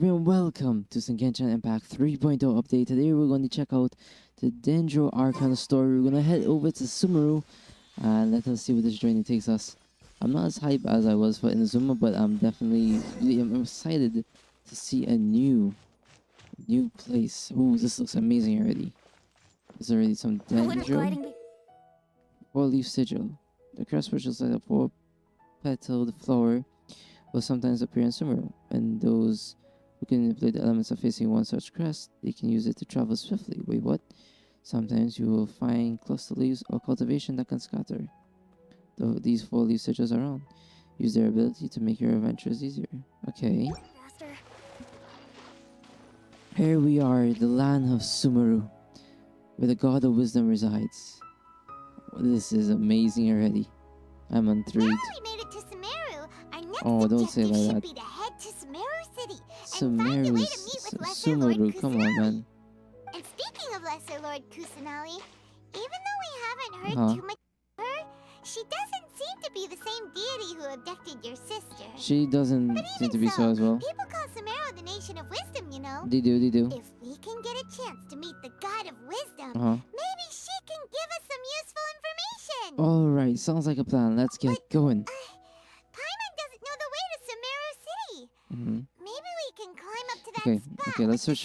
everyone, welcome to Genshin Impact 3.0 update. Today we're going to check out the Dendro Archon story. We're going to head over to Sumeru and let us see where this journey takes us. I'm not as hyped as I was for Inazuma, but I'm definitely I'm excited to see a new place. Ooh, this looks amazing already. There's already some Dendro. Four-leaf sigil. The crest, which is like a four-petaled flower, will sometimes appear in Sumeru, and those who can manipulate the elements of facing one such crest, they can use it to travel swiftly. Wait, what? Sometimes you will find cluster leaves or cultivation that can scatter. Though these four-leaf sigils are on, use their ability to make your adventures easier. Okay. Faster. Here we are, the land of Sumeru, where the god of wisdom resides. This is amazing already. I'm intrigued. Now we made it to Sumeru. Our next Don't say objective like should that. be to head to Sumeru City and find a way to meet with Lesser Sumeru, Lord come on, Kusanali. man. And speaking of Lesser Lord Kusanali, even though we haven't heard too much of her, she doesn't seem to be the same deity who abducted your sister. She doesn't But seem even to be so as well. people call Sumeru the nation of wisdom, you know. They do. If we can get a chance to meet the god of wisdom, Uh-huh. maybe she can give us some useful information. Alright, sounds like a plan. Let's get going. Paimon doesn't know the way to Sumeru City. Mm-hmm. Maybe we can climb up to that spot. Okay, let's switch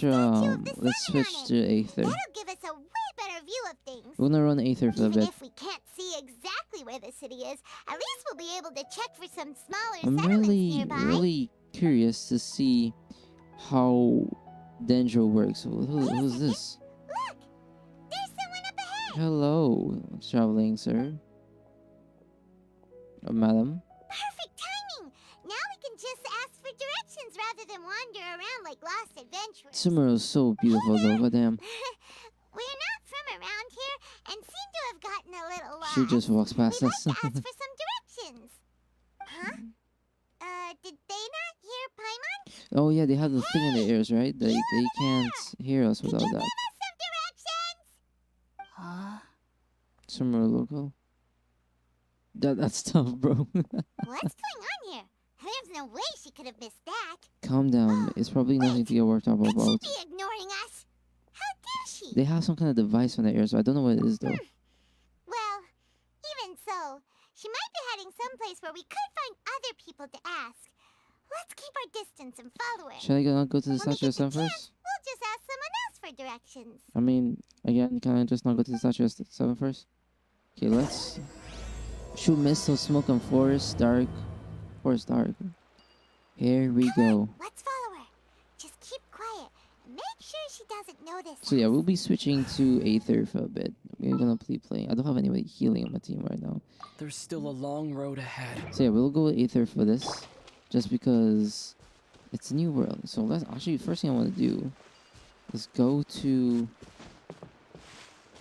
to Aether. That'll give us a way better view of things. We're gonna run Aether for a Even bit. if we can't see exactly where the city is, at least we'll be able to check for some smaller I'm settlements really, nearby. really curious to see how Dendro works. Who's this? Look! There's someone up ahead! Hello, traveling sir. Madam. Perfect timing! Now we can just ask for directions rather than wander around like lost adventurers. Sumeru's so beautiful though, but damn. We're not from around here and seem to have gotten a little lost. She just walks past We'd us. like to ask for some directions. Huh? Did they not hear Paimon? Oh yeah, they have the thing in their ears, right? They can't hear us Can without you that. give us some directions? Huh? Sumeru local. That's tough, bro. What's going on here? There's no way she could have missed that. Calm down. It's probably nothing to get worked up Could about. she be ignoring us? How dare she? They have some kind of device on their ears, so I don't know what it is though. Well, even so, she might be heading someplace where we could find other people to ask. Let's keep our distance and follow her. Should I not go to the When we statue of get the sun chance, first? we'll just ask someone else for directions. I mean, again, can I just not go to the statue of sun first? Okay, let's shoot mist of smoke and forest dark. Forest dark. Here we go. Let's follow her. Just keep quiet and make sure she doesn't notice. So yeah, we'll be switching to Aether for a bit. We're gonna be playing. I don't have anybody healing on my team right now. There's still a long road ahead. So yeah, we'll go with Aether for this, just because it's a new world. So let's actually, first thing I want to do is go to.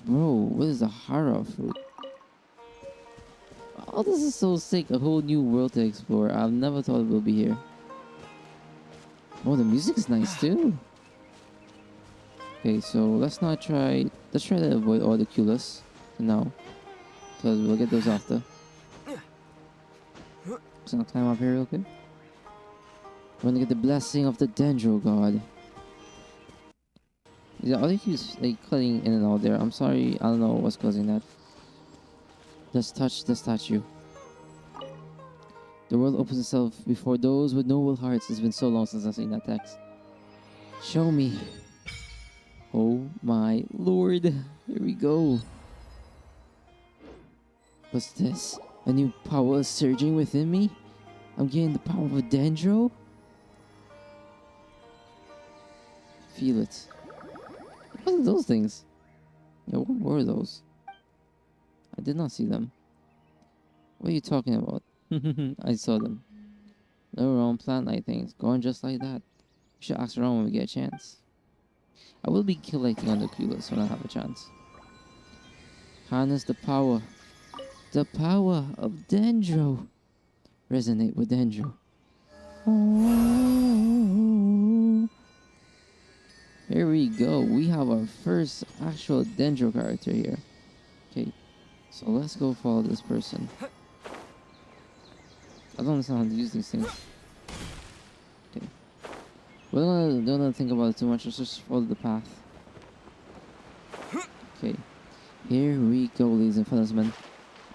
Bro, what is the Hara fruit? Oh, this is so sick! A whole new world to explore. I've never thought it would be here. Oh, the music is nice too. Okay, so let's try to avoid all the Culas for now, because we'll get those after. So I'll climb up here real quick. We're gonna get the blessing of the Dendro god. Yeah, all they keep like cutting in and out there. I'm sorry, I don't know what's causing that. Just touch the statue. The world opens itself before those with noble hearts. It's been so long since I've seen that text. Show me. Oh my lord. Here we go. What's this? A new power is surging within me? I'm getting the power of a Dendro? Feel it. What are those things? Yeah, what were those? I did not see them. What are you talking about? I saw them. They were on plant-like things, going just like that. We should ask around when we get a chance. I will be collecting on the Culas when I have a chance. Harness the power. The power of Dendro. Resonate with Dendro. Oh. Here we go. We have our first actual Dendro character here. Okay, so let's go follow this person. I don't understand how to use these things. Okay. Don't gonna think about it too much. Let's just follow the path. Okay. Here we go, ladies and fellas,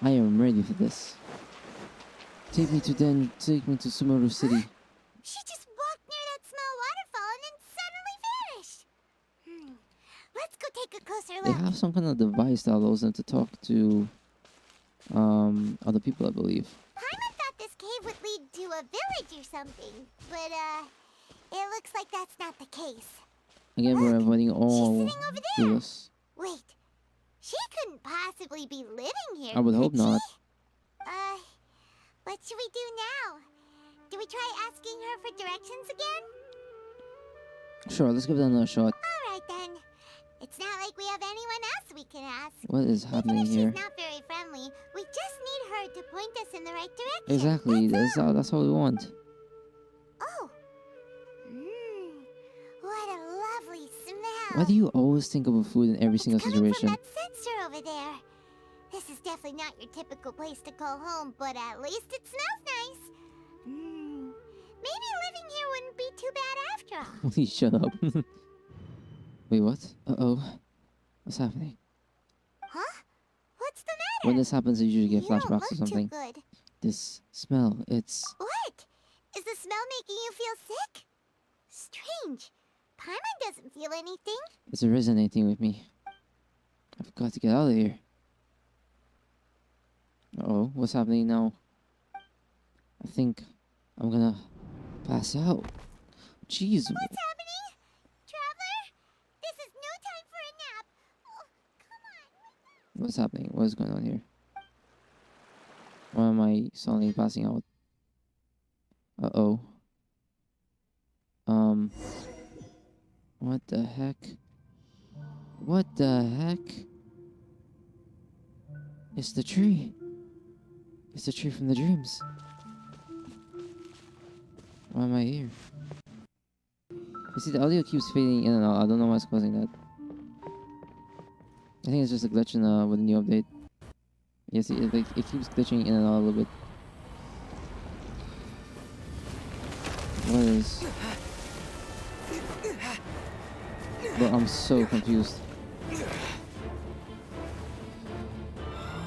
I am ready for this. Take me to Sumeru City. She just walked near that small waterfall and then suddenly vanished. Let's go take a closer They look. have some kind of device that allows them to talk to other people, I believe. Paimon thought this cave would lead to a village or something, but it looks like that's not the case. Again, we're avoiding all She's sitting over there. duelists. Wait, she couldn't possibly be living here. I would hope could she? not. What should we do now? Do we try asking her for directions again? Sure, let's give that another shot. Alright then. It's not like we have anyone else we can ask. What is Even happening if here? she's not very friendly, we just need her to point us in the right direction. Exactly, that's all we want. Oh. What a lovely smell. Why do you always think about food in every single Coming situation? from that sensor over there. This is definitely not your typical place to call home, but at least it smells nice. Maybe living here wouldn't be too bad after all. Please shut up. Wait, what? Uh-oh. What's happening? Huh? What's the matter? When this happens, I usually get You don't flashbacks or look something. Too good. This smell, it's... What? Is the smell making you feel sick? Strange. Paimon doesn't feel anything. It's resonating with me. I've got to get out of here. Uh-oh, what's happening now? I think I'm gonna pass out. Jeez. What's happening? Traveler? This is no time for a nap. Oh, come on. What's happening? What is going on here? Why am I suddenly passing out? Uh-oh. What the heck? What the heck? It's the tree. It's the tree from the dreams. Why am I here? You see, the audio keeps fading in and out. I don't know what's causing that. I think it's just a glitch in with the new update. Yeah, see, it keeps glitching in and out a little bit. What is... Bro, I'm so confused.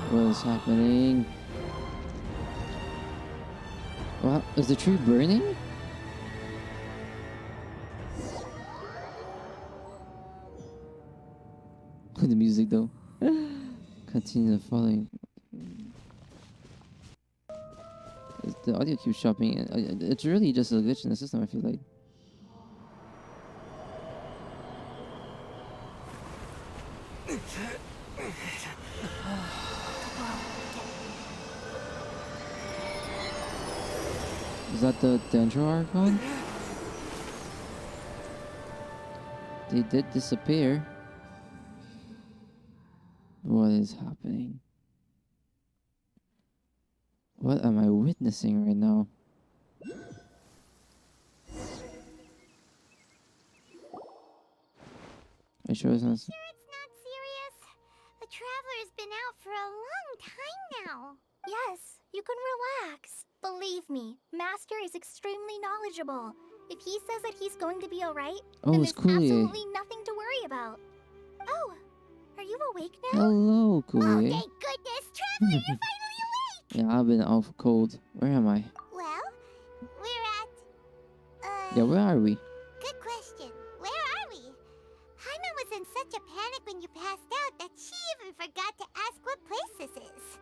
What is happening? What? Is the tree burning? With the music though. Continue following. The audio keeps chopping. It's really just a glitch in the system, I feel like. Is that the Dendro Archon? They did disappear. What is happening? What am I witnessing right now? Are you sure it's not? Sure it's not serious? The Traveler's been out for a long time now. Yes, you can relax. Believe me, Master is extremely knowledgeable. If he says that he's going to be alright, Oh, then it's there's Kulie. absolutely nothing to worry about. Oh, are you awake now? Hello, Oh, Kulie. thank goodness, Traveler, you're finally awake! Yeah, I've been out for cold. Where am I? Well, we're at... Yeah, where are we? Good question. Where are we? Paimon was in such a panic when you passed out that she even forgot to ask what place this is.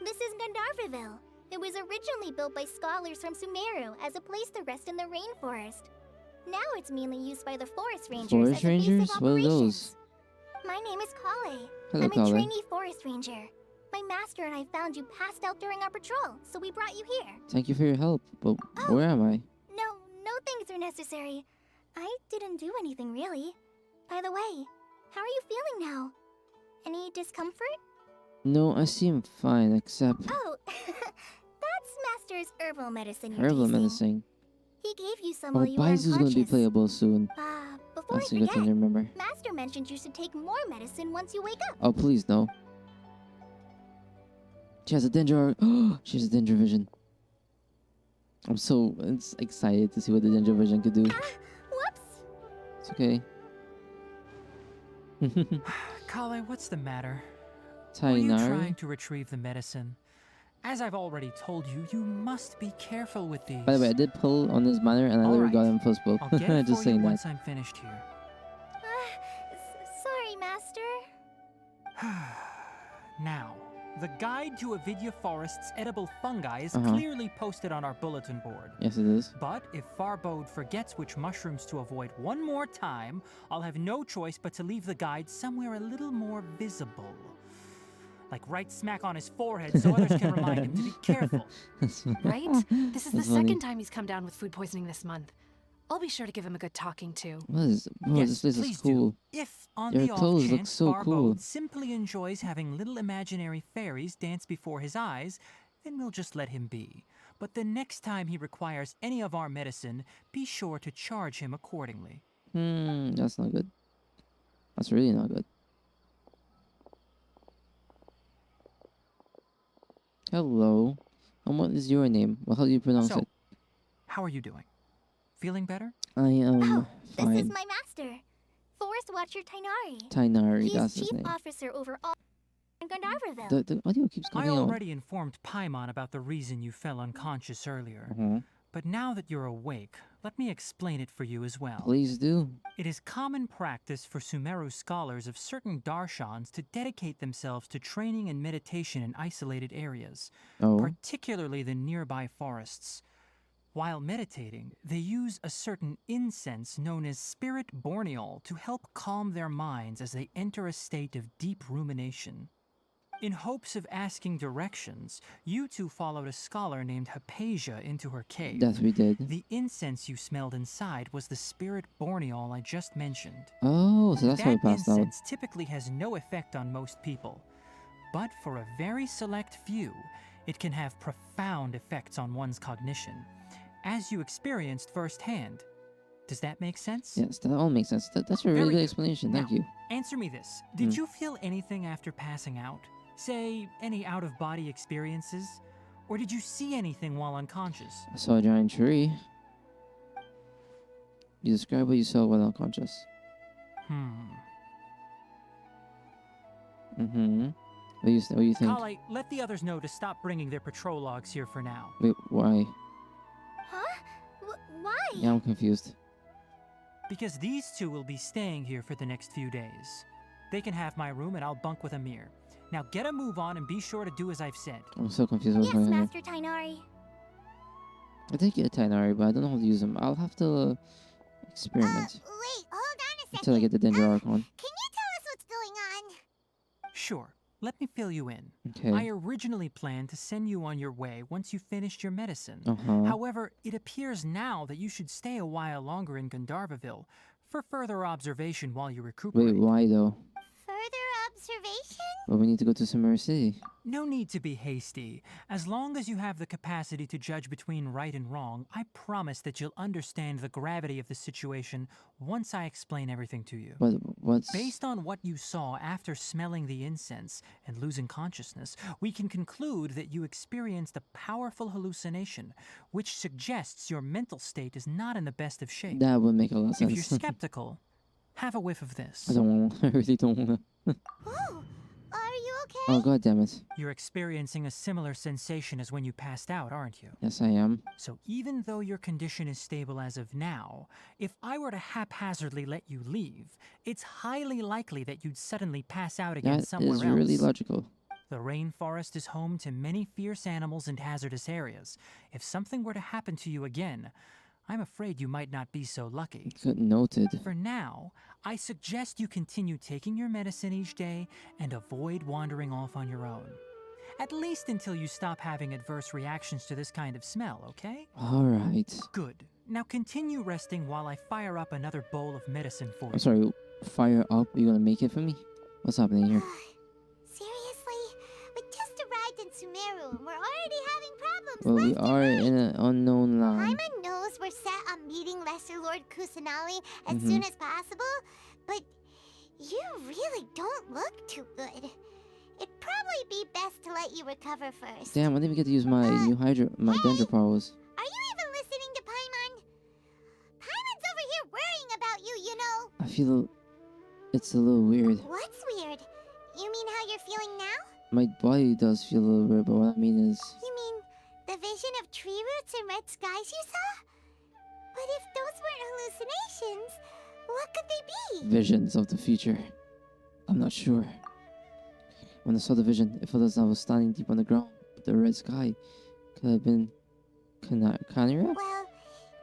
This is Gandharvaville. It was originally built by scholars from Sumeru as a place to rest in the rainforest. Now it's mainly used by the forest rangers Forest as a base rangers? of What are operations. those? My name is Kale. Hello, I'm Kale. a trainee forest ranger. My master and I found you passed out during our patrol, so we brought you here. Thank you for your help, but where am I? No thanks are necessary. I didn't do anything really. By the way, how are you feeling now? Any discomfort? No, I seem fine, except Oh, that's Master's herbal medicine you're herbal tasting. medicine. He gave you some Oh, while you were Baizu's gonna be unconscious. playable soon. Before That's I a good thing forget, to remember. Master mentioned you should take more medicine once you wake up. Oh, please, no. She has a Dendro. Oh, she has a Dendro vision. I'm so excited to see what the Dendro vision could do. Whoops! okay. Kale, what's the matter? Were you trying Tainari. to retrieve the medicine? As I've already told you, you must be careful with these. By the way, I did pull on this banner and I All literally got right. him full spoke. I'll get it Just for you saying that. once I'm finished here. Sorry, Master. Now, the guide to Avidya Forest's edible fungi is Uh-huh. clearly posted on our bulletin board. Yes, it is. But if Farbode forgets which mushrooms to avoid one more time, I'll have no choice but to leave the guide somewhere a little more visible. Like right smack on his forehead so others can remind him to be careful. Right? This is the That's funny. second time he's come down with food poisoning this month. I'll be sure to give him a good talking to. What is? Oh, Yes, this place is please cool. do. If, on Your the off clothes look chance, so Farbode cool. simply enjoys having little imaginary fairies dance before his eyes, then we'll just let him be. But the next time he requires any of our medicine, be sure to charge him accordingly. That's not good. That's really not good. Hello. And what is your name? Well, how do you pronounce So, it? how are you doing? Feeling better? I am Oh, this is fine. my master, Forest Watcher Tainari. Tainari, He's that's his chief name. officer over all in Gondarverville. The audio keeps I cutting out. already informed Paimon about the reason you fell unconscious earlier. Uh-huh. But now that you're awake, let me explain it for you as well. Please do. It is common practice for Sumeru scholars of certain darshans to dedicate themselves to training and meditation in isolated areas, Oh. particularly the nearby forests. While meditating, they use a certain incense known as spirit borneol to help calm their minds as they enter a state of deep rumination. In hopes of asking directions, you two followed a scholar named Hypatia into her cave. That we did. The incense you smelled inside was the spirit borneol I just mentioned. Oh, so that's how we That passed out. incense typically has no effect on most people, but for a very select few, it can have profound effects on one's cognition, as you experienced firsthand. Does that make sense? Yes, that all makes sense. That's a really Very good good. explanation. Thank Now, you. Answer me this. Did Mm. you feel anything after passing out? Say, any out-of-body experiences? Or did you see anything while unconscious? I saw a giant tree. You describe what you saw while unconscious. Mm-hmm. What do you think? Kale, let the others know to stop bringing their patrologues here for now. Wait, why? Huh? Why? Yeah, I'm confused. Because these two will be staying here for the next few days. They can have my room and I'll bunk with Amir. Now get a move on and be sure to do as I've said. I'm so confused what's Yes, going on here. Master Tainari. I did get a Tainari, but I don't know how to use them. I'll have to experiment Wait, hold on a until I second. get the Dendro Archon. Can you tell us what's going on? Sure, let me fill you in. Okay. I originally planned to send you on your way once you finished your medicine. Uh-huh. However, it appears now that you should stay a while longer in Gondarvaville for further observation while you recuperate. Wait, why though? Further observation? Well, we need to go to Summer City. No need to be hasty. As long as you have the capacity to judge between right and wrong, I promise that you'll understand the gravity of the situation once I explain everything to you. But what's... Based on what you saw after smelling the incense and losing consciousness, we can conclude that you experienced a powerful hallucination, which suggests your mental state is not in the best of shape. That would make a lot of If sense. you're skeptical, have a whiff of this. I don't want. I really don't want to. Oh, are you okay? Oh, god damn it. You're experiencing a similar sensation as when you passed out, aren't you? Yes, I am. So even though your condition is stable as of now, if I were to haphazardly let you leave, it's highly likely that you'd suddenly pass out again That somewhere is else. really logical. The rainforest is home to many fierce animals and hazardous areas. If something were to happen to you again, I'm afraid you might not be so lucky. Good noted. For now, I suggest you continue taking your medicine each day and avoid wandering off on your own. At least until you stop having adverse reactions to this kind of smell, okay? Alright. Good. Now continue resting while I fire up another bowl of medicine for you. I'm sorry, fire up? Are you gonna make it for me? What's happening here? Seriously? We just arrived in Sumeru and we're already having problems Well, we left and are right. in an unknown land. Paimon knows we're set on meeting Lesser Lord Kusanali as Mhm. soon as possible, but you really don't look too good. It'd probably be best to let you recover first. Damn, I didn't even get to use my new my Dendro powers. Are you even listening to Paimon? Paimon's over here worrying about you, you know. feel it's a little weird. What's weird? You mean how you're feeling now? My body does feel a little weird, but what I mean is, You mean the vision of tree roots and red skies you saw? But if those weren't hallucinations, what could they be? visions of the future. I'm not sure. When I saw the vision, it felt as I was standing deep on the ground. But the red sky could have been Canary? Well,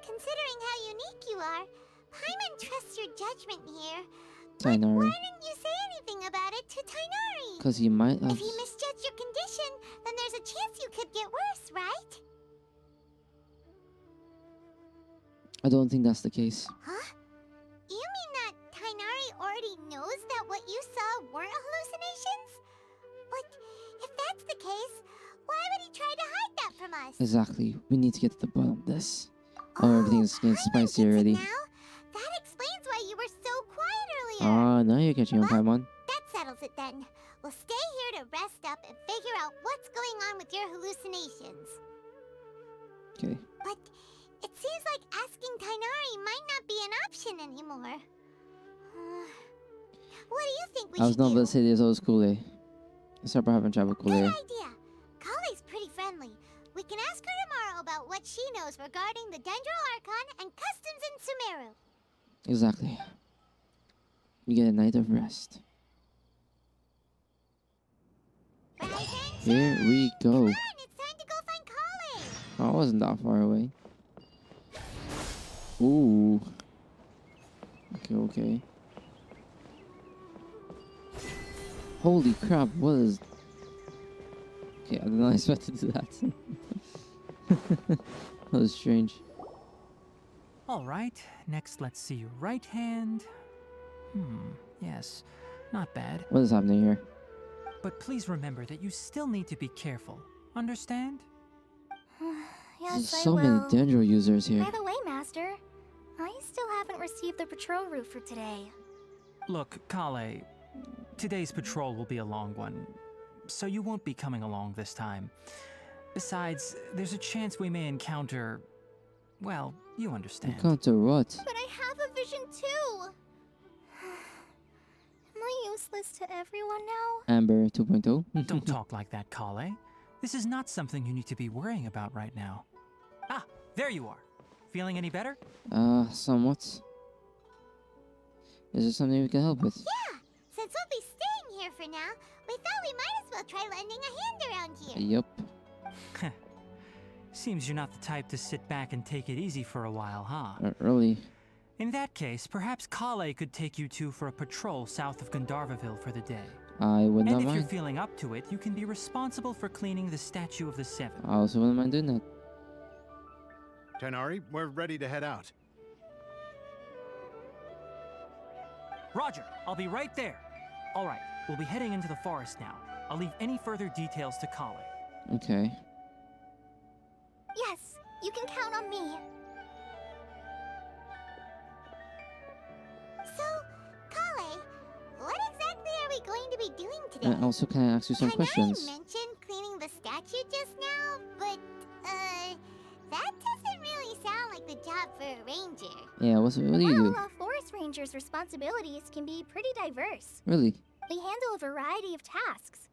considering how unique you are, Paimon trusts your judgment here. But why Tainari. didn't you say anything about it to Tainari? Because he might have. If he misjudged your condition, then there's a chance you could get worse, right? I don't think that's the case. Huh? You mean that Tainari already knows that what you saw weren't hallucinations? But if that's the case, why would he try to hide that from us? Exactly. We need to get to the bottom of this. Oh, everything's getting Paimon spicy gets it already. Now? That explains why you were so quiet earlier. Ah, now you're catching on, Paimon. That settles it then. We'll stay here to rest up and figure out what's going on with your hallucinations. Okay. But it seems like asking Tainari might not be an option anymore. What do you think we I was should not do? about to say this old school day. Let's start by having travel cool Good day. idea. Kale's pretty friendly. We can ask her tomorrow about what she knows regarding the Dendro Archon and customs in Sumeru. Exactly. We get a night of rest. Rise and Here shine! we go. Come on, it's time to go find Kale. I wasn't that far away. Ooh. Okay. Holy crap, what is... Okay, I did not expect to do that. That was strange. All right, next let's see your right hand. Yes, not bad. What is happening here? But please remember that you still need to be careful. Understand? Yes, There's I so many will. Dendro users here. By the way, Master, I still haven't received the patrol route for today. Look, Kale, today's patrol will be a long one, so you won't be coming along this time. Besides, there's a chance we may encounter... Well, you understand. Encounter what? But I have a vision too! Am I useless to everyone now? Amber 2.0? Don't talk like that, Kale. This is not something you need to be worrying about right now. Ah, there you are. Feeling any better? Somewhat. Is there something we can help with? Yeah, since we'll be staying here for now, we thought we might as well try lending a hand around here. Yup. Seems you're not the type to sit back and take it easy for a while, huh? Early. In that case, perhaps Kale could take you two for a patrol south of Gandharvaville for the day. I would And not if you're mind. feeling up to it, you can be responsible for cleaning the Statue of the Seven. I also wouldn't mind doing that. Tainari, we're ready to head out. Roger, I'll be right there. All right, we'll be heading into the forest now. I'll leave any further details to Kale. Okay. Yes, you can count on me. So, Kale, what exactly are we going to be doing today? And also, can I ask you some Tainari questions? mentioned cleaning the statue just now, but, that doesn't really sound like the job for a ranger. Yeah, what do you Well, do? a forest ranger's responsibilities can be pretty diverse. Really? They handle a variety of tasks,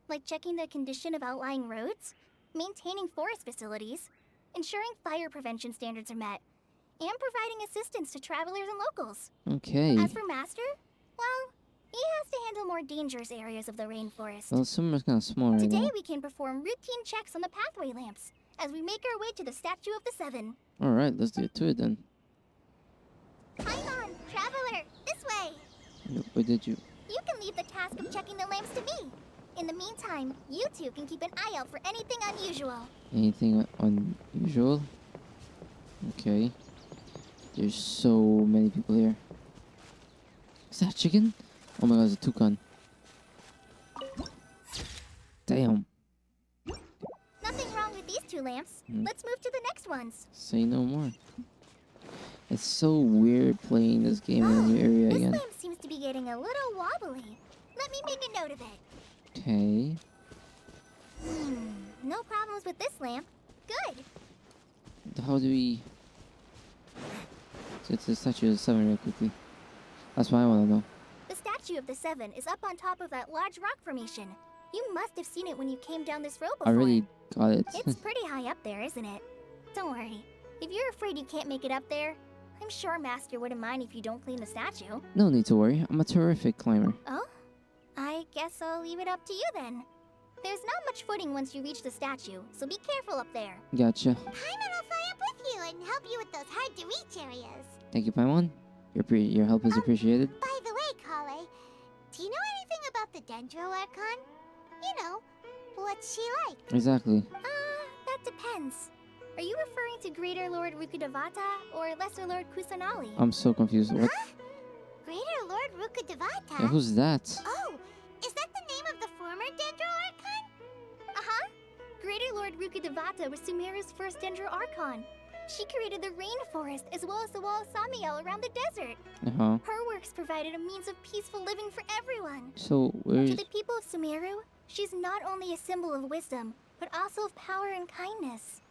like checking the condition of outlying roads, maintaining forest facilities, ensuring fire prevention standards are met, and providing assistance to travelers and locals. Okay. As for Master, well, he has to handle more dangerous areas of the rainforest. Well, Summer's kind of small right Today now. we can perform routine checks on the pathway lamps as we make our way to the Statue of the Seven. Alright, let's get to it then. Paimon, traveler, this way! Where did you... You can leave the task of checking the lamps to me. In the meantime, you two can keep an eye out for anything unusual. Anything unusual? Okay. There's so many people here. Is that a chicken? Oh my god, it's a toucan. Damn. Nothing wrong with these two lamps. Hmm. Let's move to the next ones. Say no more. It's so weird playing this game in a new area This again. lamp seems to be getting a little wobbly. Let me make a note of it. Okay. No problems with this lamp. Good. How do we... Get to the Statue of the Seven real quickly. That's what I want to know. The statue of the Seven is up on top of that large rock formation. You must have seen it when you came down this road I before. already got it. It's pretty high up there, isn't it? Don't worry. If you're afraid you can't make it up there, I'm sure Master wouldn't mind if you don't clean the statue. No need to worry. I'm a terrific climber. Oh? I guess I'll leave it up to you then. There's not much footing once you reach the statue, so be careful up there. Gotcha. Paimon will fly up with you and help you with those hard-to-reach areas. Thank you, Paimon. Your help is appreciated. By the way, Kale, do you know anything about the Dendro Archon? You know, what's she like? Exactly. That depends. Are you referring to Greater Lord Rukkhadevata or Lesser Lord Kusanali? I'm so confused. What? Greater Lord Rukkhadevata? Yeah, who's that? Oh, is that the name of the former Dendro Archon? Uh-huh. Greater Lord Rukkhadevata was Sumeru's first Dendro Archon. She created the rainforest as well as the wall of Samiel around the desert. Uh-huh. Her works provided a means of peaceful living for everyone. So, To where's... the people of Sumeru, she's not only a symbol of wisdom, but also of power and kindness.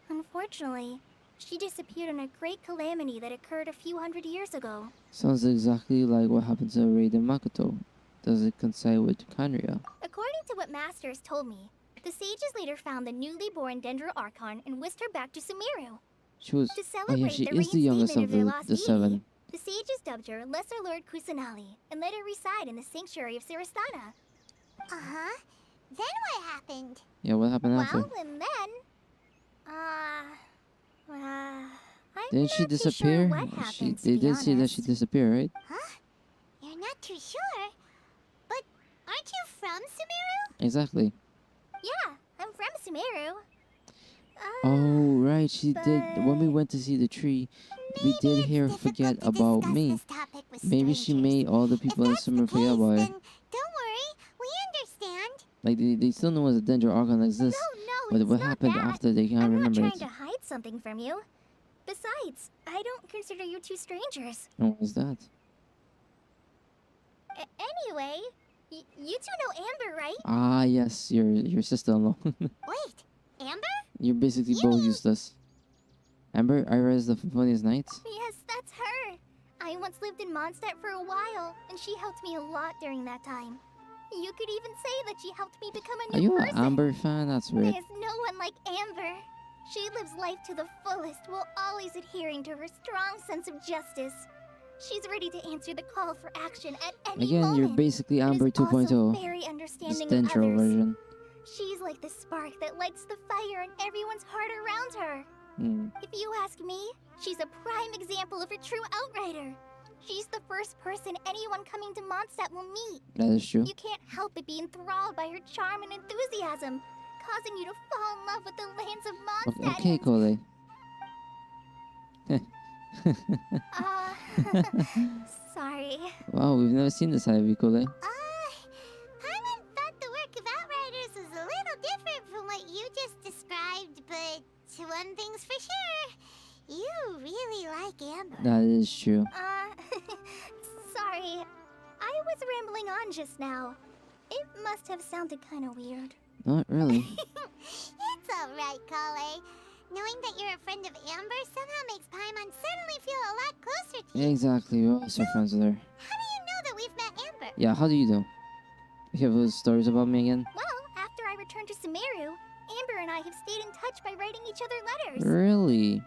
Unfortunately, she disappeared in a great calamity that occurred a few hundred years ago. Sounds exactly like what happened to Raiden Makoto. Does it coincide with Kanria? According to what Master has told me, the sages later found the newly born Dendro Archon and whisked her back to Sumeru. She was... To Oh celebrate yeah, she the is the youngest reinstatement of of their lost the deity, seven. the sages dubbed her Lesser Lord Kusanali and let her reside in the sanctuary of Siristana. Uh-huh. Then what happened? Yeah, what happened after? Well, and then... I'm Didn't she not too disappear? Sure what happened, They to be did say that she honest. disappeared, right? Huh? You're not too sure? But aren't you from Sumeru? Exactly. Yeah, I'm from Sumeru. Oh, right, she did. When we but- went to see the tree, we did it's hear her difficult forget to about discuss me. this topic with Maybe she strangers. made all the If people in that's the Summer forget case, about it. then don't worry, we understand. Like, they still know as a Dendro Archon exists. No, But it's what not happened that. after they can't I'm not remember trying it. to hide something from you. Besides, I don't consider you two strangers. And what was that? Anyway, you two know Amber, right? Ah, yes, your sister-in-law. Wait, Amber? You're basically You both mean- useless. Amber, Ira is the funniest knight. Yes, that's her. I once lived in Mondstadt for a while, and she helped me a lot during that time. You could even say that she helped me become a Are new you person. an Amber fan? That's weird. There's no one like Amber. She lives life to the fullest while always adhering to her strong sense of justice. She's ready to answer the call for action at any Again, moment. you're basically but is Amber also 2.0. very The understanding of Dendro others. version. She's like the spark that lights the fire in everyone's heart around her. Hmm. If you ask me, she's a prime example of a true outrider. She's the first person anyone coming to Mondstadt will meet. That is true. You can't help but be enthralled by her charm and enthusiasm, causing you to fall in love with the lands of Mondstadt. Okay, Cole. Sorry. Wow, we've never seen this side of you, Cole. Paimon thought the work of Outriders was a little different from what you just described, but one thing's for sure, you really like Amber. That is true. Sorry. I was rambling on just now. It must have sounded kind of weird. Not really. It's alright, Kale. Knowing that you're a friend of Amber somehow makes Paimon suddenly feel a lot closer to you. Exactly, we're also friends with her. How do you know that we've met Amber? Yeah, how do you do? You have those stories about me again? Well, after I returned to Sumeru, Amber and I have stayed in touch by writing each other letters. Really?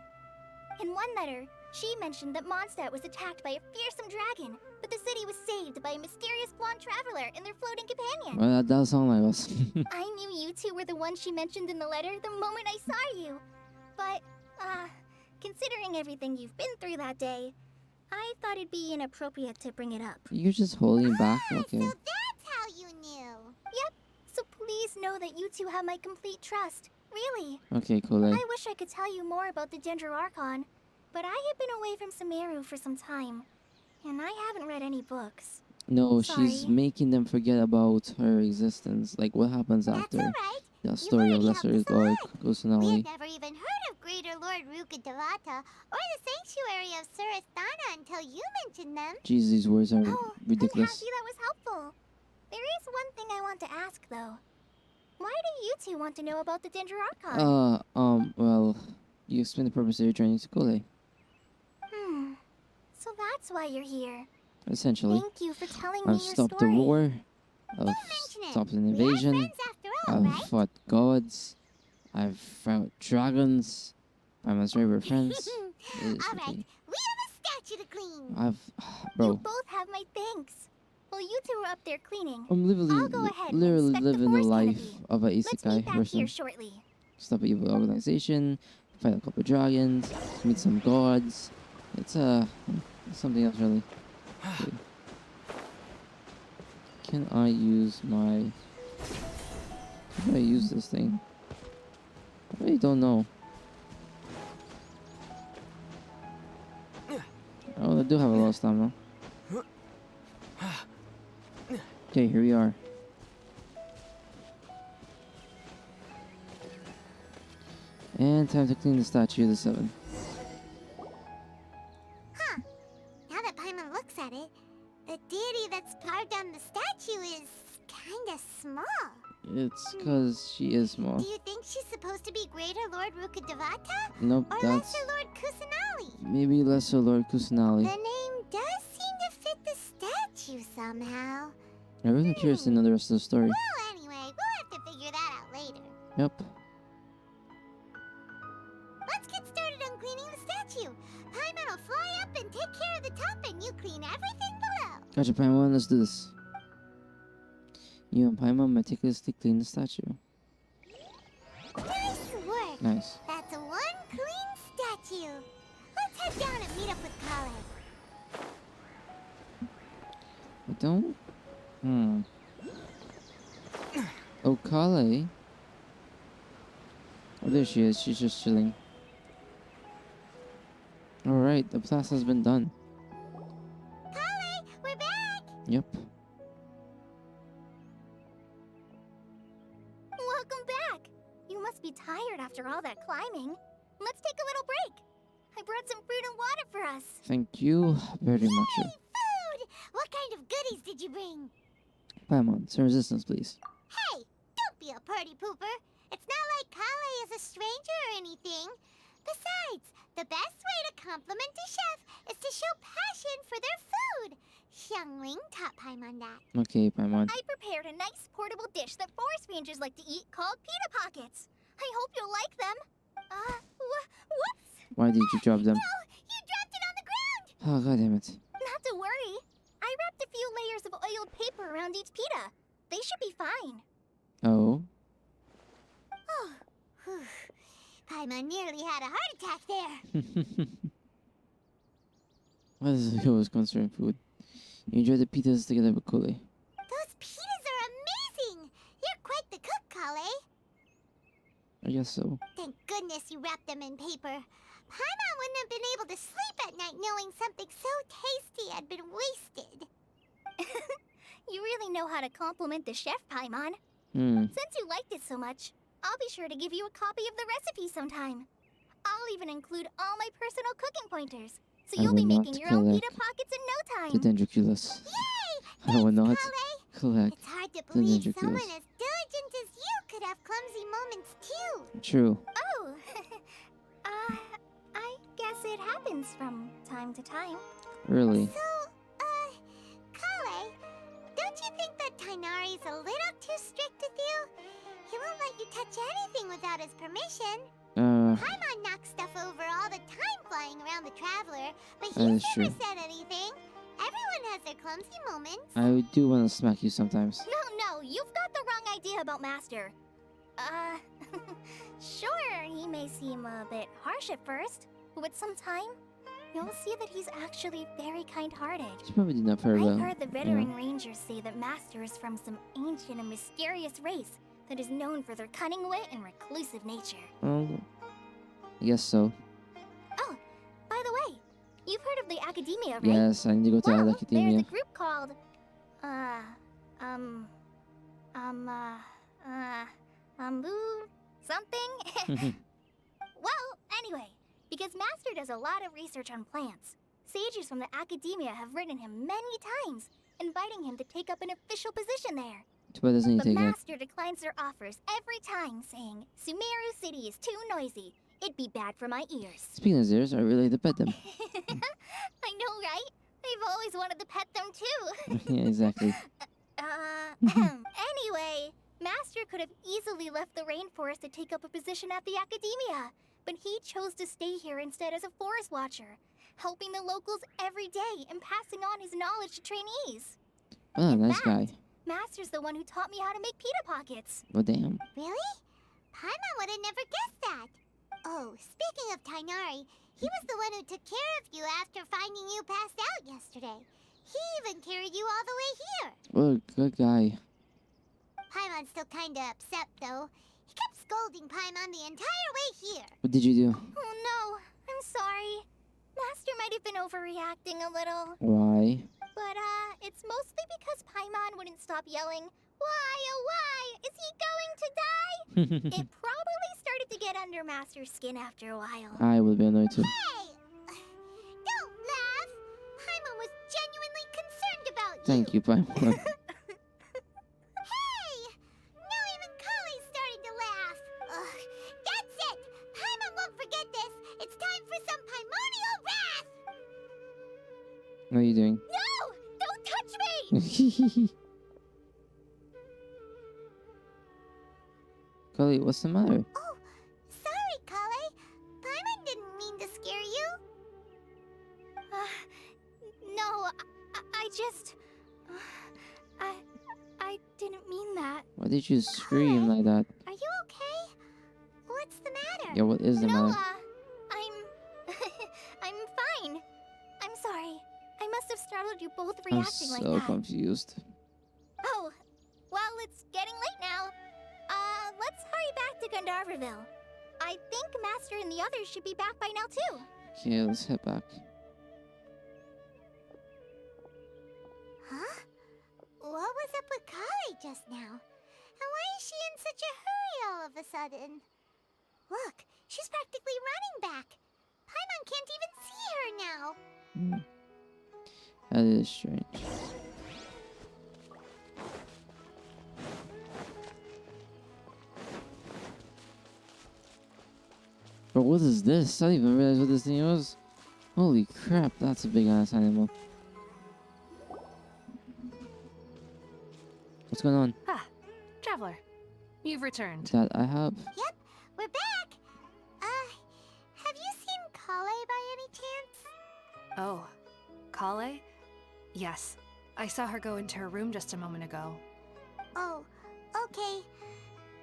In one letter, she mentioned that Mondstadt was attacked by a fearsome dragon, but the city was saved by a mysterious blonde traveler and their floating companion. Well, that does sound like us. I knew you two were the ones she mentioned in the letter the moment I saw you. But, considering everything you've been through that day, I thought it'd be inappropriate to bring it up. You're just holding back? Okay. So that's how you knew. Yep, so please know that you two have my complete trust. Really. Okay, Cole. I wish I could tell you more about the Dendro Archon, but I have been away from Sumeru for some time, and I haven't read any books. No, she's Sorry. making them forget about her existence. Like, what happens That's after alright. the story of already Lesser helped us a Lord lot. We Kusanali? had never even heard of Greater Lord Rukkhadevata or the Sanctuary of Surasthana until you mentioned them. Jeez, these words are Oh, ridiculous. I'm happy that was helpful. There is one thing I want to ask, though. Why do you two want to know about the Dendro Archon? Well, you explain the purpose of your journey to Kole. So that's why you're here. essentially. Thank you for telling me I've your stopped story. the war. I've mention it. stopped an We are invasion. friends after all, I've right? fought gods. I've fought dragons. I'm sorry, we're friends. It is All right, something. we have a statue to clean. I've, You bro. both have my thanks. While you two are up there cleaning, I'm I'll go ahead and literally inspect the living the forest life canopy. of a Let's meet isekai back person. here shortly. Stop an evil organization, fight a couple dragons, meet some gods. It's something else really. Okay. Can I use my? How do I use this thing? I really don't know. Oh, I do have a lot of stamina. Okay, here we are. And time to clean the statue of the seven. Huh. Now that Paimon looks at it, the deity that's carved on the statue is kinda small. It's because she is small. Do you think she's supposed to be Greater Lord Rukkhadevata? Nope, Or that's Lesser Lord Kusanali? maybe Lesser Lord The Kusanali. name does seem to fit the statue somehow. I'm really curious to know the rest of the story. Well, anyway, we'll have to figure that out later. Yep. Let's get started on cleaning the statue. Paimon will fly up and take care of the top, and you clean everything below. Gotcha, Paimon, let's do this. You and Paimon meticulously clean the statue. Nice work. Nice. That's one clean statue. Let's head down and meet up with Kale. I don't. Oh, Kale. Oh, there she is. She's just chilling. Alright, the task has been done. Kale, we're back. Yep. Welcome back. You must be tired after all that climbing. Let's take a little break. I brought some fruit and water for us. Thank you very much. Hey, food! What kind of goodies did you bring? Paimon, some resistance, please. Hey, don't be a party pooper. It's not like Kale is a stranger or anything. Besides, the best way to compliment a chef is to show passion for their food. Xiangling taught Paimon that. Okay, Paimon. I prepared a nice portable dish that forest rangers like to eat called pita pockets. I hope you'll like them. Whoops! Why did you drop them? No, you dropped it on the ground. Oh, god damn it. Not to worry. I wrapped a few layers of oiled paper around each pita. They should be fine. Oh. Oh, whew. Paimon nearly had a heart attack there. What is it with concerning food? You enjoy the pizzas together with Kule. Those pitas are amazing. You're quite the cook, Kale. I guess so. Thank goodness you wrapped them in paper. Paimon wouldn't have been able to sleep at night knowing something so tasty had been wasted. You really know how to compliment the chef, Paimon. Since you liked it so much, I'll be sure to give you a copy of the recipe sometime. I'll even include all my personal cooking pointers, so I you'll be will making not your own collect pita pockets in no The time. Dendroculus. Yay! I will not Kale. collect. It's hard to the believe Ninja someone Kills. as diligent as you could have clumsy moments too. True. Oh, I guess it happens from time to time. Really. So, Kale, don't you think that Tainari's a little too strict with you? He won't let you touch anything without his permission. Paimon knocks stuff over all the time flying around the Traveler, but That he's is never true. said anything. Everyone has their clumsy moments. I do want to smack you sometimes. No, you've got the wrong idea about Master. Sure, he may seem a bit harsh at first, but with some time, you'll see that he's actually very kind-hearted. She probably did not very well. I've heard the veteran rangers say that Master is from some ancient and mysterious race that is known for their cunning wit and reclusive nature. Oh, I guess so. Oh, by the way, you've heard of the Academia, right? Yes, I need to go to Well, Academia. there's a group called, something? Well, anyway, because Master does a lot of research on plants, sages from the Academia have written him many times, inviting him to take up an official position there. Too bad doesn't he But take it. Master declines their offers every time, saying, Sumeru City is too noisy. It'd be bad for my ears. Speaking of theirs, I really like to pet them. I know, right? I've always wanted to pet them too. Yeah, exactly. Anyway, Master could have easily left the rainforest to take up a position at the academia, but he chose to stay here instead as a forest watcher, helping the locals every day and passing on his knowledge to trainees. Oh, In nice guy. fact, Master's the one who taught me how to make pita pockets. Well, damn. Really? Paimon would have never guessed that. Oh, speaking of Tainari, he was the one who took care of you after finding you passed out yesterday. He even carried you all the way here. What a good guy. Paimon's still kinda upset, though. He kept scolding Paimon the entire way here. What did you do? Oh no, I'm sorry. Master might have been overreacting a little. Why? But, it's mostly because Paimon wouldn't stop yelling, "Why, oh why, is he going to die?" It probably started to get under Master's skin after a while. I would be annoyed too. Hey! Don't laugh! Paimon was genuinely concerned about you. Thank you, Paimon. Hey! Now even Kali started to laugh. Ugh, that's it! Paimon won't forget this. It's time for some primordial wrath! What are you doing? No! Don't touch me! Kali, what's the matter? Oh, sorry, Kale. Paimon didn't mean to scare you. No, I just... I didn't mean that. Why did you scream like that? Are you okay? What's the matter? Yeah, what is the No, matter? I'm fine. I'm sorry. I must have startled you both I'm reacting like so that. confused. Oh, well, it's getting late now. Let's hurry back to Gandharville. I think Master and the others should be back by now, too. Okay, let's head back. Huh? What was up with Kale just now? And why is she in such a hurry all of a sudden? Look, she's practically running back. Paimon can't even see her now. That is strange. But what is this? I didn't even realize what this thing was. Holy crap, that's a big ass animal. What's going on? Ah, Traveler. You've returned. That I have. Yep, we're back. Have you seen Kale by any chance? Oh, Kale? Yes. I saw her go into her room just a moment ago. Oh, okay.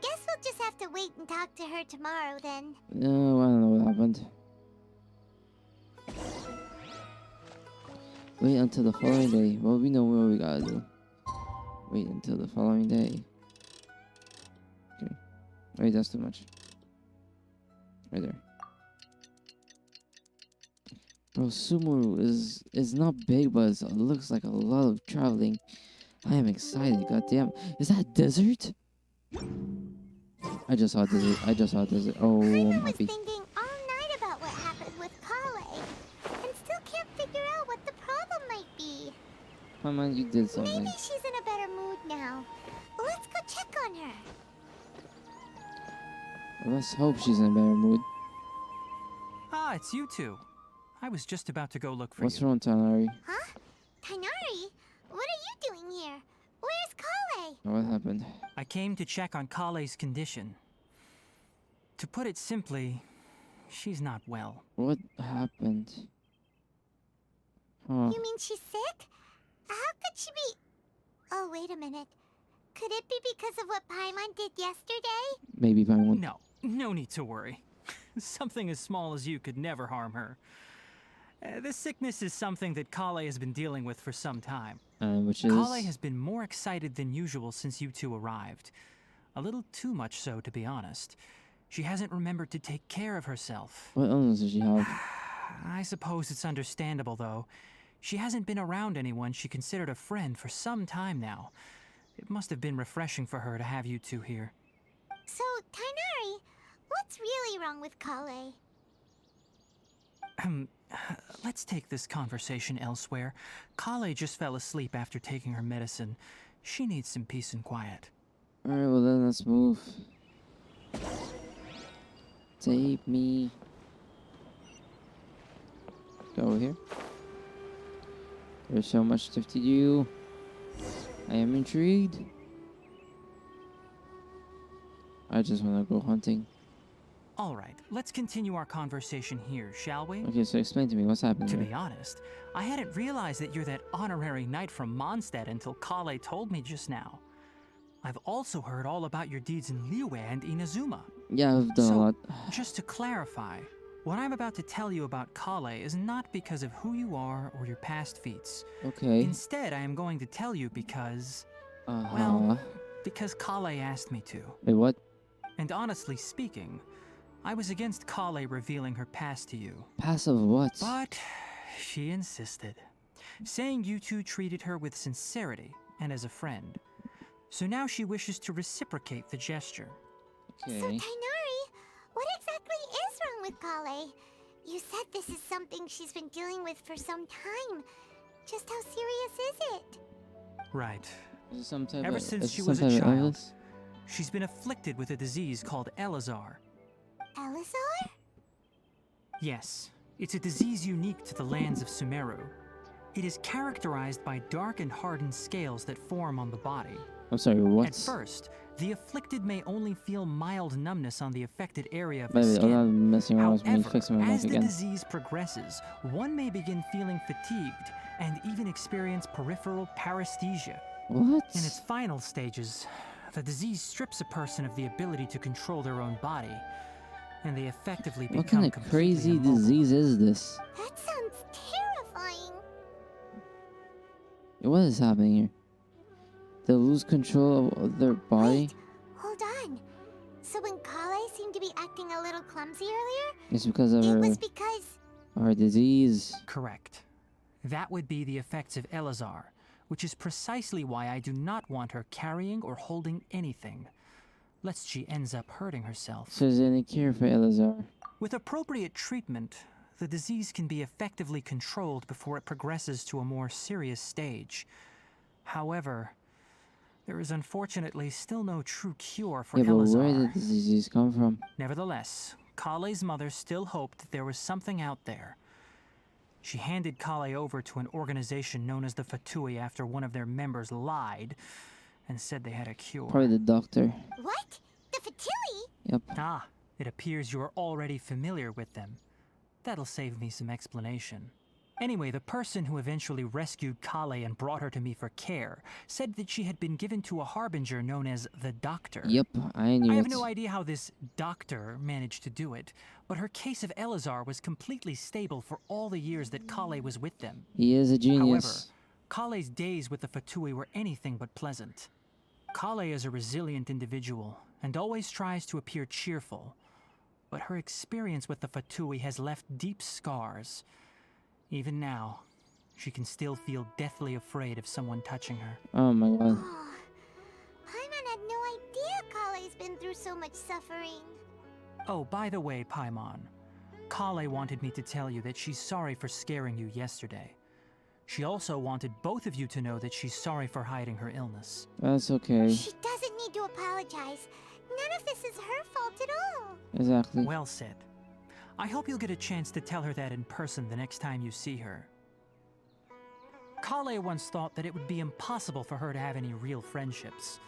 Guess we'll just have to wait and talk to her tomorrow then. No, I don't know what happened. Wait until the following day. Well, we know what we gotta do. Wait until the following day. Okay. Wait, that's too much. Right there. Bro, Sumeru is not big, but it looks like a lot of traveling. I am excited. Goddamn, is that desert? I just saw desert. I just saw desert. Oh, Paimon I'm was happy. thinking all night about what happened with Kale, and still can't figure out what the problem might be. Come on, you did something. Maybe she's in a better mood now. Let's go check on her. Let's hope she's in a better mood. Ah, it's you two. I was just about to go look for What's you. wrong, Tanari? Huh? Tainari? What are you doing here? Where's Kale? What happened? I came to check on Kale's condition. To put it simply, she's not well. What happened? Huh. You mean she's sick? How could she be... Oh, wait a minute. Could it be because of what Paimon did yesterday? Maybe by one. No need to worry. Something as small as you could never harm her. This sickness is something that Kale has been dealing with for some time. Which is... Kale has been more excited than usual since you two arrived. A little too much so, to be honest. She hasn't remembered to take care of herself. What illness does she have? I suppose it's understandable, though. She hasn't been around anyone she considered a friend for some time now. It must have been refreshing for her to have you two here. So, Tainari, what's really wrong with Kale? Let's take this conversation elsewhere. Kale just fell asleep after taking her medicine. She needs some peace and quiet. Alright, well then let's move. Take me. Go over here. There's so much stuff to do. I am intrigued. I just want to go hunting. Alright, let's continue our conversation here, shall we? Okay, so explain to me what's happening To here. be honest, I hadn't realized that you're that honorary knight from Mondstadt until Kale told me just now. I've also heard all about your deeds in Liyue and Inazuma. Yeah, I've done a So, lot. just to clarify, what I'm about to tell you about Kale is not because of who you are or your past feats. Okay. Instead, I am going to tell you because, Uh-huh. well, because Kale asked me to. Wait, what? And honestly speaking, I was against Kale revealing her past to you. Passive what? But she insisted, saying you two treated her with sincerity and as a friend. So now she wishes to reciprocate the gesture. So, Okay. Tainari, what exactly is wrong with Kale? You said this is something she's been dealing with for some time. Just how serious is it? Right. Is it some type Ever of, since is she it was some a type of child. illness? She's been afflicted with a disease called Elazar. Elazar? Yes, it's a disease unique to the lands of Sumeru. It is characterized by dark and hardened scales that form on the body. I'm sorry, what? At first, the afflicted may only feel mild numbness on the affected area of By the the way, I'm not skin. messing around with me However, fixing my mic as the again. disease progresses, one may begin feeling fatigued and even experience peripheral paresthesia. What? In its final stages, the disease strips a person of the ability to control their own body, and they effectively What become kind of completely crazy immobile. disease is this? That sounds terrifying. What is happening here? They lose control of their body? Wait, hold on. So when Kale seemed to be acting a little clumsy earlier, It's because of it was her, because... her disease. Correct. That would be the effects of Elazar, which is precisely why I do not want her carrying or holding anything, lest she ends up hurting herself. So is there any cure for Elazar? With appropriate treatment, the disease can be effectively controlled before it progresses to a more serious stage. However, there is unfortunately still no true cure for Yeah, but Elazar. where did this disease come from? Nevertheless, Kale's mother still hoped that there was something out there. She handed Kale over to an organization known as the Fatui after one of their members lied and said they had a cure. Probably the doctor. What? The Fatui? Yep. Ah, it appears you're already familiar with them. That'll save me some explanation. Anyway, the person who eventually rescued Kale and brought her to me for care said that she had been given to a harbinger known as the Doctor. Yep, I knew I it. have no idea how this doctor managed to do it, but her case of Elazar was completely stable for all the years that Kale was with them. He is a However, genius. Kale's days with the Fatui were anything but pleasant. Kale is a resilient individual and always tries to appear cheerful, but her experience with the Fatui has left deep scars. Even now, she can still feel deathly afraid of someone touching her. Oh my god. Oh, Paimon had no idea Kale's been through so much suffering. Oh, by the way, Paimon, Kale wanted me to tell you that she's sorry for scaring you yesterday. She also wanted both of you to know that she's sorry for hiding her illness. That's okay. She doesn't need to apologize. None of this is her fault at all. Exactly. Well said. I hope you'll get a chance to tell her that in person the next time you see her. Kale once thought that it would be impossible for her to have any real friendships.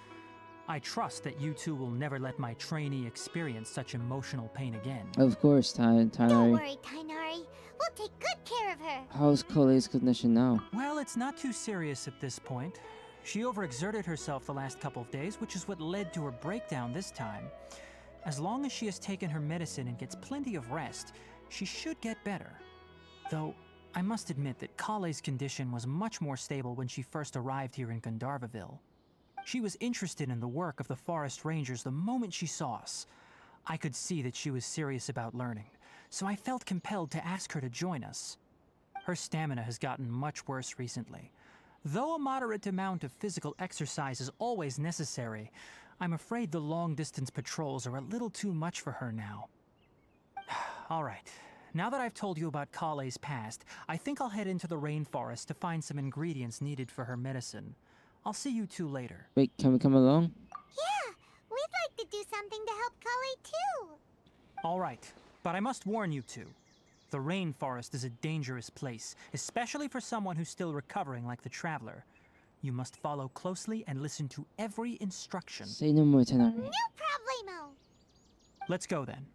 I trust that you two will never let my trainee experience such emotional pain again. Of course, Don't Tainari. worry, Tainari. We'll take good care of her. How's Kale's condition now? Well, it's not too serious at this point. She overexerted herself the last couple of days, which is what led to her breakdown this time. As long as she has taken her medicine and gets plenty of rest, she should get better. Though, I must admit that Kale's condition was much more stable when she first arrived here in Gandharvaville. She was interested in the work of the forest rangers the moment she saw us. I could see that she was serious about learning, so I felt compelled to ask her to join us. Her stamina has gotten much worse recently. Though a moderate amount of physical exercise is always necessary, I'm afraid the long-distance patrols are a little too much for her now. All right, now that I've told you about Kale's past, I think I'll head into the rainforest to find some ingredients needed for her medicine. I'll see you two later. Wait, can we come along? Yeah, we'd like to do something to help Kale too. All right, but I must warn you two. The rainforest is a dangerous place, especially for someone who's still recovering like the traveler. You must follow closely and listen to every instruction. Say no more, Tanari. No problemo. Let's go then.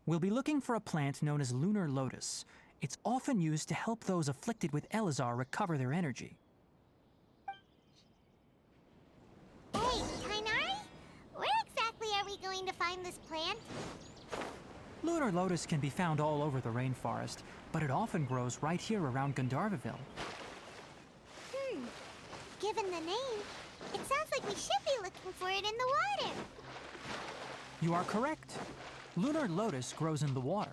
We'll be looking for a plant known as lunar lotus. It's often used to help those afflicted with Elazar recover their energy. Hey, Tainari? Where exactly are we going to find this plant? Lunar lotus can be found all over the rainforest, but it often grows right here around Gandharvaville. Given the name, it sounds like we should be looking for it in the water. You are correct. Lunar lotus grows in the water.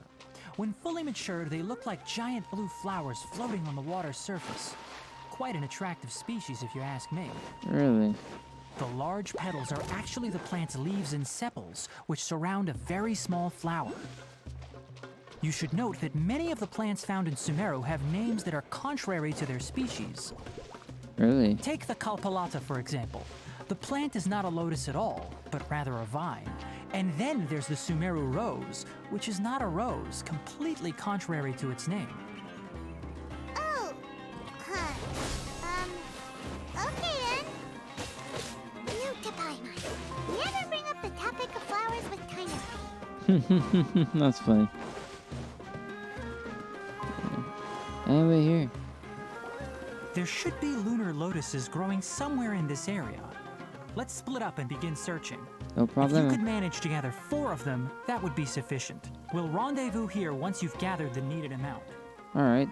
When fully matured, they look like giant blue flowers floating on the water's surface. Quite an attractive species, if you ask me. Really? The large petals are actually the plant's leaves and sepals, which surround a very small flower. You should note that many of the plants found in Sumeru have names that are contrary to their species. Really? Take the Kalpalata, for example. The plant is not a lotus at all, but rather a vine. And then there's the Sumeru rose, which is not a rose, completely contrary to its name. Oh, huh. Okay then. New Tapaimon. Never bring up the topic of flowers with Tainari. That's funny. And we're here. There should be lunar lotuses growing somewhere in this area. Let's split up and begin searching. No If you problem. could manage to gather 4 of them, that would be sufficient. We'll rendezvous here once you've gathered the needed amount. Alright.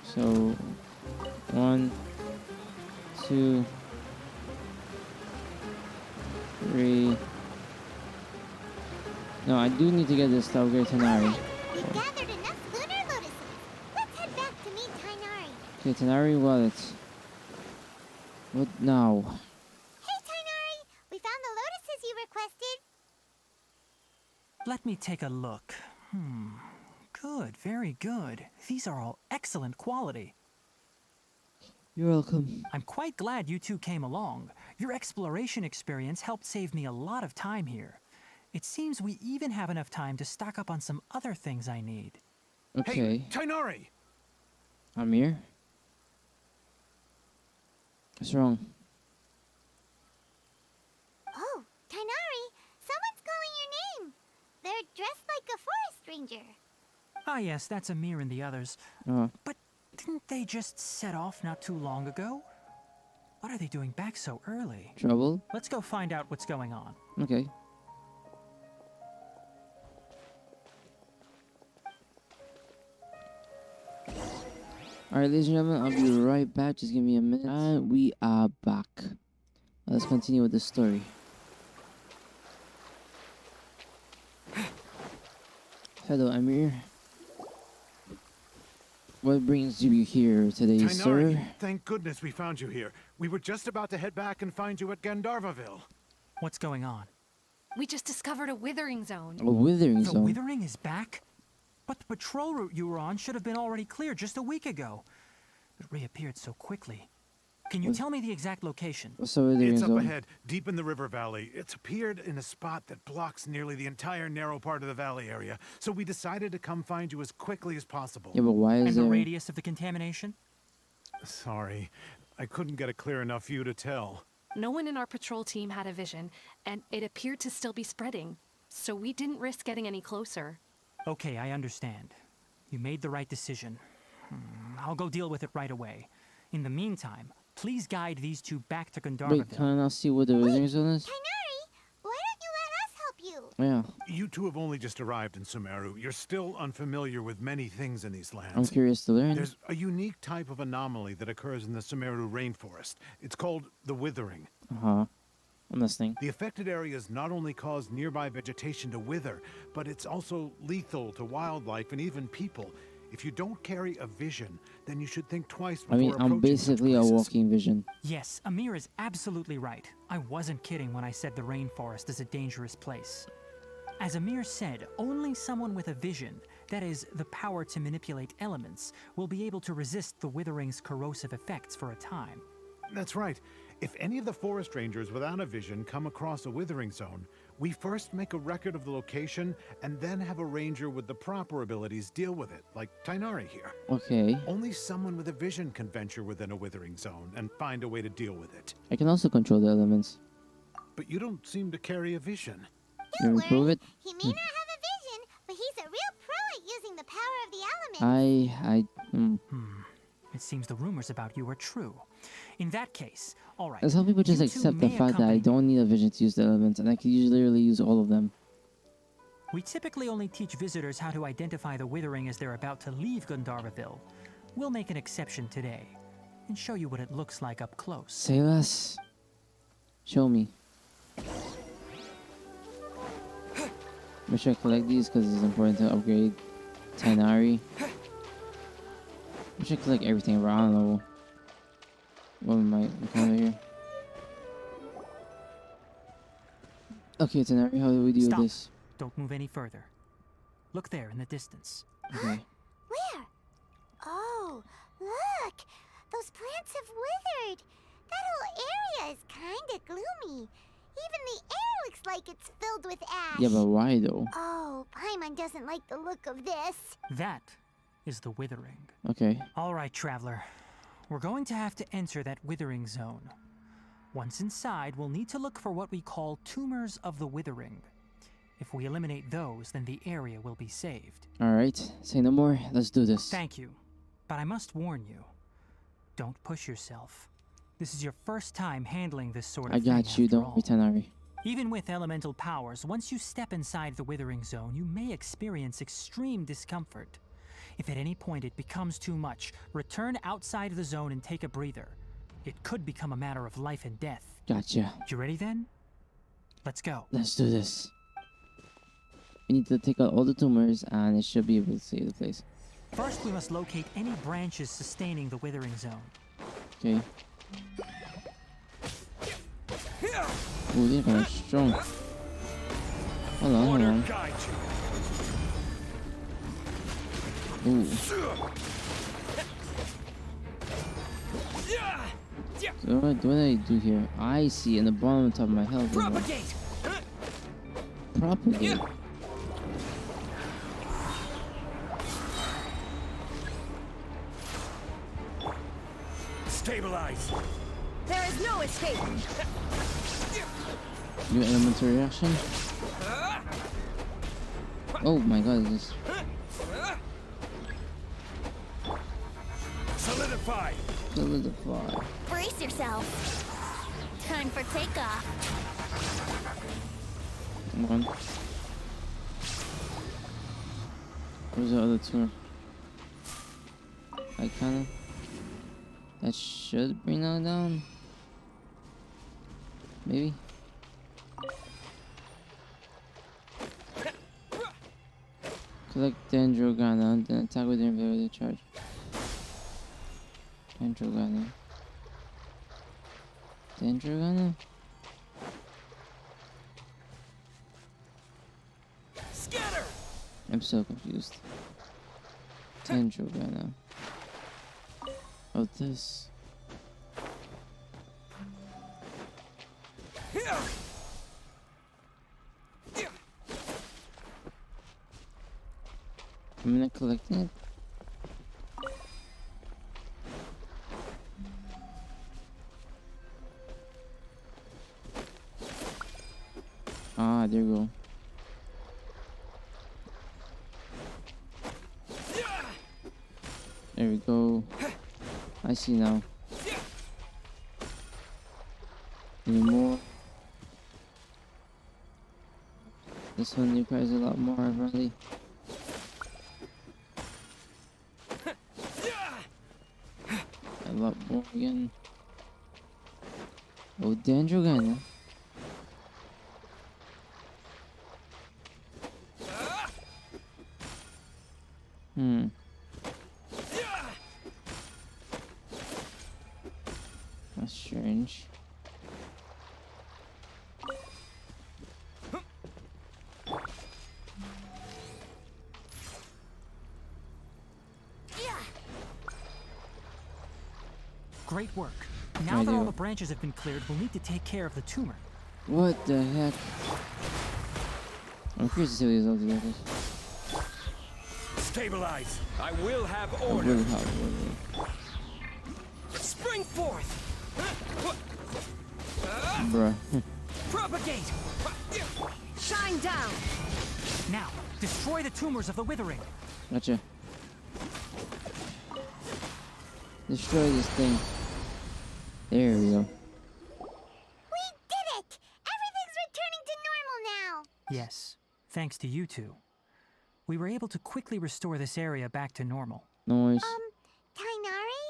So, 1, 2, 3. No, I do need to get this Star Tanari. We've gathered enough lunar lotuses. Let's head back to meet Tainari. Okay, Tanari wallet. What now? Hey, Tainari! We found the lotuses you requested. Let me take a look. Good, very good. These are all excellent quality. You're welcome. I'm quite glad you two came along. Your exploration experience helped save me a lot of time here. It seems we even have enough time to stock up on some other things I need. Okay. Hey, Tainari! Amir? What's wrong? Oh, Tainari! Someone's calling your name. They're dressed like a forest ranger. Ah yes, that's Amir and the others. Oh, But didn't they just set off not too long ago? What are they doing back so early? trouble? Let's go find out what's going on. Okay. Alright, ladies and gentlemen, I'll be right back. Just give me a minute. And we are back. Let's continue with the story. Hello, Amir. What brings you here today, sir? Tainari, thank goodness we found you here. We were just about to head back and find you at Gandharvaville. What's going on? We just discovered a withering zone. A withering The zone. withering is back? But the patrol route you were on should have been already clear just a week ago. It reappeared so quickly. Can you tell me the exact location? What's a withering It's up zone? ahead, deep in the river valley. It's appeared in a spot that blocks nearly the entire narrow part of the valley area. So we decided to come find you as quickly as possible. Yeah, but why is And the there... radius of the contamination? Sorry, I couldn't get a clear enough view to tell. No one in our patrol team had a vision, and it appeared to still be spreading. So we didn't risk getting any closer. Okay, I understand. You made the right decision. I'll go deal with it right away. In the meantime, please guide these two back to Wait, Gandharvaville. can I not see what the withering zone is? Tainari, why don't you let us help you? Yeah, You two have only just arrived in Sumeru. You're still unfamiliar with many things in these lands. I'm curious to learn. There's a unique type of anomaly that occurs in the Sumeru rainforest. It's called the withering. Uh-huh. I'm listening. The affected areas not only cause nearby vegetation to wither, but it's also lethal to wildlife and even people. If you don't carry a vision, then you should think twice before I mean, I'm approaching such basically a places. walking vision. Yes, Amir is absolutely right. I wasn't kidding when I said the rainforest is a dangerous place. As Amir said, only someone with a vision, that is, the power to manipulate elements, will be able to resist the withering's corrosive effects for a time. That's right. If any of the forest rangers without a vision come across a withering zone, we first make a record of the location and then have a ranger with the proper abilities deal with it, like Tainari here. Okay. Only someone with a vision can venture within a withering zone and find a way to deal with it. I can also control the elements. But you don't seem to carry a vision. You Don't improve worry. it? He may not have a vision, but he's a real pro at using the power of the elements. It seems the rumors about you are true. In that case, all right. Some people just you two accept the may fact that I accompany me. don't need a vision to use the elements, and I can literally use all of them. We typically only teach visitors how to identify the withering as they're about to leave Gandharvaville. We'll make an exception today and show you what it looks like up close. Say less. Show me. Make sure I collect these because it's important to upgrade Tainari. I should collect everything around level. What am I looking here? Okay, Tainari, how do we deal Stop. with this? Don't move any further. Look there in the distance. Okay. Where? Oh, look! Those plants have withered. That whole area is kinda gloomy. Even the air looks like it's filled with ash. Yeah, but why though? Oh, Paimon doesn't like the look of this. That is the withering. Okay. All right, traveler. We're going to have to enter that withering zone. Once inside, we'll need to look for what we call tumors of the withering. If we eliminate those, then the area will be saved. Alright, say no more. Let's do this. Thank you. But I must warn you. Don't push yourself. This is your first time handling this sort of I thing, got you, after don't all. worry, Tainari. Even with elemental powers, once you step inside the withering zone, you may experience extreme discomfort. If at any point it becomes too much, return outside the zone and take a breather. It could become a matter of life and death. Gotcha. You ready then? Let's go. Let's do this. We need to take out all the tumors and it should be able to save the place. First, we must locate any branches sustaining the withering zone. Okay. Oh, they're kind of strong. Hold on, hold on. Ooh. So what do I do here? I see in the bottom top of my health. Propagate! Propagate. Stabilize. There is no escape. New elemental reaction. Oh my god, this. Solidify. Solidify. Brace yourself. Time for takeoff. Come on. Where's the other two? I kinda. That should bring that down. Maybe. Collect Dendro Ghana, then attack with the invalid charge. Dendro Ghana. Dendro Ghana? Scatter. I'm so confused. Dendro Ghana. Oh, this. I'm not collecting it. Ah, there you go. There we go. I see now. Any more? This one requires a lot more, apparently. A lot more again. Oh, Dendro again. Hmm. That's strange. Great work. Now that all do. the branches have been cleared, we'll need to take care of the tumor. What the heck? I'm curious to see what these other do. Stabilize. I will have I order. will have order. Spring forth. Bruh. Propagate! Shine down! Now, destroy the tumors of the withering. Gotcha. Destroy this thing. There we go. We did it! Everything's returning to normal now! Yes, thanks to you two. We were able to quickly restore this area back to normal. Noise. Tainari?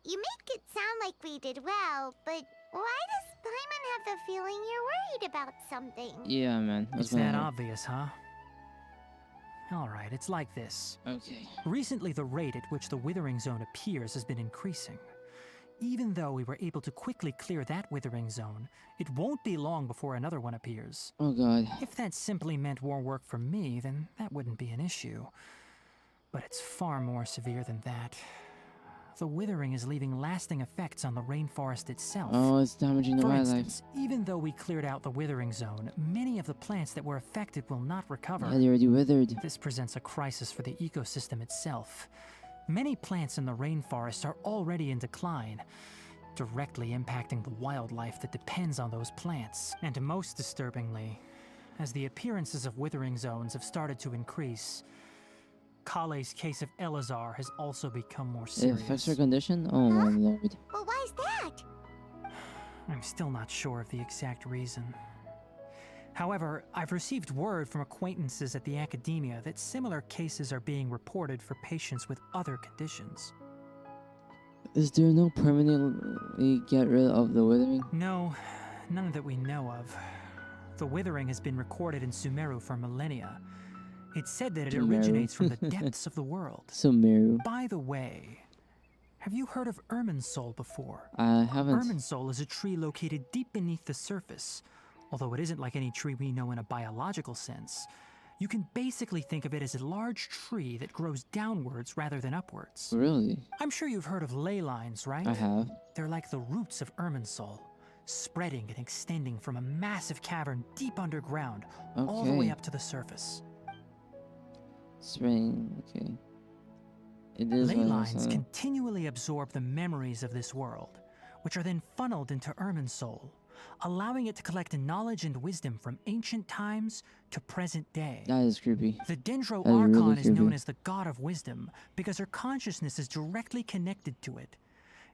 You make it sound like we did well, but why does Paimon have the feeling you're worried about something? Yeah, man. What's It's going that on? obvious, huh? Alright, it's like this. Okay. Recently, the rate at which the withering zone appears has been increasing. Even though we were able to quickly clear that withering zone, it won't be long before another one appears. Oh god. If that simply meant more work for me, then that wouldn't be an issue. But it's far more severe than that. The withering is leaving lasting effects on the rainforest itself. Oh, it's damaging the For wildlife. instance, even though we cleared out the withering zone, many of the plants that were affected will not recover. Yeah, they already withered. This presents a crisis for the ecosystem itself. Many plants in the rainforest are already in decline, directly impacting the wildlife that depends on those plants. And most disturbingly, as the appearances of withering zones have started to increase, Kale's case of Elazar has also become more It serious. affects her condition? Oh my lord. But why's that? I'm still not sure of the exact reason. However, I've received word from acquaintances at the academia that similar cases are being reported for patients with other conditions. Is there no permanently get rid of the withering? No, none that we know of. The withering has been recorded in Sumeru for millennia. It's said that it Sumeru. originates from the depths of the world. Sumeru. By the way, have you heard of Irminsul before? I haven't. Irminsul is a tree located deep beneath the surface. Although it isn't like any tree we know in a biological sense. You can basically think of it as a large tree that grows downwards rather than upwards. Really? I'm sure you've heard of ley lines, right? I have. They're like the roots of Irminsul, spreading and extending from a massive cavern deep underground, all the way Okay. up to the surface. Spring. Okay. It is Ley what it lines is, continually absorb the memories of this world, which are then funneled into Irminsul, allowing it to collect knowledge and wisdom from ancient times to present day. That is creepy. The Dendro That is really Archon is known creepy. as the god of wisdom because her consciousness is directly connected to it.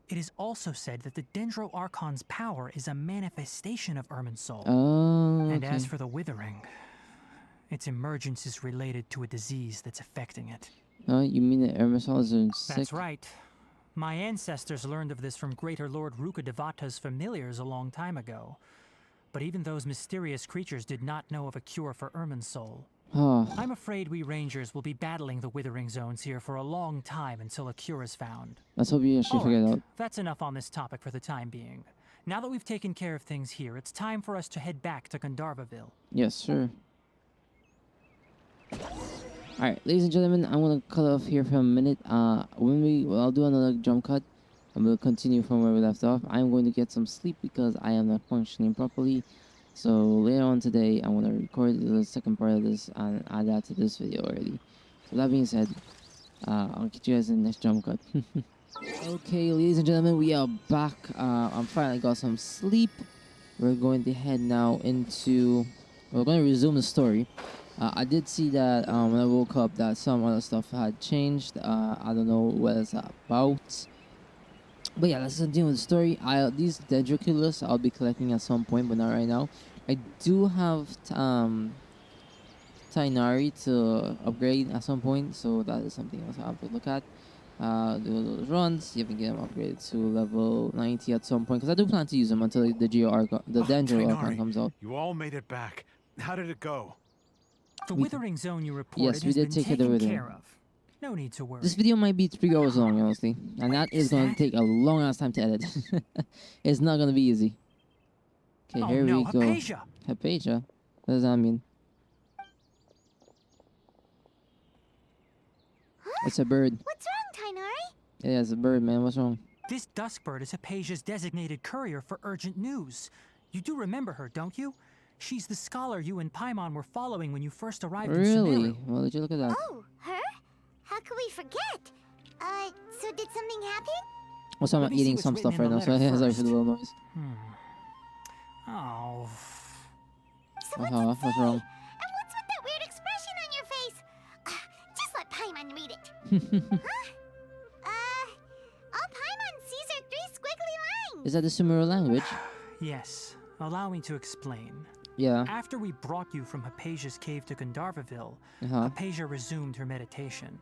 It is also said that the Dendro Archon's power is a manifestation of Irminsul. Oh, And okay. as for the withering, its emergence is related to a disease that's affecting it. Oh, you mean that Irminsul is sick? That's right. My ancestors learned of this from Greater Lord Rukadevata's familiars a long time ago. But even those mysterious creatures did not know of a cure for Irminsul. Oh, I'm afraid we rangers will be battling the withering zones here for a long time until a cure is found. let's hope you actually figure it Alright, out. that's enough on this topic for the time being. Now that we've taken care of things here, it's time for us to head back to Gandharvaville. Yes, sir. Alright, ladies and gentlemen, I'm gonna cut off here for a minute. I'll do another jump cut and we'll continue from where we left off. I'm going to get some sleep because I am not functioning properly. So later on today, I'm gonna record the second part of this and add that to this video already. So that being said, I'll catch you guys in the next jump cut. Okay, ladies and gentlemen, we are back. I finally got some sleep. We're going to head now into. We're going to resume the story. I did see that when I woke up that some other stuff had changed. I don't know what it's about. But yeah, let's continue with the story. These Dendro killers I'll be collecting at some point, but not right now. I do have Tainari to upgrade at some point, so that is something else I have to look at. Do those runs, see if we can get them upgraded to level 90 at some point, because I do plan to use them until the Dendro Archon Tainari, comes out. You all made it back. How did it go? The We- withering zone you reported Yes, we has did been take care of the taken withering. care of. No need to worry. This video might be 3 hours long, honestly, and that is going to take a long ass time to edit. It's not going to be easy. Okay, oh here no, we go. Hypatia! Hypatia? What does that mean? It's a bird. What's wrong, Tainari? Yeah, it's a bird, man. What's wrong? This Duskbird is Hypatia's designated courier for urgent news. You do remember her, don't you? She's the scholar you and Paimon were following when you first arrived in Really? Sumeru. Well, did you look at that? Oh, her? How could we forget? So did something happen? Also, I'm Let me see eating what's some written stuff in right the now, so letter sorry for the first. little noise. Oh. So what's it What's say? wrong? And what's with that weird expression on your face? Just let Paimon read it. All Paimon sees are 3 squiggly lines. Is that the Sumeru language? Yes. Allow me to explain. Yeah. After we brought you from Hypatia's cave to Gandharvaville, Uh-huh. Hypatia resumed her meditation.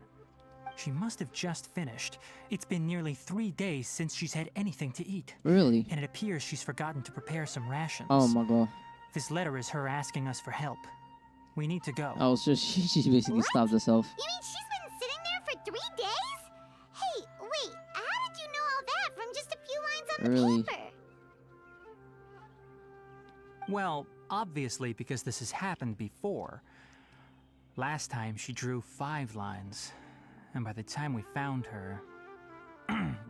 She must have just finished. It's been nearly 3 days since she's had anything to eat. Really? And it appears she's forgotten to prepare some rations. Oh my god. This letter is her asking us for help. We need to go. Oh, so she basically stopped herself. You mean she's been sitting there for 3 days? Hey, wait, how did you know all that from just a few lines on the Really? paper? Well, obviously because this has happened before. Last time she drew 5 lines. And by the time we found her...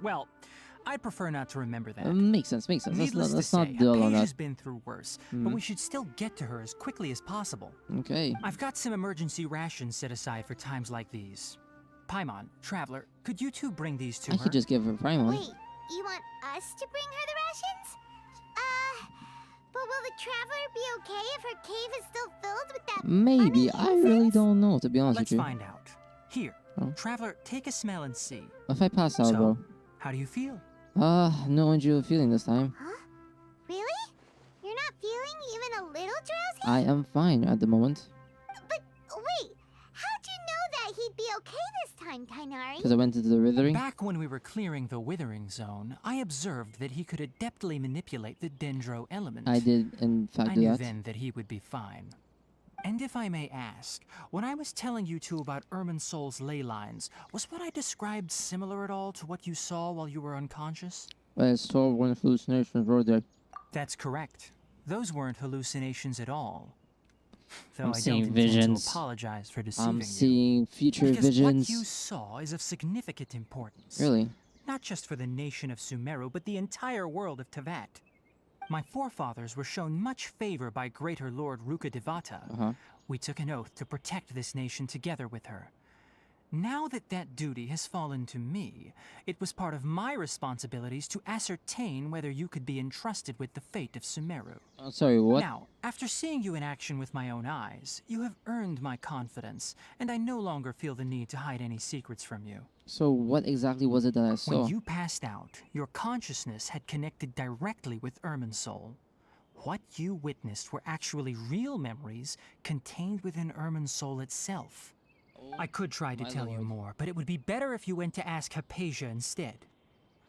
well, I'd prefer not to remember that. Makes sense, makes sense. Needless Let's to not say, dwell on Hypatia's that. been through worse, but we should still get to her as quickly as possible. Okay. I've got some emergency rations set aside for times like these. Paimon, Traveler, could you two bring these to I her? could just give her Prime one. Wait, you want us to bring her the rations? But will the Traveler be okay if her cave is still filled with that Maybe. funny I really incense? don't know, to be honest Let's with you. find out. Here, Oh. Traveler, take a smell and see. If I pass out, So, bro. how do you feel? No unusual feeling this time. Huh? Really? You're not feeling even a little drowsy? I am fine at the moment. But wait, how'd you know that he'd be okay this time, Tainari? Because I went into the withering. Back when we were clearing the Withering Zone, I observed that he could adeptly manipulate the Dendro element. I did, in fact, I do knew that. then that he would be fine. And if I may ask, when I was telling you two about Irminsol's ley lines, was what I described similar at all to what you saw while you were unconscious? Well, I saw one hallucinations right there. That's correct. Those weren't hallucinations at all. Though I'm I seeing don't intend visions. to apologize for deceiving I'm you. seeing future Because visions. what you saw is of significant importance. Really? Not just for the nation of Sumeru, but the entire world of Tevat. My forefathers were shown much favor by Greater Lord Rukkhadevata. Uh-huh. We took an oath to protect this nation together with her. Now that that duty has fallen to me, it was part of my responsibilities to ascertain whether you could be entrusted with the fate of Sumeru. Sorry, what? Now, after seeing you in action with my own eyes, you have earned my confidence, and I no longer feel the need to hide any secrets from you. So what exactly was it that I saw? When you passed out, your consciousness had connected directly with Irminsul. What you witnessed were actually real memories contained within Irminsul itself. I could try to my tell you lord. more, but it would be better if you went to ask Hypatia instead.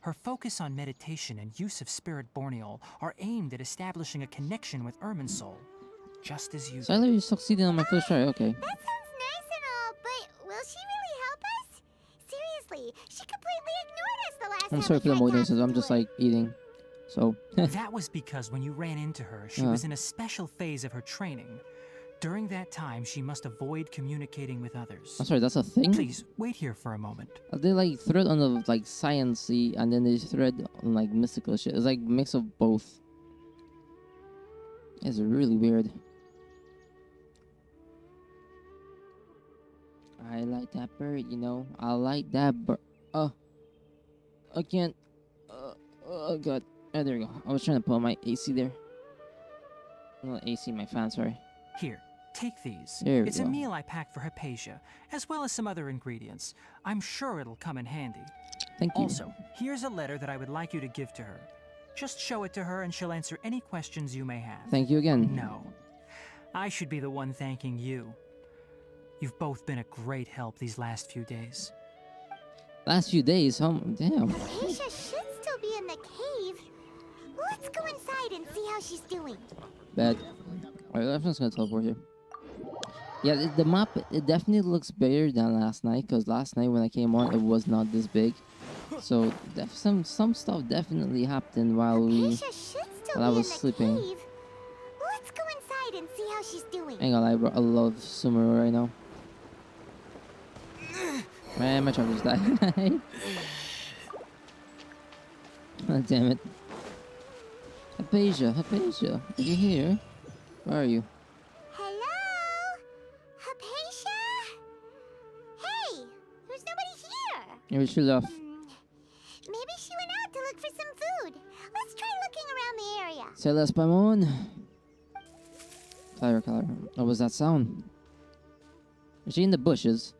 Her focus on meditation and use of Spirit Borneol are aimed at establishing a connection with Irminsul, just as you So I literally succeeded on my first try, okay. That sounds nice and all, but will she really help us? Seriously, she completely ignored us the last I'm time sorry we for the tried moodiness, talking I'm to just her. like eating. So, That was because when you ran into her, she Uh-huh. was in a special phase of her training. During that time, she must avoid communicating with others. I'm sorry, that's a thing? Please, wait here for a moment. They like thread on the like sciencey and then they thread on like mystical shit. It's like mix of both. It's really weird. I like that bird, you know. I like that bird. I can't. Oh god. Oh, there we go. I was trying to put on my AC there. Not AC, my fan. Sorry. Here, take these. There we It's a go. meal I packed for Hypatia, as well as some other ingredients. I'm sure it'll come in handy. Thank you. Also, here's a letter that I would like you to give to her. Just show it to her and she'll answer any questions you may have. Thank you again. No. I should be the one thanking you. You've both been a great help these last few days. Last few days, damn. Hypatia should still be in the cave. Let's go inside and see how she's doing. Bad. Alright, I'm just gonna teleport here. Yeah, the map, it definitely looks better than last night, because last night when I came on, it was not this big. So, some stuff definitely happened while Hypatia should still while I be was in the sleeping. cave. Let's go inside and see how she's doing. Ain't gonna lie, bro, I love Sumeru right now. Man, my charger's died. Damn it. Hypatia, Hypatia, are you here? Where are you? Hello? Hypatia? Hey, there's nobody here. Maybe she left. Maybe she went out to look for some food. Let's try looking around the area. Say less, Paimon. Clara. What was that sound? Is she in the bushes?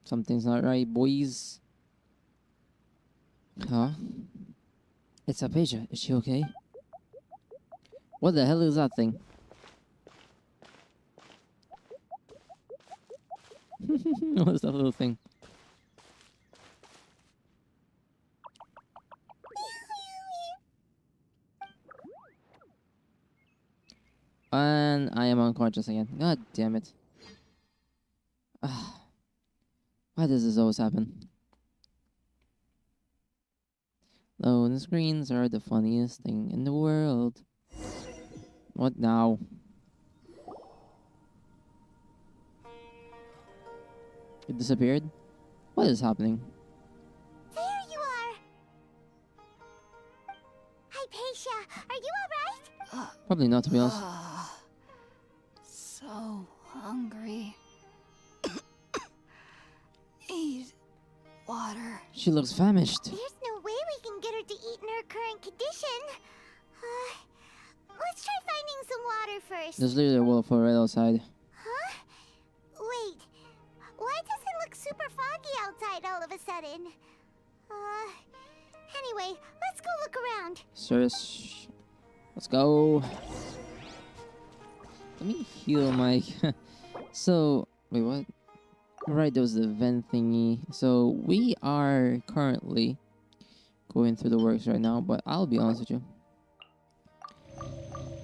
Something's not right, boys. Huh? It's Hypatia. Is she okay? What the hell is that thing? What's that little thing? And I am unconscious again. God damn it. Why does this always happen? Loading screens are the funniest thing in the world. What now? It disappeared? What is happening? There you are. Hypatia, are you alright? Probably not, to be honest. So hungry. Need water. She looks famished. There's no way we can get her to eat in her current condition. Let's try finding some water first. There's literally a waterfall right outside. Huh? Wait. Why does it look super foggy outside all of a sudden? Anyway, let's go look around. Serious. Let's go. Let me heal my... So, wait, what? Right, there was the vent thingy. So, we are currently going through the works right now, but I'll be honest with you.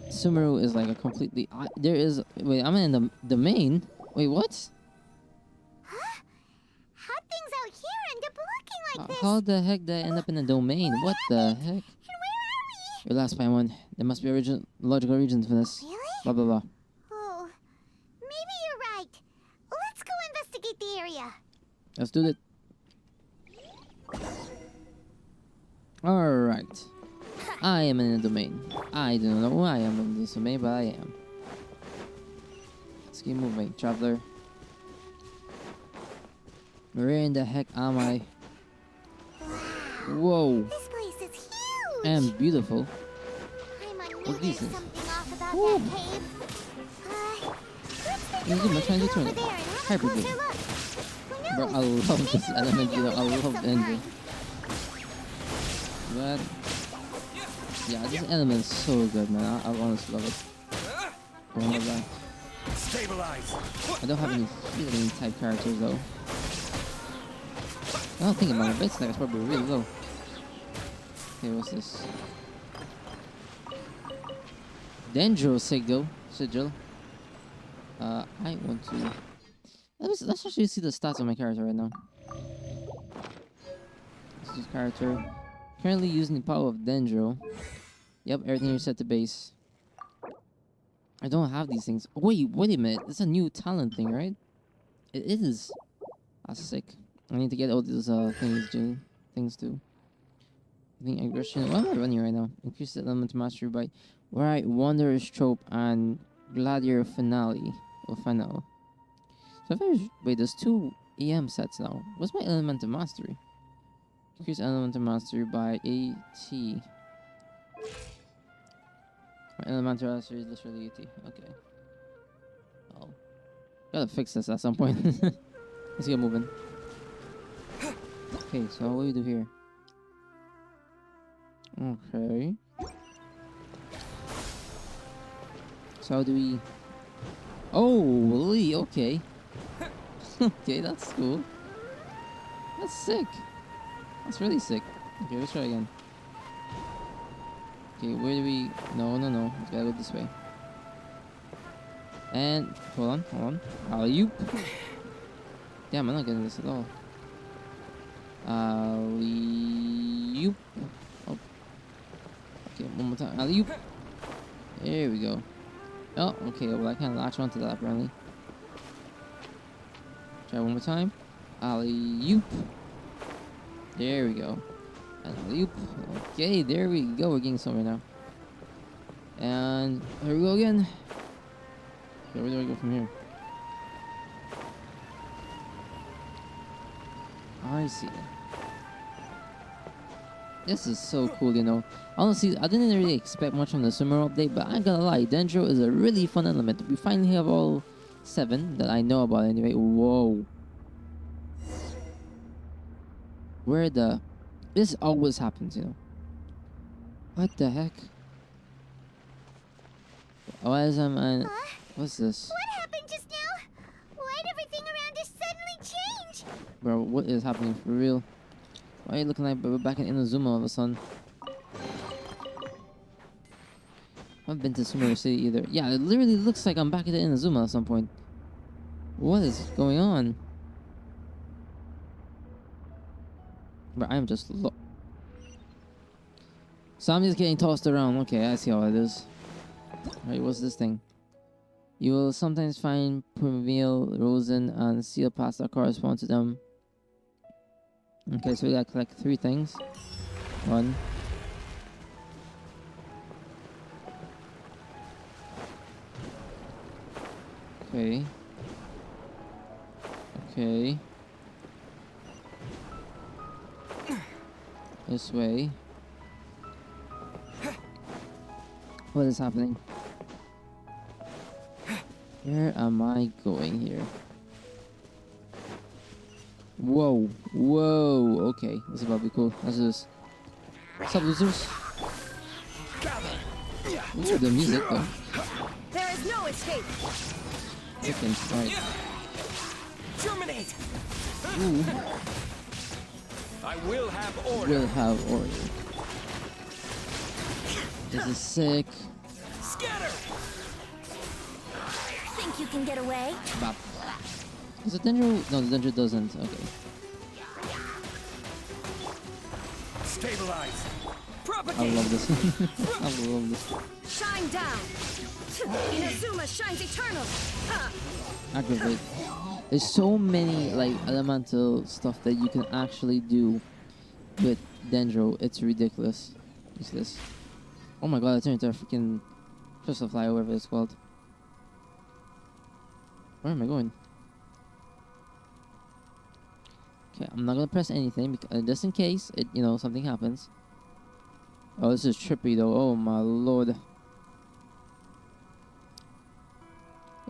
Sumeru is like a completely... there is... Wait, I'm in the domain? Wait, what? Huh? How things out here end up looking like this? How the heck did I end up in a domain? What the heck? And where are we? Relax, Paimon. There must be a logical reason for this. Really? Blah, blah, blah. Oh, maybe you're right. Let's go investigate the area. Let's do it. Alright. I am in a domain. I don't know why I am in this domain, but I am. Let's keep moving, traveler. Where in the heck am I? Whoa. This place is huge. And beautiful. I'm on What there's is it? something off about Ooh. that cave. Let's take Is it a my look trying to over turn there it? and have a Hyper closer game. look. Who Bro, I knows? love Maybe this we'll element, find out I what it is love Dendro. sometime. But yeah, this element is so good, man. I honestly love it. Oh my god. Stabilize. I don't have any healing type characters though. I don't think about it, but it's like it's probably really low. Okay, what's this? Dendro sigil. I want to. Let's actually see the stats of my character right now. This is character. Currently using the power of Dendro. Yep, everything is set to base. I don't have these things. Wait a minute. It's a new talent thing, right? It is. That's sick. I need to get all these things too. I think aggression. What am I running right now? Increase the element mastery by right Wanderer's Trope and Gladiator Finale or Final. So if I wait, there's 2 EM sets now. What's my elemental mastery? Increase elemental mastery by 80. My elemental mastery is literally 80. Okay. Oh, gotta fix this at some point. Let's get moving. Okay, so what do we do here? Okay. So how do we... Oh, really? Okay. Okay, that's cool. That's sick. That's really sick. Okay, let's try again. Okay, where do we... No. Let's gotta go this way. And... Hold on. Alley-oop. Damn, I'm not getting this at all. Alley-oop. Oh. Okay, one more time. Alley-oop. There we go. Oh, okay, well I can't latch onto that apparently. Try one more time. Alley-oop. There we go. And alley-oop. Okay, there we go. We're getting somewhere now. And here we go again. Okay, where do I go from here? I see. This is so cool, you know. Honestly, I didn't really expect much from the summer update, but I ain't gonna lie, Dendro is a really fun element. We finally have all 7 that I know about anyway. Whoa. Where the... This always happens, you know. What the heck? Why is man? What's this? What happened just now? Why'd everything around us suddenly change? Bro, what is happening for real? Why are you looking like we're back in Inazuma all of a sudden? I haven't been to Sumeru City either. Yeah, it literally looks like I'm back at Inazuma at some point. What is going on? But I'm just so I'm just getting tossed around. Okay, I see how it is. Alright, what's this thing? You will sometimes find Permeal, Rosen, and Seal Pass that correspond to them. Okay, so we gotta collect 3 things. 1. Okay. Okay. This way. What is happening? Where am I going here? Whoa. Whoa. Okay, this is about to be cool. Let's do this. What's up, losers? Ooh, the music though. There is no escape. Chickens, right. Terminate! Ooh. I will have order. Will have order. This is sick. Scatter! Think you can get away? Bop. Is it Dendro? No, the Dendro doesn't. Okay. Stabilize. I Propagate. love this. I love this. Shine down. Inazuma shines eternal. Ha! Aggravate. There's so many like elemental stuff that you can actually do with Dendro. It's ridiculous. What's this? Oh my god, I turned into a freaking crystal fly, or whatever it's called. Where am I going? Okay, I'm not gonna press anything because, just in case it, you know, something happens. Oh, this is trippy though. Oh my lord.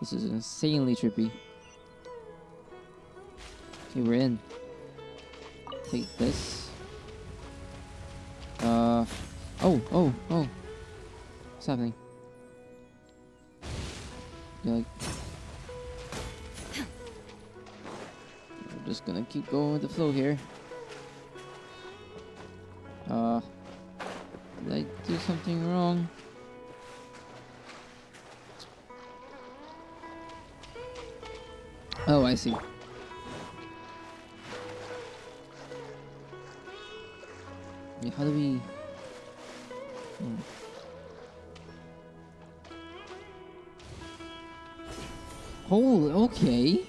This is insanely trippy. Okay, we're in. Take this. Oh. What's happening? You're like... We're just gonna keep going with the flow here. Did I do something wrong? Oh, I see. Yeah, how do we... Oh, okay.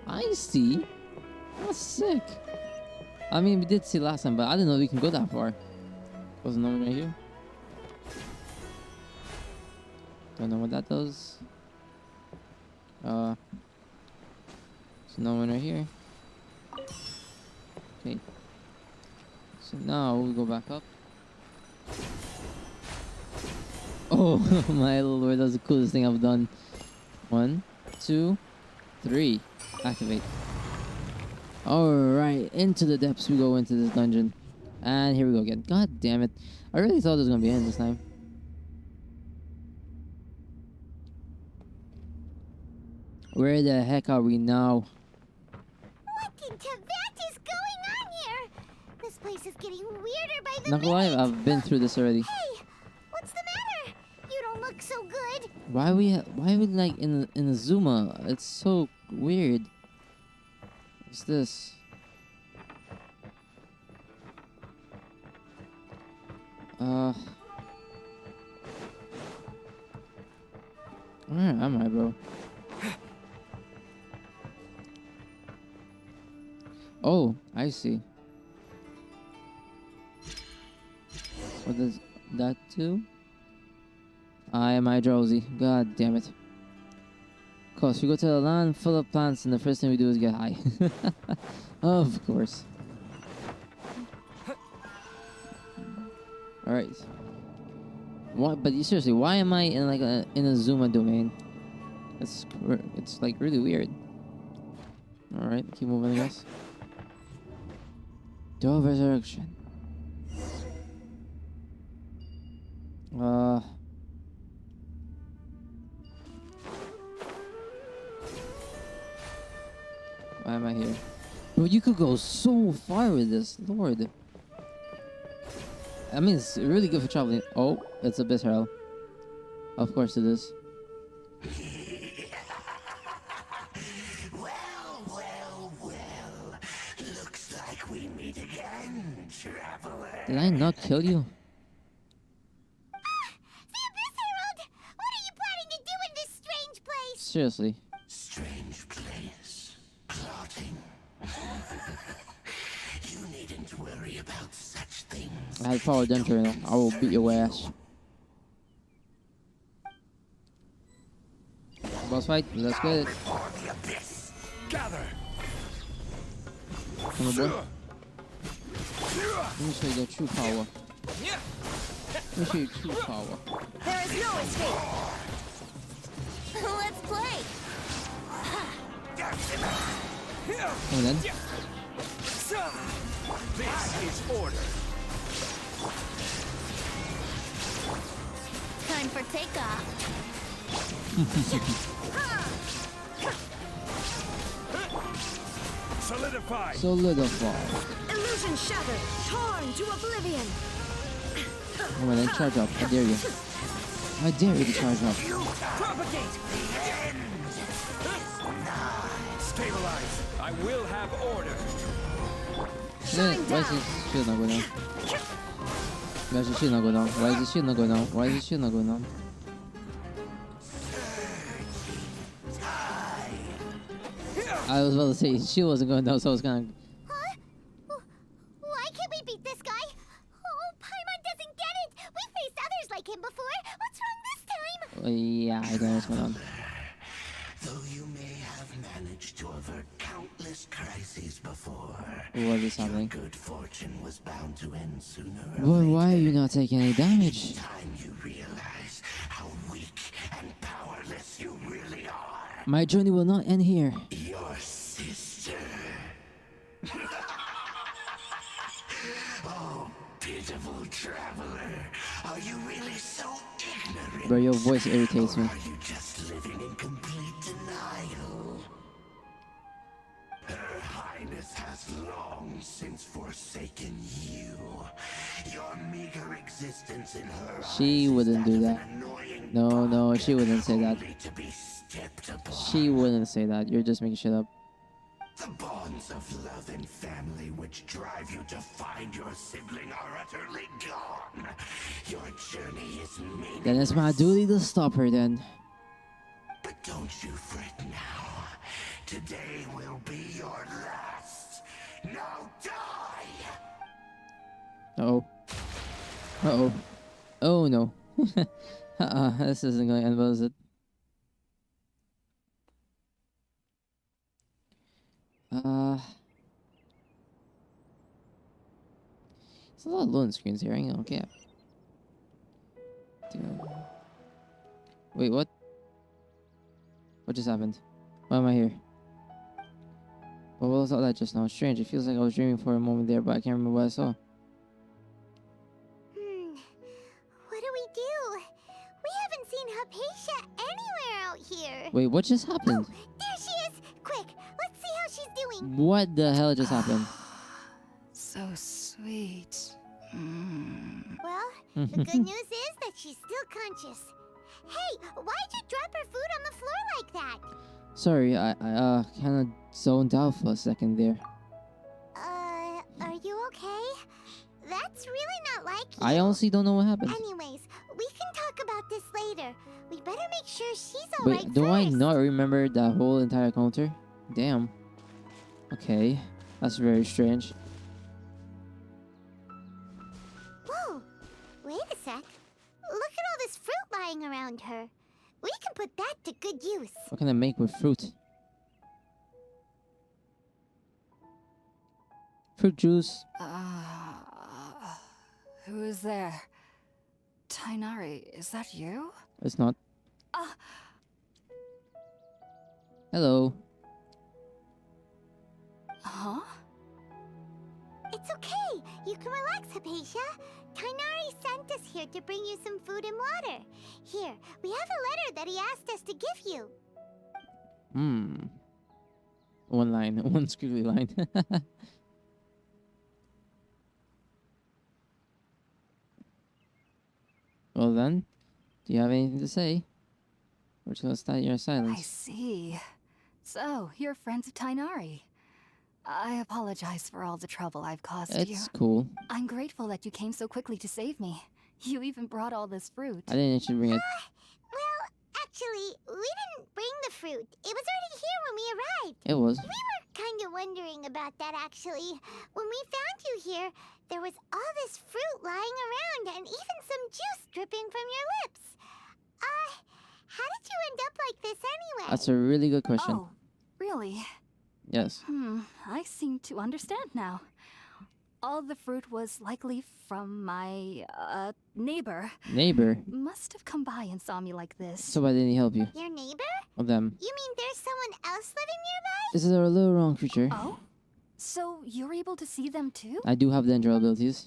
I see. That's sick. I mean, we did see last time, but I didn't know we can go that far. Wasn't no one right here? Don't know what that does. So no one right here. Okay. So now we go back up. Oh my lord, that's the coolest thing I've done. 1, 2, 3. Activate. Alright, into the depths we go into this dungeon. And here we go again. God damn it. I really thought it was gonna be in this time. Where the heck are we now? What in Tibet is going on here? This place is getting weirder by the Not gonna lie, minute. I've been through this already. Hey, what's the matter? You don't look so good. Why are we like in a Zuma? It's so weird. What's this? Where am I, bro? Oh, I see. What does that do? Am I drowsy? God damn it. Of course, we go to a land full of plants and the first thing we do is get high. Of course. Alright. What? But seriously, why am I in like in a Zuma domain? It's like really weird. Alright, keep moving, I guess. Door of Resurrection. Why am I here? Bro, you could go so far with this, Lord. I mean, it's really good for traveling. Oh, it's Abyss Hell. Of course it is. Well. Looks like we meet again, traveler. Did I not kill you? The Abyss Herald! What are you planning to do in this strange place? Seriously. Strange place. Plotting. You needn't worry about such things. I have power Dendro now. I will beat your ass. Boss fight, let's get it. Gather. Come on, boy. Let me show you the true power. Let me show you true power. There is no escape. Let's play. Come on then. This is order. Time for takeoff. Solidify. Solidify. Illusion shattered, torn to oblivion. Come on then, charge up. I dare you. I dare you to charge up. Propagate. Stabilize. I will have order. Why is his shield not going down? Why is his shield not going down? Why is his shield not going down? Why is his shield not going down? I was about to say his shield wasn't going down, so I was kind of. Huh? Why can't we beat this guy? Oh, Paimon doesn't get it! We faced others like him before! What's wrong this time? Yeah, I don't know what's going on. Though you may have managed to avert countless crises before, What is your happening? good fortune was bound to end sooner or Well, later. why are you not taking any damage? Time you realize how weak and powerless you really are. My journey will not end here. Your sister. Oh, pitiful traveler. Are you really so ignorant? Bro, your voice irritates me. Or are you just living in complete denial? Her Highness has long since forsaken you. Your meager existence in her She eyes wouldn't is do that of that. an annoying No, bug, she wouldn't say that. only to be stepped upon. She wouldn't say that. You're just making shit up. The bonds of love and family which drive you to find your sibling are utterly gone. Your journey is meaningless. Then it's my duty to stop her then. But don't you fret now. Today will be your last. Now die! Uh-oh. Uh-oh. Oh no. This isn't going to end well, is it? There's a lot of loading screens here. Hang on, okay. Wait, what? What just happened? Why am I here? What was all that just now? Strange. It feels like I was dreaming for a moment there, but I can't remember what I saw. What do we do? We haven't seen Hypatia anywhere out here. Wait, what just happened? Oh, there she is! Quick, let's see how she's doing. What the hell just happened? So sweet. Well, the good news is that she's still conscious. Hey, why'd you drop her food on the floor like that? Sorry, I kind of zoned out for a second there. Are you okay? That's really not like you. I honestly don't know what happened. Anyways, we can talk about this later. We better make sure she's Wait, alright do I first. not remember that whole entire encounter? Damn. Okay. That's very strange. Whoa! Wait a sec. Look at all this fruit lying around her. We can put that to good use. What can I make with fruit? Fruit juice. Who is there? Tainari, is that you? It's not. Hello. Huh? It's okay. You can relax, Hypatia. Tainari sent us here to bring you some food and water. Here, we have a letter that he asked us to give you. One line. One squiggly line. Well then, do you have anything to say? Or just gonna start your I silence? see. So, you're friends of Tainari. I apologize for all the trouble I've caused you. It's cool. I'm grateful that you came so quickly to save me. You even brought all this fruit. I didn't actually bring it. Well, actually, we didn't bring the fruit. It was already here when we arrived. It was. We were kind of wondering about that, actually. When we found you here, there was all this fruit lying around and even some juice dripping from your lips. How did you end up like this anyway? That's a really good question. Oh, really? Yes. I seem to understand now. All the fruit was likely from my, neighbor. Neighbor. Must have come by and saw me like this. So why didn't he help you? Your neighbor? Of them. You mean there's someone else living nearby? This is a little wrong creature. Oh? So you're able to see them too? I do have Dendro abilities.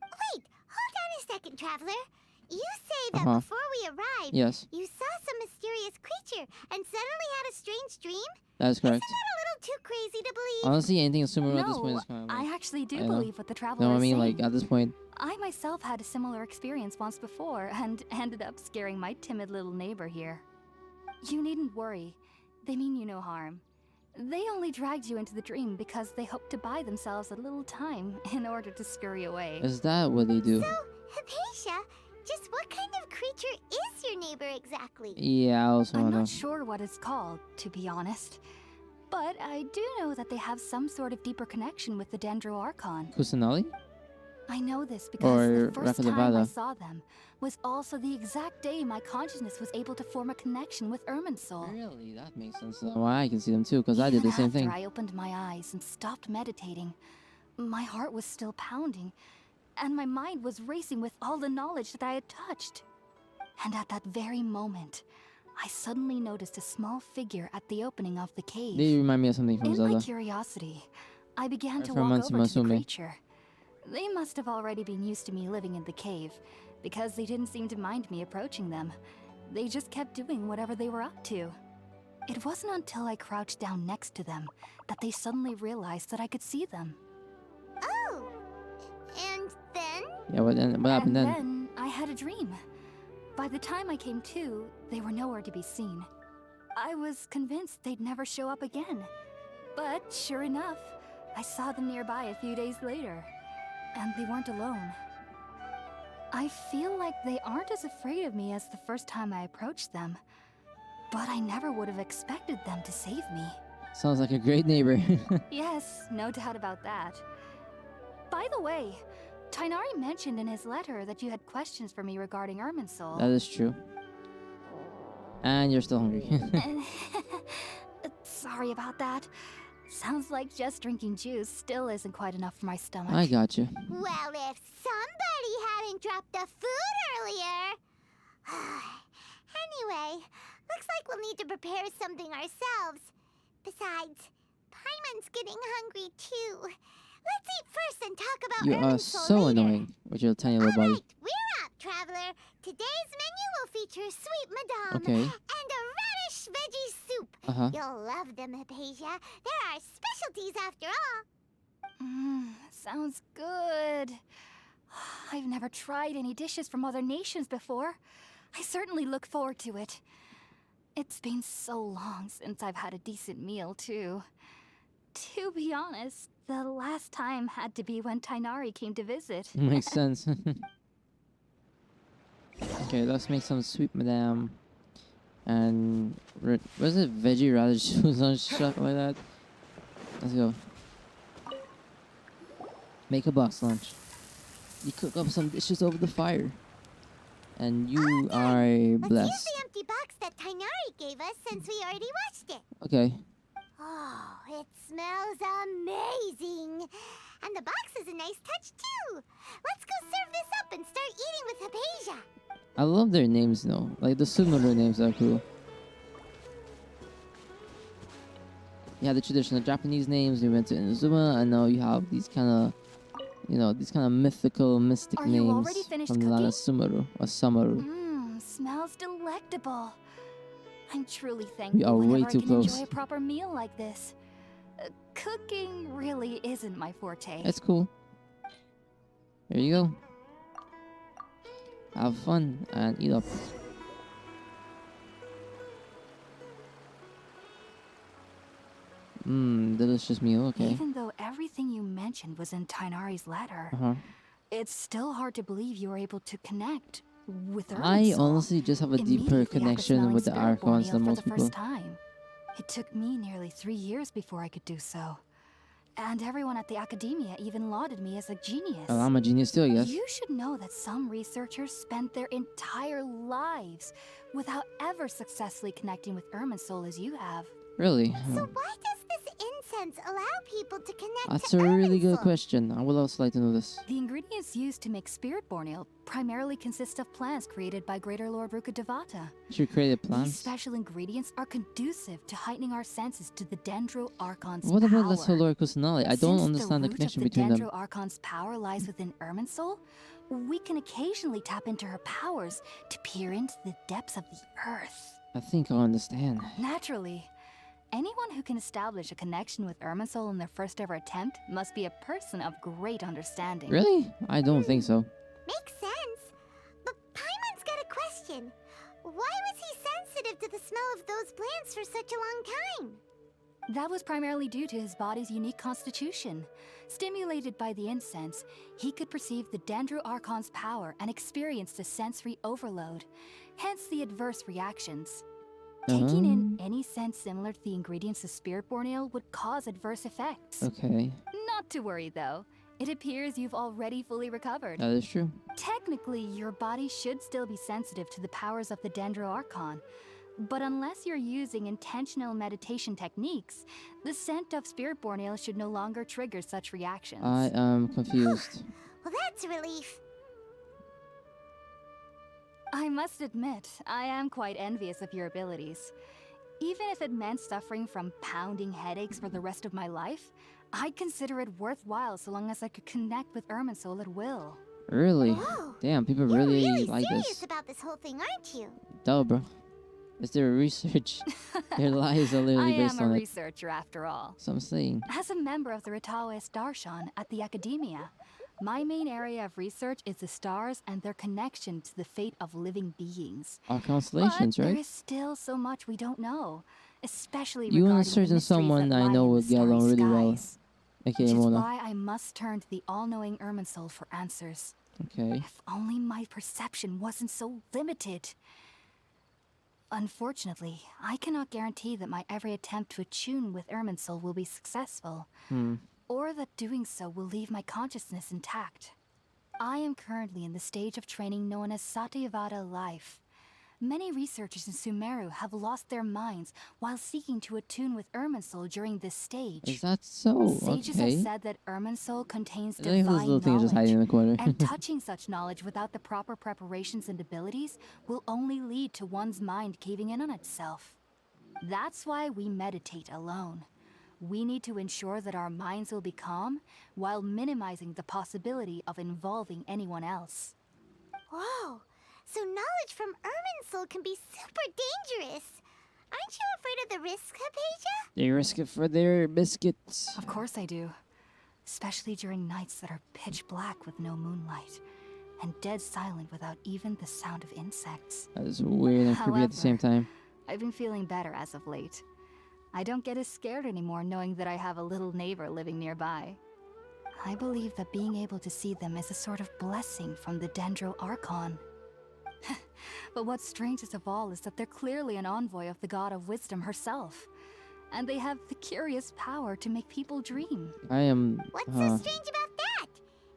Wait, hold on a second, Traveler. You say that Uh-huh. before we arrived, Yes, you saw some mysterious creature and suddenly had a strange dream? that is correct. Isn't that a little too crazy to believe? Honestly, anything Sumeru at this point No, is kind of like... I actually do I know. believe what the traveler You know what I is mean? saying. Like, at this point... I myself had a similar experience once before and ended up scaring my timid little neighbor here. You needn't worry. They mean you no harm. They only dragged you into the dream because they hoped to buy themselves a little time in order to scurry away. Is that what they do? So, Hypatia, just what kind of creature is your neighbor exactly? Yeah, I also I'm wanna... not sure what it's called, to be honest. But I do know that they have some sort of deeper connection with the Dendro Archon. Kusanali? I know this because Or the first time I Rakadavada. saw them was also the exact day my consciousness was able to form a connection with Ermin's soul. Really? That makes sense. Then why I can see them too, because I did the Even same after thing. I opened my eyes and stopped meditating, my heart was still pounding, and my mind was racing with all the knowledge that I had touched. And at that very moment, I suddenly noticed a small figure at the opening of the cave. They remind me of something from In my Zelda. curiosity, I began Or to from walk over to the Matsume. creature. They must have already been used to me living in the cave, because they didn't seem to mind me approaching them. They just kept doing whatever they were up to. It wasn't until I crouched down next to them that they suddenly realized that I could see them. Oh, and then? Yeah, what happened And then? then I had a dream. By the time I came to, they were nowhere to be seen. I was convinced they'd never show up again. But sure enough, I saw them nearby a few days later. And they weren't alone. I feel like they aren't as afraid of me as the first time I approached them. But I never would have expected them to save me. Sounds like a great neighbor. Yes, no doubt about that. By the way, Tainari mentioned in his letter that you had questions for me regarding Ermin's soul. That is true. And you're still hungry. Sorry about that. Sounds like just drinking juice still isn't quite enough for my stomach. I got you. Well, if somebody hadn't dropped the food earlier. Anyway, looks like we'll need to prepare something ourselves. Besides, Paimon's getting hungry too. Let's eat first and talk about You are Ermin's soul so later. annoying with your tiny little body. Alright, we're up, Traveler. Today's menu will feature sweet madame Okay. and a radish veggie soup. Uh-huh. You'll love them, Hypatia. They're our specialties after all. Sounds good. I've never tried any dishes from other nations before. I certainly look forward to it. It's been so long since I've had a decent meal, too. To be honest, the last time had to be when Tainari came to visit. Makes sense. Okay, let's make some sweet madame. And was it veggie radish or some shit like that? Let's go. Make a box lunch. You cook up some dishes over the fire. And you are Let's use blessed. the empty box that Tainari gave us since we already washed it. Okay. Oh, it smells amazing. And the box is a nice touch too. Let's go serve this up and start eating with Hypatia. I love their names though. Like the Sumeru names are cool. You had the traditional Japanese names, you went to Inazuma, and now you have these kind of, you know, these kind of mythical, mystic Are you names already finished from the land of cooking? Sumeru or Samaru. Mmm, smells delectable. I'm truly We thankful are way whenever I too can close. enjoy a proper meal like this. Cooking really isn't my forte. It's cool. Here you go. Have fun and eat up. Mmm, delicious meal, okay. Even though everything you mentioned was in Tainari's letter, Uh-huh. it's still hard to believe you were able to connect with I Irminsul honestly just have a deeper immediately after connection smelling with the Spirit Archons Borneo than for most the people. first time. It took me nearly 3 years before I could do so. And everyone at the academia even lauded me as a genius. Well, I'm a genius too, I guess. You should know that some researchers spent their entire lives without ever successfully connecting with Irminsul as you have. Really? So why does this incense allow people to connect That's to a really good Irminsul? question. I would also like to know this. The ingredients used to make Spirit Borneo primarily consist of plants created by Greater Lord Rukkhadevata. She created These plants. special ingredients are conducive to heightening our senses to the Dendro Archon's What about power. Lesser Lord Kusanali? I don't Since understand the root connection of the between Dendro them. Archon's power lies within Irminsul, we can occasionally tap into her powers to peer into the depths of the earth. I think I understand. Naturally, anyone who can establish a connection with Irminsul in their first ever attempt must be a person of great understanding. Really? I don't think so. Makes sense. But Paimon's got a question. Why was he sensitive to the smell of those plants for such a long time? That was primarily due to his body's unique constitution. Stimulated by the incense, he could perceive the Dendro Archon's power and experienced a sensory overload, hence the adverse reactions. Taking in any scent similar to the ingredients of Spirit Borneo would cause adverse effects. Okay, Not to worry though, it appears you've already fully recovered. that is true. Technically, your body should still be sensitive to the powers of the Dendro Archon. But unless you're using intentional meditation techniques, the scent of Spirit Borneo should no longer trigger such reactions. I am confused. Well, that's a relief. I must admit, I am quite envious of your abilities. Even if it meant suffering from pounding headaches for the rest of my life, I'd consider it worthwhile so long as I could connect with Irminsul at will. Really? Whoa. Damn, people You're really, really like serious this. about this whole thing, aren't you? Duh, bro. Is there research? Their lives are I literally am based a on it. researcher after all. So I'm saying. As a member of the Taoist Darshan at the Academia, my main area of research is the stars and their connection to the fate of living beings. Our constellations, But there right? is still so much we don't know, especially You and a regarding the certain mysteries someone that I lie know in would the get along starry really well. skies. Okay, Which is Mona. why I must turn to the all-knowing Irminsul for answers. Okay. If only my perception wasn't so limited. Unfortunately, I cannot guarantee that my every attempt to attune with Irminsul will be successful, or that doing so will leave my consciousness intact. I am currently in the stage of training known as Satyavada life. Many researchers in Sumeru have lost their minds while seeking to attune with Irminsul during this stage. Is that so? Sages have Okay. said that Irminsul contains I think this divine little thing is just hiding in the corner. and touching such knowledge without the proper preparations and abilities will only lead to one's mind caving in on itself. That's why we meditate alone. We need to ensure that our minds will be calm while minimizing the possibility of involving anyone else. Whoa. So knowledge from Irminsul can be super dangerous. Aren't you afraid of the risk, Hypatia? They risk it for their biscuits. Of course I do. Especially during nights that are pitch black with no moonlight, and dead silent without even the sound of insects. That is weird and creepy at the same time. I've been feeling better as of late. I don't get as scared anymore knowing that I have a little neighbor living nearby. I believe that being able to see them is a sort of blessing from the Dendro Archon. But what's strangest of all is that they're clearly an envoy of the god of wisdom herself. And they have the curious power to make people dream. I am. What's so strange about that?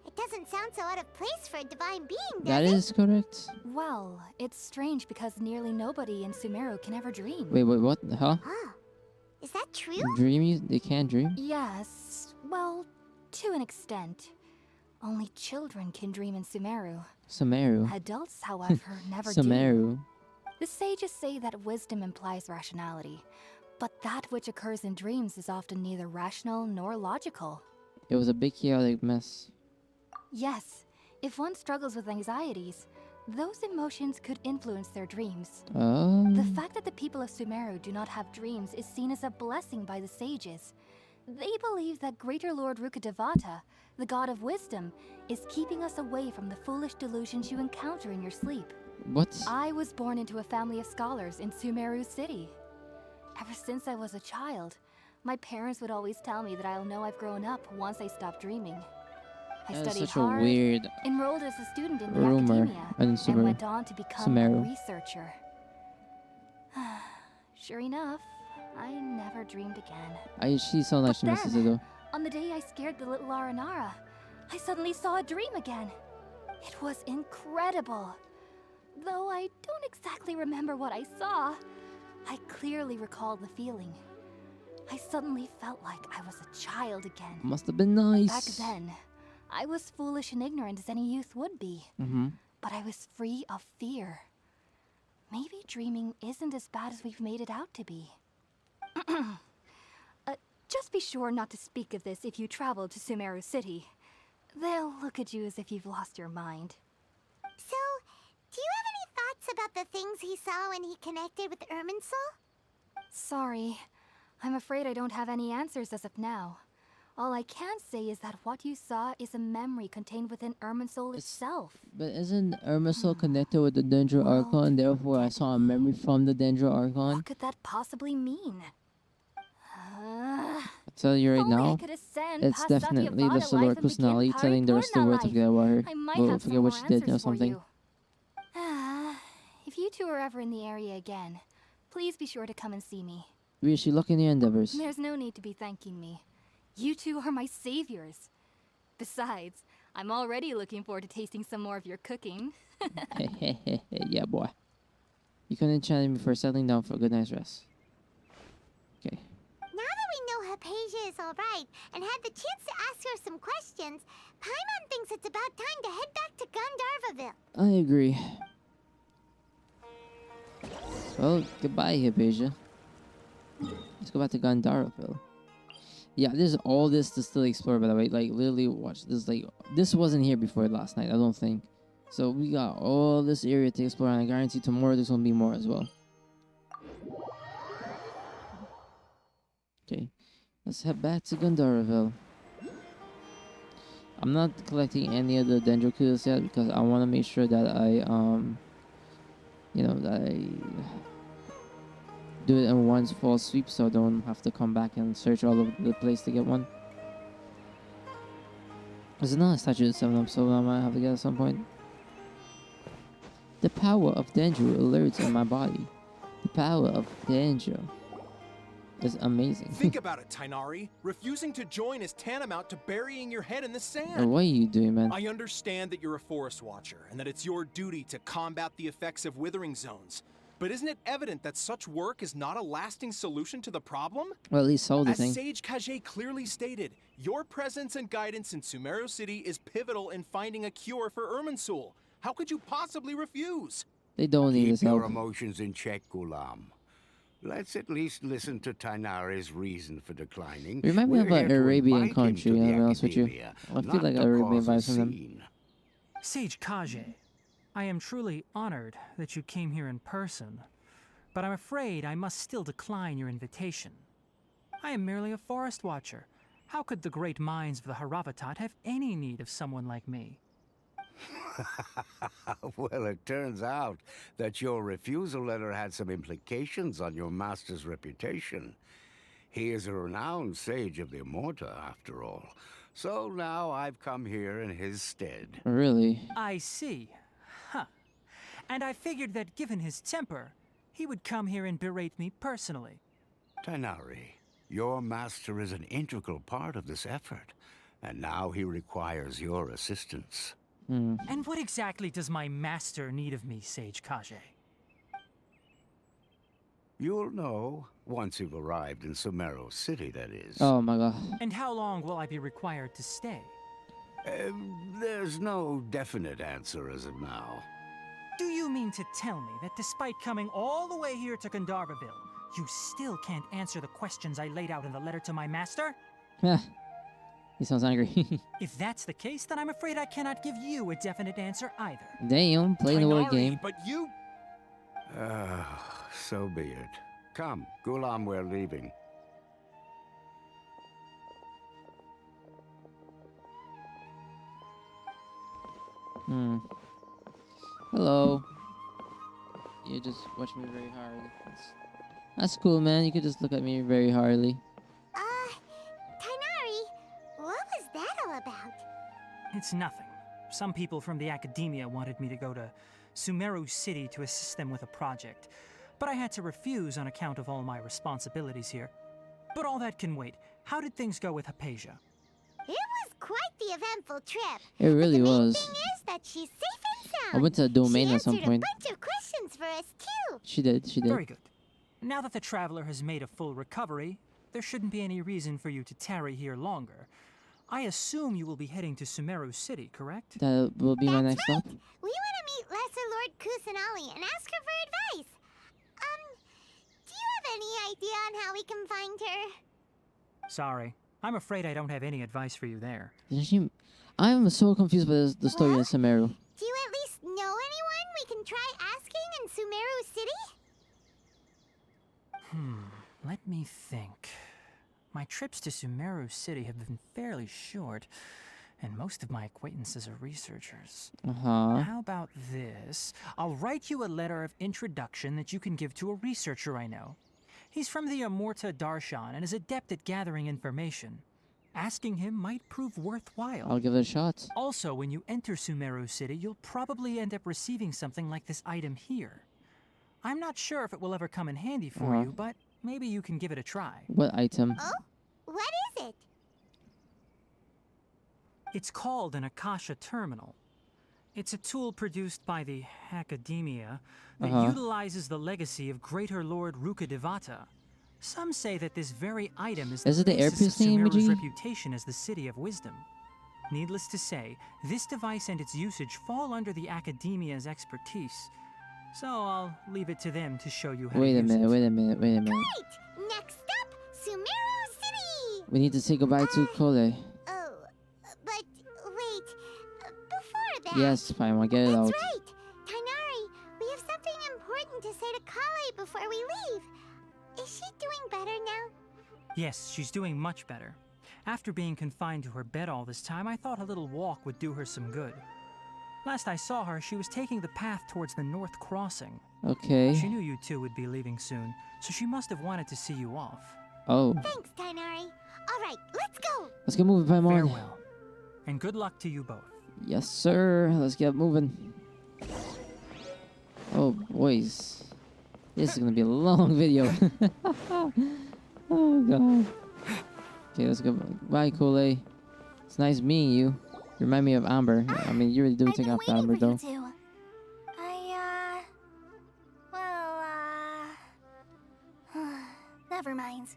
It doesn't sound so out of place for a divine being, does That it? is correct. Well, it's strange because nearly nobody in Sumeru can ever dream. Wait, what? Huh? Oh, is that true? Dream? They can't dream? Yes, well, to an extent. Only children can dream in Sumeru. Sumeru. Adults, however, never do. Sumeru. The sages say that wisdom implies rationality, but that which occurs in dreams is often neither rational nor logical. It was a big chaotic mess. Yes, if one struggles with anxieties, those emotions could influence their dreams. Oh. The fact that the people of Sumeru do not have dreams is seen as a blessing by the sages. They believe that Greater Lord Rukkhadevata, the god of wisdom, is keeping us away from the foolish delusions you encounter in your sleep. What? I was born into a family of scholars in Sumeru City. Ever since I was a child, my parents would always tell me that I'll know I've grown up once I stop dreaming. I That is studied such a hard, weird enrolled as a student in the rumor. academia, And and Sumeru. went on to become Sumeru. a researcher. Sure enough, I never dreamed again. She sounded like But she misses it then, though. on the day I scared the little Aranara, I suddenly saw a dream again. It was incredible. Though I don't exactly remember what I saw, I clearly recall the feeling. I suddenly felt like I was a child again. Must have been nice. Back then, I was foolish and ignorant as any youth would be. Mm-hmm. But I was free of fear. Maybe dreaming isn't as bad as we've made it out to be. Just be sure not to speak of this if you travel to Sumeru City. They'll look at you as if you've lost your mind. So, do you have any thoughts about the things he saw when he connected with Irminsul? Sorry. I'm afraid I don't have any answers as of now. All I can say is that what you saw is a memory contained within Irminsul itself. But isn't Irminsul connected with the Dendro Well, Archon? Therefore, I saw a memory from the Dendro Archon. What could that possibly mean? I'll tell you right If only I now, could ascend it's past definitely the Satyavada Solar life and begin personality telling the rest of the world to forget about her. I might Well, have some forget what more she did or answers for something. you. If you two are ever in the area again, please be sure to come and see me. We wish you luck in your endeavors. There's no need to be thanking me. You two are my saviors. Besides, I'm already looking forward to tasting some more of your cooking. Yeah, boy. You can enchant me for settling down for a good night's rest. Okay. Now that we know Hypatia is alright and had the chance to ask her some questions, Paimon thinks it's about time to head back to Gandharvaville. I agree. Well, goodbye, Hypatia. Let's go back to Gandharaville. Yeah, there's all this to still explore, by the way. Like, literally, watch this. Like, this wasn't here before last night, I don't think. So we got all this area to explore, and I guarantee tomorrow there's gonna be more as well. Okay, let's head back to Gandharaville. I'm not collecting any of the Dendro kills yet because I want to make sure that I that I do it in one fall sweep, so I don't have to come back and search all over the place to get one. There's another statue of 7 up, so I might have to get at some point. The power of Dendro alerts in my body. The power of Dendro is amazing. Think about it, Tainari. Refusing to join is tantamount to burying your head in the sand. What are you doing, man? I understand that you're a forest watcher and that it's your duty to combat the effects of withering zones. But isn't it evident that such work is not a lasting solution to the problem? Well, at least solve the As thing. Sage Kage clearly stated, your presence and guidance in Sumeru City is pivotal in finding a cure for Irminsul. How could you possibly refuse? They don't need Keep his your help. emotions in check, Gulam. Let's at least listen to Tainari's reason for declining. Remind me of We're an here to Arabian invite him country, to to the be honest with you. academia, I feel not like to Arabian cause a vibes from them. scene. Sage Kage, I am truly honored that you came here in person, but I'm afraid I must still decline your invitation. I am merely a forest watcher. How could the great minds of the Haravatat have any need of someone like me? Well, it turns out that your refusal letter had some implications on your master's reputation. He is a renowned sage of the Immorta, after all. So now I've come here in his stead. Really? I see. Huh. and I figured that given his temper, he would come here and berate me personally. Tighnari, your master is an integral part of this effort, and now he requires your assistance. And what exactly does my master need of me, Sage Kage? You'll know once you've arrived in Sumeru City, that is. Oh my god. And how long will I be required to stay? There's no definite answer as of now. Do you mean to tell me that despite coming all the way here to Gandharvaville, you still can't answer the questions I laid out in the letter to my master? He sounds angry. If that's the case, then I'm afraid I cannot give you a definite answer either. Damn, playing the word game. But you... So be it. Come, Gulam, we're leaving. Hello. You just watch me very hard. That's cool, man. You could just look at me very hardly. Tighnari, what was that all about? It's nothing. Some people from the academia wanted me to go to Sumeru City to assist them with a project, but I had to refuse on account of all my responsibilities here. But all that can wait. How did things go with Hypatia? It was quite the eventful trip. It really The main was. thing is that she's safe and sound. I went to a domain she at some answered point. a bunch of questions for us too. She did. Very good. Now that the traveler has made a full recovery, there shouldn't be any reason for you to tarry here longer. I assume you will be heading to Sumeru City, correct? That will be my That's next right. stop. We want to meet Lesser Lord Kusanali and ask her for advice. Do you have any idea on how we can find her? Sorry. I'm afraid I don't have any advice for you there. I'm so confused by the story in Sumeru. Do you at least know anyone we can try asking in Sumeru City? Let me think. My trips to Sumeru City have been fairly short, and most of my acquaintances are researchers. How about this? I'll write you a letter of introduction that you can give to a researcher I know. He's from the Amorta Darshan and is adept at gathering information. Asking him might prove worthwhile. I'll give it a shot. Also, when you enter Sumeru City, you'll probably end up receiving something like this item here. I'm not sure if it will ever come in handy for you, but maybe you can give it a try. What item? Oh? What is it? It's called an Akasha Terminal. It's a tool produced by the Academia that utilizes the legacy of Greater Lord Rukadevata. Some say that this very item is it the air basis of piercing Sumeru's imagery? reputation as the City of Wisdom. Needless to say, this device and its usage fall under the Academia's expertise. So I'll leave it to them to show you how to use it. Wait a minute. Great! Next up, Sumeru City! We need to say goodbye to Kole. Oh, but wait. Before that... Yes, fine, I'll get it That's out. right. Tighnari, we have something important to say to Kale before we leave. Is she doing better now? Yes, she's doing much better. After being confined to her bed all this time, I thought a little walk would do her some good. Last I saw her, she was taking the path towards the North Crossing. Okay. She knew you two would be leaving soon, so she must have wanted to see you off. Oh. Thanks, Tighnari. All right, let's go. Let's get moving, Paimon. Farewell. And good luck to you both. Yes, sir. Let's get moving. Oh, boys. This is going to be a long video. Oh, God. Okay, let's go. Bye, Kole. It's nice meeting you. You remind me of Amber. I mean, you really do I've take been after waiting Amber, for you though. two. Never mind.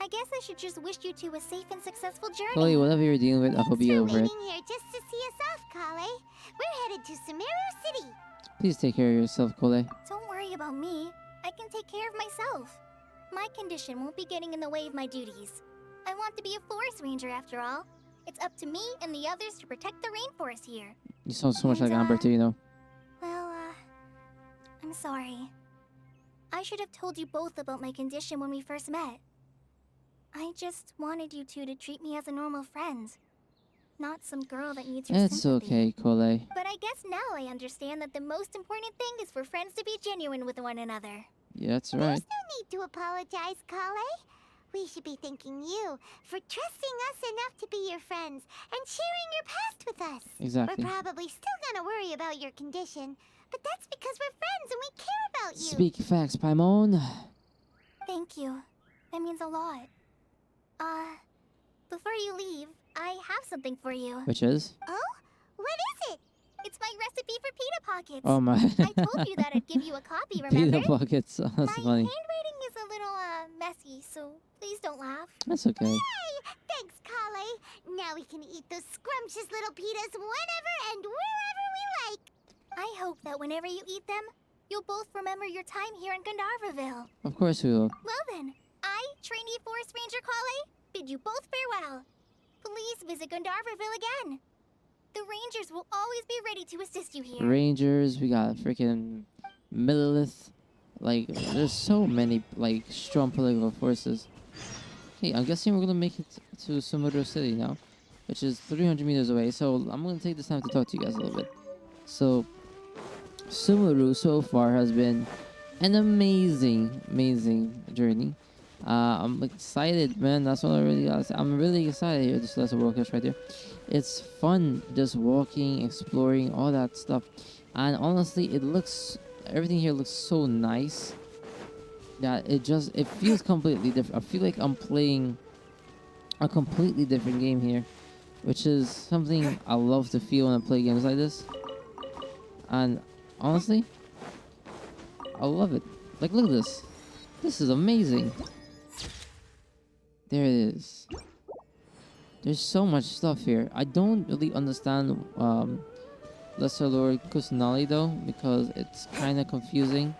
I guess I should just wish you two a safe and successful journey. Kole, whatever you're dealing with, I hope you get Thanks for over it. waiting here just to see us off, Kale. We're headed to Sumeru City. Please take care of yourself, Kole. Don't worry about me. I can take care of myself. My condition won't be getting in the way of my duties. I want to be a forest ranger after all. It's up to me and the others to protect the rainforest here. You sound so much And, like Amber, too, you know. Well, I'm sorry. I should have told you both about my condition when we first met. I just wanted you two to treat me as a normal friend. Not some girl that needs your It's sympathy. okay, Kole. But I guess now I understand that the most important thing is for friends to be genuine with one another. Yeah, that's right. There's no need to apologize, Kale. We should be thanking you for trusting us enough to be your friends and sharing your past with us. Exactly. We're probably still gonna worry about your condition, but that's because we're friends and we care about you. Speak facts, Paimon. Thank you. That means a lot. Before you leave, I have something for you. Which is? Oh? What is it? It's my recipe for pita pockets. Oh my. I told you that I'd give you a copy, remember? Pita pockets. Oh, that's my funny. handwriting is a little, messy, so please don't laugh. That's okay. Yay! Thanks, Kale. Now we can eat those scrumptious little pitas whenever and wherever we like. I hope that whenever you eat them, you'll both remember your time here in Gandharvaville. Of course we will. Well then, I, Trainee Forest Ranger Kale, bid you both farewell. Please visit Gandharvaville again. The Rangers will always be ready to assist you here. Rangers, we got freaking Millilith. Like, there's so many, like, strong political forces. Okay, I'm guessing we're gonna make it to Sumuro City now, which is 300 meters away. So I'm gonna take this time to talk to you guys a little bit. So, Sumuro so far has been an amazing journey. I'm excited, man. That's all I really gotta say. I'm really excited here. This lesson world right here. It's fun just walking, exploring, all that stuff. And honestly, everything here looks so nice that it feels completely different. I feel like I'm playing a completely different game here, which is something I love to feel when I play games like this. And honestly, I love it. Like, look at this. This is amazing. There it is. There's so much stuff here. I don't really understand Lesser Lord Kusanali though, because it's kind of confusing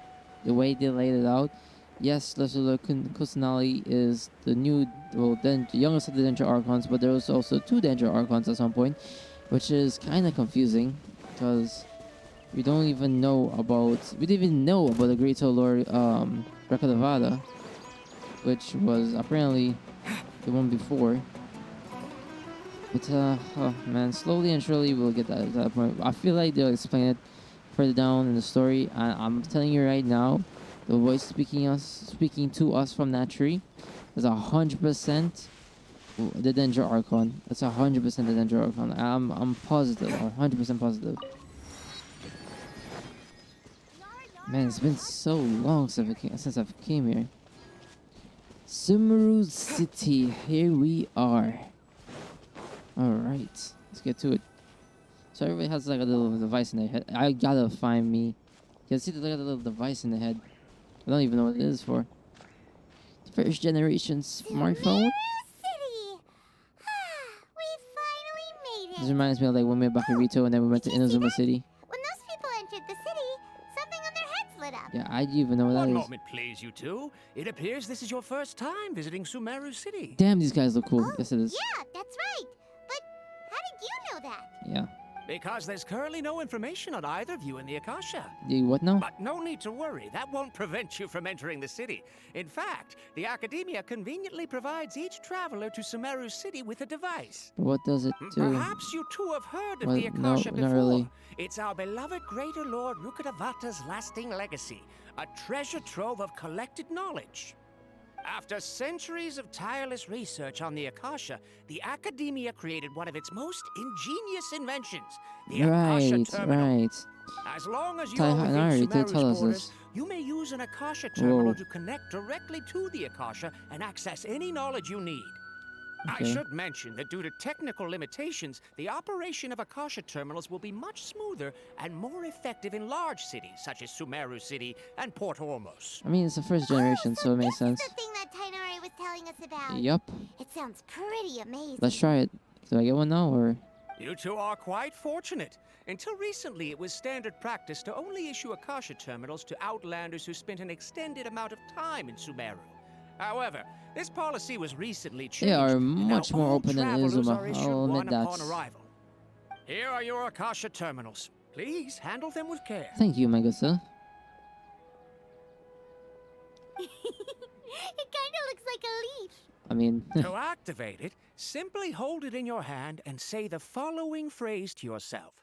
the way they laid it out. Yes, Lesser Lord Kusanali is the youngest of the Dendro Archons, but there was also 2 Dendro Archons at some point, which is kind of confusing because we didn't even know about the Great Soul Lord Rekadavada, which was apparently the one before. But oh man, slowly and surely we'll get that point. I feel like they'll explain it further down in the story. And I'm telling you right now, the voice speaking to us from that tree is 100% the Dendro Archon. That's 100% the Dendro Archon. I'm positive. I'm 100% positive. Man, it's been so long since I came here. Sumuro City, here we are. Alright, let's get to it. So everybody has like a little device in their head. I gotta find me. You can see they got a little device in the head. I don't even know what it is for. First generation smartphone? City! We finally made it! This reminds me of like when we went back to Rito and then we went to Inazuma City. When those people entered the city, something on their heads lit up. Yeah, I didn't even know what that One is. moment, please, you two. It appears this is your first time visiting Sumeru City. Damn, these guys look cool. Oh, Yes, it is. Yeah, that's right. But how did you know that? Yeah. Because there's currently no information on either of you in the Akasha. The what now? But no need to worry, that won't prevent you from entering the city. In fact, the Academia conveniently provides each traveler to Sumeru City with a device. What does it do? Perhaps you two have heard of Well, the no, Akasha not before. really. It's our beloved Greater Lord Rukadavata's lasting legacy, a treasure trove of collected knowledge. After centuries of tireless research on the Akasha, the Academia created one of its most ingenious inventions, the Akasha Terminal. Right. As long as you're Tahanari within did tell Sumeru's us borders, this. you may use an Akasha Terminal Whoa. to connect directly to the Akasha and access any knowledge you need. Okay. I should mention that due to technical limitations, the operation of Akasha terminals will be much smoother and more effective in large cities such as Sumeru City and Port Ormos. I mean, it's the first generation, so it makes sense. This is the thing that Tainari was telling us about. Yup. It sounds pretty amazing. Let's try it. Do I get one now, or? You two are quite fortunate. Until recently, it was standard practice to only issue Akasha terminals to outlanders who spent an extended amount of time in Sumeru. However, this policy was recently changed. They are and now much more all open than travelers Inazuma, are issued I'll admit one that. upon arrival. Here are your Akasha terminals. Please handle them with care. Thank you, my good sir. It kind of looks like a leaf. I mean, To activate it, simply hold it in your hand and say the following phrase to yourself.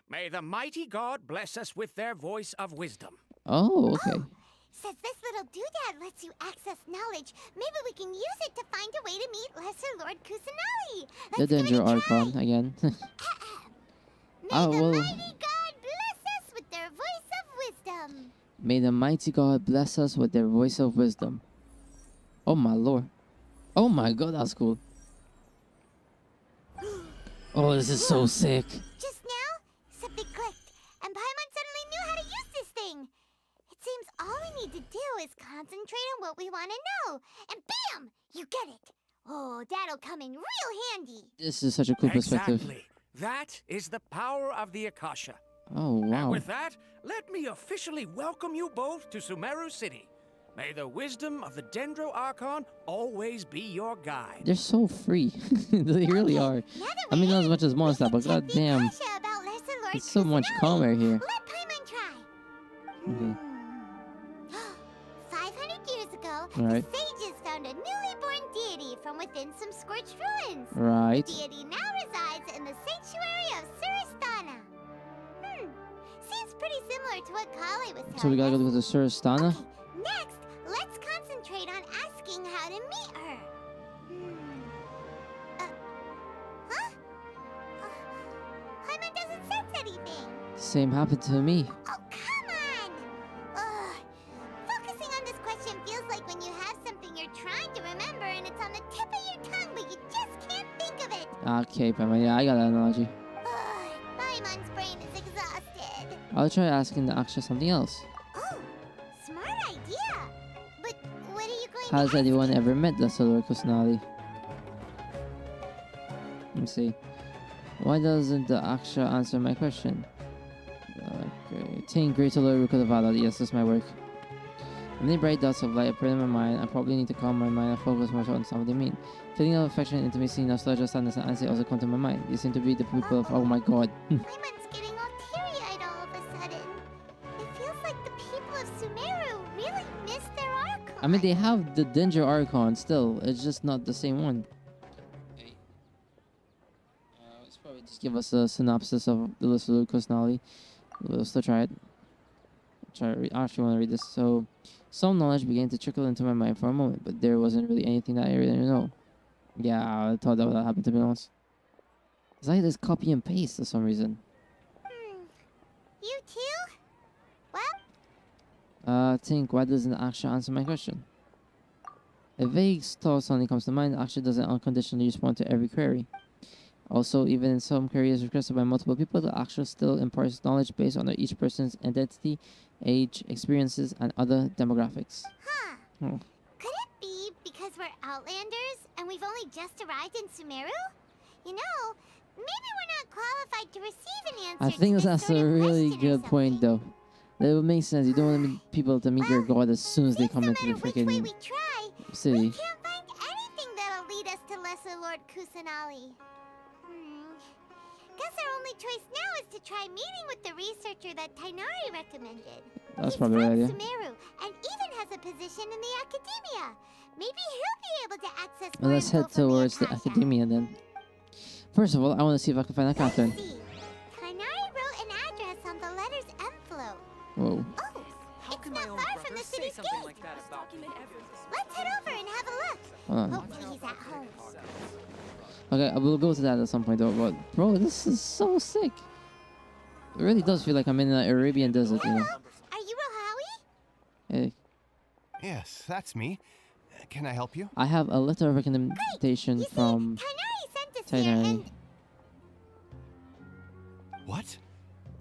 May the mighty God bless us with their voice of wisdom. oh, okay. Since this little doodad lets you access knowledge, maybe we can use it to find a way to meet Lesser Lord Kusanali. The Dendro Archon again. May the mighty God bless us with their voice of wisdom. May the mighty God bless us with their voice of wisdom. Oh my lord. Oh my god, that's cool. Oh, this is so sick. Just now, something clicked, and Paimon suddenly knew how to use this thing. It seems all we need to do is concentrate on what we want to know, and bam! You get it. Oh, that'll come in real handy. This is such a cool perspective. Exactly. That is the power of the Akasha. Oh, wow. And with that, let me officially welcome you both to Sumeru City. May the wisdom of the Dendro Archon always be your guide. They're so free. They really are. I mean, not as much as Monster, but goddamn. It's so much calmer here. Let Paimon try. Okay. 500 years ago, Alright. the sages found a newly born deity from within some scorched ruins. Right. The deity now resides in the sanctuary of Suristana. Seems pretty similar to what Kale was telling So we gotta us. go to Suristana? Okay, next, let's concentrate on asking how to meet her. Huh? Paimon doesn't sense anything. Same happened to me. Oh, come on! Ugh. Focusing on this question feels like when you have something you're trying to remember and it's on the tip of your tongue, but you just can't think of it. Okay, Pema, yeah, I got that analogy. Ugh, Paimon's brain is exhausted. I'll try asking the Aksha something else. Oh, smart idea. But what are you going Has to ask anyone me? ever met the Solar Kusanali? Let me see. Why doesn't the Aksha answer my question? Okay. Think Great Lord Rukadavala. Yes, that's my work. Many bright dots of light appear in my mind. I probably need to calm my mind and focus more on something they mean. Feeling of affection, intimacy, nostalgia, sadness, and anxiety also come to my mind. These seem to be the people of. Oh my god. Paimon's getting all teary-eyed all of a sudden. It feels like the people of Sumeru really miss their Archon. I mean, they have the Dendro Archon still. It's just not the same one. Okay. Let's probably just give us a synopsis of the list of Kusanali. We'll still try it. I actually want to read this. So, some knowledge began to trickle into my mind for a moment, but there wasn't really anything that I really didn't know. Yeah, I thought that would happen to me once. It's like this copy and paste for some reason. You too? Well, Think, why doesn't Aksha answer my question? A vague thought suddenly comes to mind. Aksha doesn't unconditionally respond to every query. Also, even in some queries requested by multiple people, the Aksha still imparts knowledge based on each person's identity, age, experiences, and other demographics. Could it be because we're Outlanders and we've only just arrived in Sumeru? You know, maybe we're not qualified to receive an answer I think to this that's sort a of really question or good point, though. That would make sense. You don't want people to meet your god as soon as they come into the no matter which way freaking we try, we city. can't find anything that'll lead us to Lesser Lord Kusanali. Guess our only choice now is to try meeting with the researcher that Tainari recommended. That's He's probably a from good idea. Sumeru and even has a position in the academia. Maybe he'll be able to access Well, more let's info head from towards the Akasha. academia then. First of all, I want to see if I can find a Catherine. Let's see. Tainari wrote an address on the letter's envelope. Whoa. Oh, it's not far from the city's gate. Let's head over and have a look. Hold on. Hopefully he's at home. Okay, I will go to that at some point though, but bro, this is so sick. It really does feel like I'm in the Arabian desert, you know. Are you Rohawi? Hey, Yes, that's me. Can I help you? I have a letter of recommendation You see, from Tainari sent us here Tainari. and... What?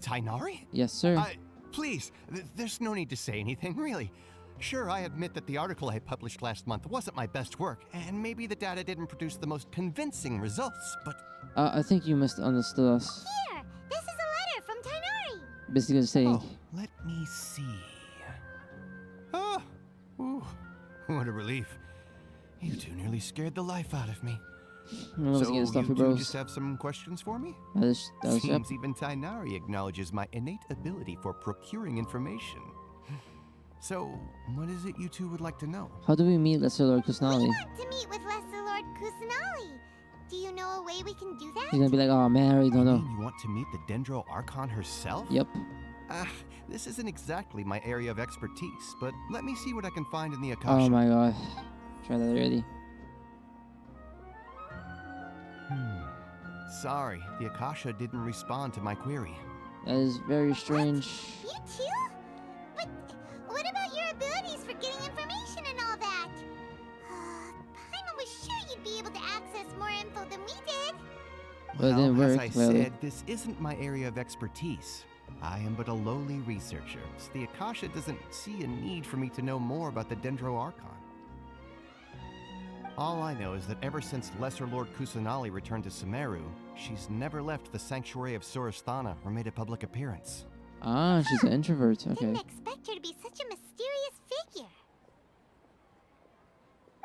Tainari? Yes, sir. Please, there's no need to say anything, really. Sure, I admit that the article I published last month wasn't my best work, and maybe the data didn't produce the most convincing results, but... I think you misunderstood us. Here, this is a letter from Tainari. Basically saying, Oh, let me see. Oh, ooh, what a relief. You two nearly scared the life out of me. let's So get stuffy, you two bros. just have some questions for me? That was yep. Seems even Tainari acknowledges my innate ability for procuring information. So, what is it you two would like to know? How do we meet Lesser Lord We Kusanali? want to meet with Lesser Lord Kusanali. Do you know a way we can do that? He's gonna be like, oh man, I really don't You know. mean you want to meet the Dendro Archon herself? Yep. This isn't exactly my area of expertise, but let me see what I can find in the Akasha. Oh my god. Try that already. Sorry, the Akasha didn't respond to my query. That is very strange. You too? But what about your abilities for getting information and all that? Paimon was sure you'd be able to access more info than we did. Well, it didn't work, as I clearly. said, this isn't my area of expertise. I am but a lowly researcher, so the Akasha doesn't see a need for me to know more about the Dendro Archon. All I know is that ever since Lesser Lord Kusanali returned to Sumeru, she's never left the Sanctuary of Surasthana or made a public appearance. Ah, she's an introvert. Okay. Didn't expect her to be such a mysterious figure.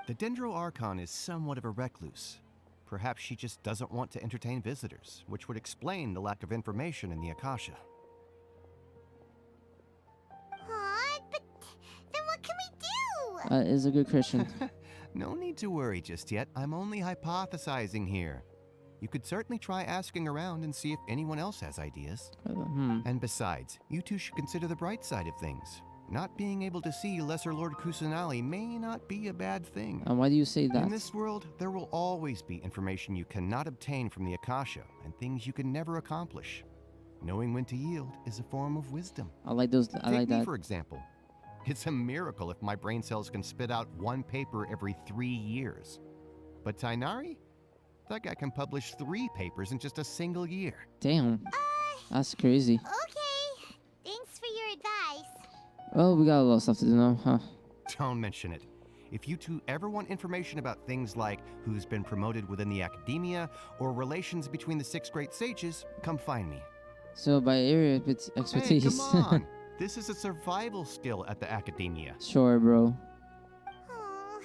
The Dendro Archon is somewhat of a recluse. Perhaps she just doesn't want to entertain visitors, which would explain the lack of information in the Akasha. Aw, but then what can we do? That is a good question. No need to worry just yet. I'm only hypothesizing here. You could certainly try asking around and see if anyone else has ideas. And besides, you two should consider the bright side of things. Not being able to see Lesser Lord Kusanali may not be a bad thing. And why do you say that? In this world, there will always be information you cannot obtain from the Akasha and things you can never accomplish. Knowing when to yield is a form of wisdom. I like those. I like Take me, that. for example. It's a miracle if my brain cells can spit out one paper every 3 years. But Tainari? That guy can publish 3 papers in just a single year. Damn. That's crazy. Okay. Thanks for your advice. Well, we got a lot of stuff to do now, huh? Don't mention it. If you two ever want information about things like who's been promoted within the academia or relations between the 6 great sages, come find me. So by area of its expertise. Hey, come on. This is a survival skill at the academia. Sure, bro. Oh,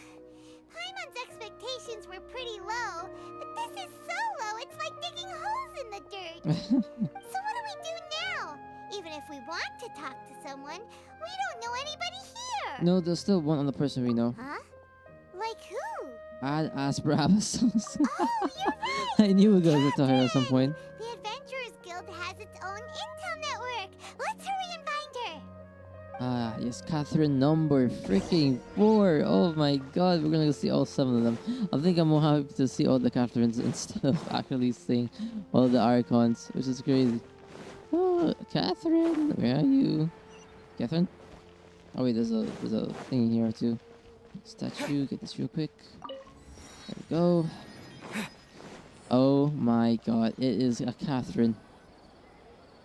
Paimon's expectations were pretty low, but this is so low, it's like digging holes in the dirt. So what do we do now? Even if we want to talk to someone, we don't know anybody here. No, there's still one other person we know. Huh? Like who? I'd ask Brabus. Oh, you're right. I knew we were going to tell her at some point. The Adventurers Guild has its own intel network. Let's hurry and find her. Ah, yes, Catherine number freaking 4. Oh my god, we're gonna go see all 7 of them. I think I'm more happy to see all the Catherines instead of actually seeing all the Archons, which is crazy. Oh, Catherine, where are you? Catherine? Oh wait, there's a thing here too. Statue, get this real quick. There we go. Oh my god, it is a Catherine.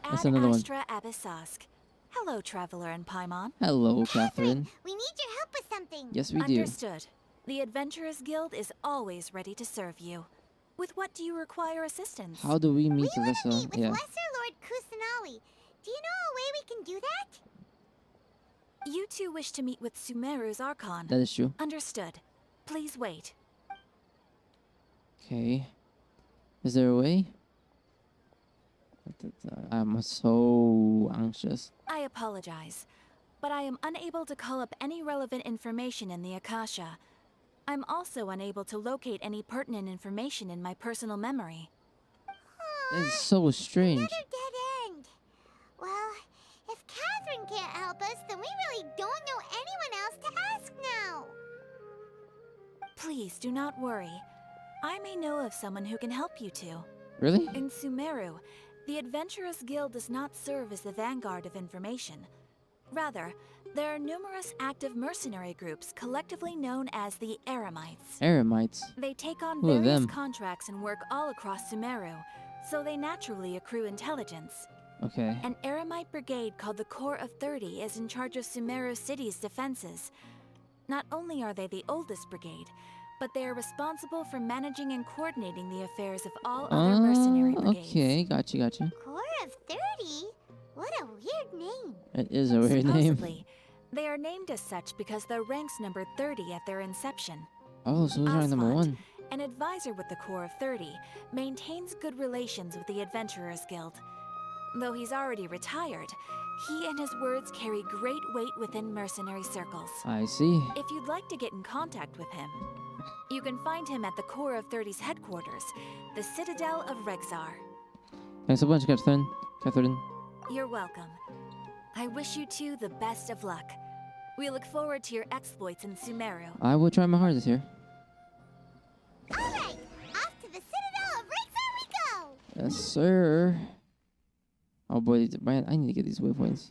That's another one. Astra Abyssask. Hello, Traveler and Paimon. Hello, Catherine. We need your help with something. Yes, we do. Understood. The Adventurers Guild is always ready to serve you. With what do you require assistance? How do we meet We want to Alyssa? meet with Yeah. Lesser Lord Kusanali. Do you know a way we can do that? You two wish to meet with Sumeru's Archon. That is true. Understood. Please wait. Okay. Is there a way? I'm so anxious. I apologize, but I am unable to call up any relevant information in the Akasha. I'm also unable to locate any pertinent information in my personal memory. It's so strange. Another dead end. Well, if Catherine can't help us, then we really don't know anyone else to ask now. Please do not worry. I may know of someone who can help you two. Really? In Sumeru, the Adventurers Guild does not serve as the vanguard of information. Rather, there are numerous active mercenary groups collectively known as the Eremites. Eremites. They take on Who are various them? contracts and work all across Sumeru, so they naturally accrue intelligence. Okay. An Eremite brigade called the Corps of 30 is in charge of Sumeru City's defenses. Not only are they the oldest brigade, but they are responsible for managing and coordinating the affairs of all other mercenary brigades. Okay, gotcha. Corps of 30? What a weird name. It is a weird name. Supposedly, they are named as such because their ranks numbered 30 at their inception. Oh, so who's rank number Osmond, 1? an advisor with the Corps of 30, maintains good relations with the Adventurers Guild. Though he's already retired, he and his words carry great weight within mercenary circles. I see. If you'd like to get in contact with him, you can find him at the Corps of 30's headquarters, the Citadel of Rexar. Thanks a bunch, Catherine. You're welcome. I wish you two the best of luck. We look forward to your exploits in Sumeru. I will try my hardest here. Alright, off to the Citadel of Razor we go! Yes, sir. Oh boy, Brian, I need to get these waypoints.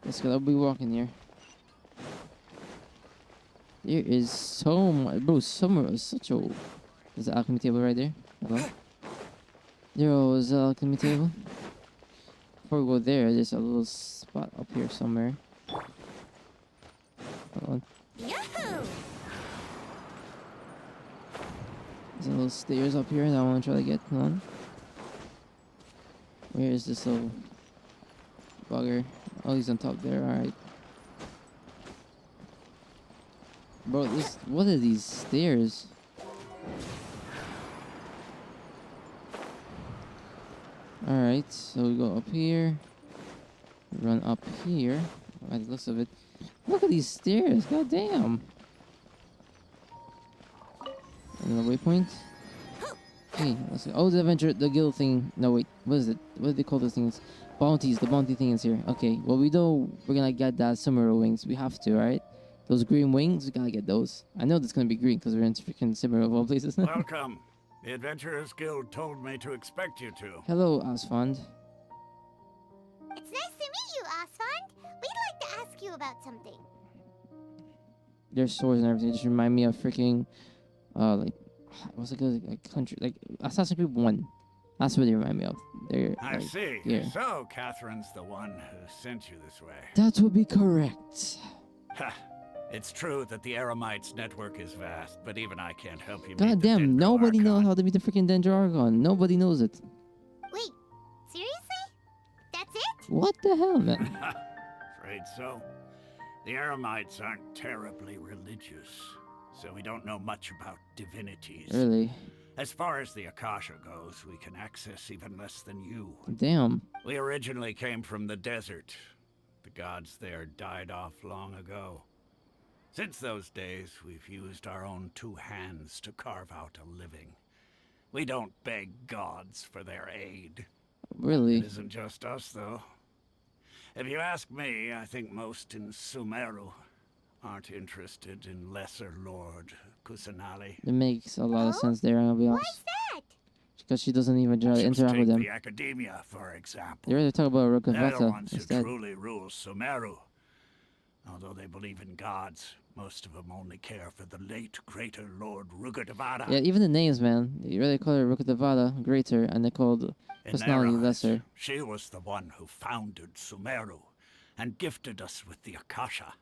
Let's go. I'll be walking here. There is so much, bro. Summer is such a. There's an alchemy table right there. Hello. There was an alchemy table. Before we go there, there's a little spot up here somewhere. Hold on. Yahoo! There's a little stairs up here that I want to try to get on. Where is this little bugger? Oh, he's on top there. Alright. Bro, what are these stairs? Alright, so we go up here. Run up here. By the looks of it. Look at these stairs. God damn. Another waypoint. Hey, let's go. Oh, the adventure, the guild thing. No, wait. What is it? What do they call those things? Bounties. The bounty thing is here. Okay. Well, we know we're gonna get that Sumeru wings. We have to, right? Those green wings, we gotta get those. I know that's gonna be green because we're in freaking Sumeru of all places. Welcome. The Adventurers Guild told me to expect you to. Hello, Asfand. It's nice to meet you, Asfand. We'd like to ask you about something. Their swords and everything just remind me of freaking, like, what's it called? Like country, like Assassin's Creed 1. That's what they remind me of. They're, I like, see. Yeah. So, Catherine's the one who sent you this way. That would be correct. Ha! It's true that the Eremites' network is vast, but even I can't help you. God damn, nobody knows how to beat the freaking Dendro Archon. Nobody knows it. Wait, seriously? That's it? What the hell, man? Afraid so. The Eremites aren't terribly religious, so we don't know much about divinities. Really? As far as the Akasha goes, we can access even less than you. Damn. We originally came from the desert. The gods there died off long ago. Since those days, we've used our own two hands to carve out a living. We don't beg gods for their aid. Really? It isn't just us, though. If you ask me, I think most in Sumeru aren't interested in Lesser Lord Kusanali. It makes a lot of sense there, I'll be honest. Why's that? Because she doesn't even try to interact with them. The Academia, for example. They rather talk about They're the Rukavata ones who instead. truly rule Sumeru. Although they believe in gods, most of them only care for the late Greater Lord Rukadavada. Yeah, even the names, man. They really call her Rukadavada Greater, and they called personality Lesser. She was the one who founded Sumeru and gifted us with the Akasha.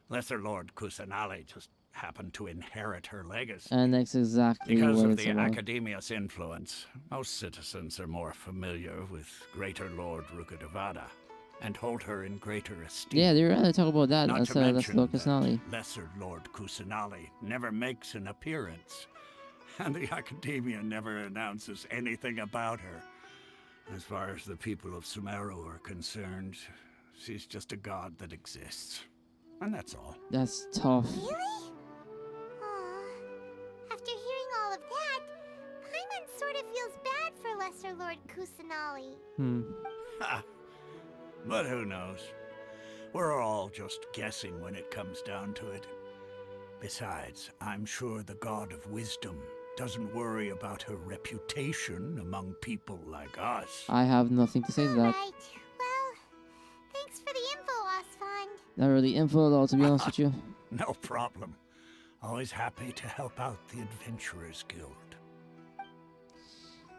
Lesser Lord Kusanali just happened to inherit her legacy. And that's exactly Because what of it's the about. Academia's influence, most citizens are more familiar with Greater Lord Rukadavada and hold her in greater esteem. Yeah, they rather talk about that Not to instead of mention Lesser Personality. that Lesser Lord Kusanali never makes an appearance, and the Academia never announces anything about her. As far as the people of Sumeru are concerned, she's just a god that exists. And that's all. That's tough. Really? After hearing all of that, Paimon sort of feels bad for Lesser Lord Kusanali. Ha! But who knows? We're all just guessing when it comes down to it. Besides, I'm sure the God of Wisdom doesn't worry about her reputation among people like us. I have nothing to say to that. Right. Well, thanks for the info, Asfand. Not really info at all, to be honest with you. No problem. Always happy to help out the Adventurers Guild.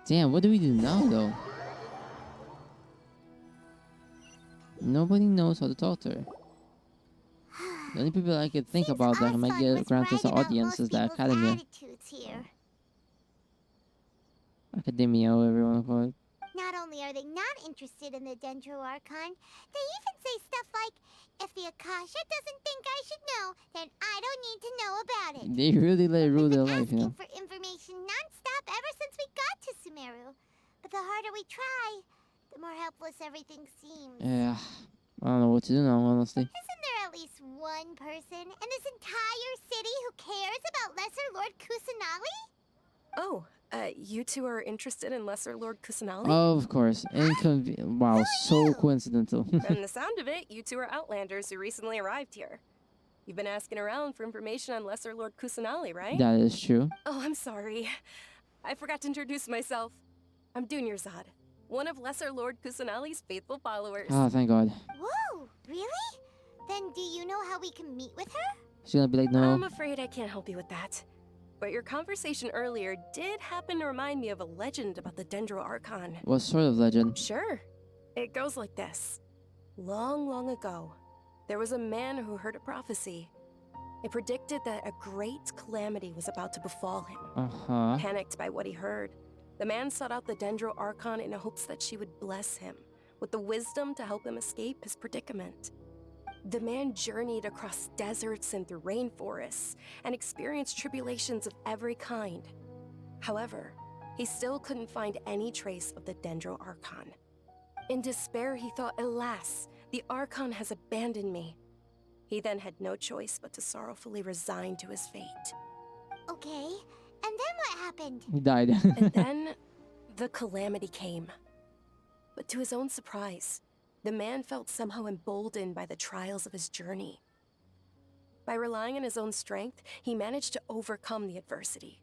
Damn, what do we do now, though? Nobody knows how to talk to her. The only people I could think about that might get grant us an audience is the Academia. Here. Academia, whatever you want to call it. Not only are they not interested in the Dendro Archon, they even say stuff like, if the Akasha doesn't think I should know, then I don't need to know about it. They really let it rule their life, you know. For information non-stop ever since we got to Sumeru. But the harder we try, the more helpless everything seems. Yeah, I don't know what to do now, honestly. Isn't there at least one person in this entire city who cares about Lesser Lord Kusanali? Oh, You two are interested in Lesser Lord Kusanali? Of course. Wow, so coincidental. From the sound of it, you two are Outlanders who recently arrived here. You've been asking around for information on Lesser Lord Kusanali, right? That is true. Oh, I'm sorry. I forgot to introduce myself. I'm Dunyarzad, one of Lesser Lord Kusanali's faithful followers. Oh, thank God. Whoa, really? Then do you know how we can meet with her? She's gonna be like, no. I'm afraid I can't help you with that. But your conversation earlier did happen to remind me of a legend about the Dendro Archon. What sort of legend? Sure. It goes like this. Long, long ago, there was a man who heard a prophecy. It predicted that a great calamity was about to befall him. Uh-huh. Panicked by what he heard, the man sought out the Dendro Archon in hopes that she would bless him with the wisdom to help him escape his predicament. The man journeyed across deserts and through rainforests and experienced tribulations of every kind. However, he still couldn't find any trace of the Dendro Archon. In despair, he thought, alas, the Archon has abandoned me. He then had no choice but to sorrowfully resign to his fate. Okay, and then what happened? He died. And then, the calamity came. But to his own surprise, the man felt somehow emboldened by the trials of his journey. By relying on his own strength, he managed to overcome the adversity.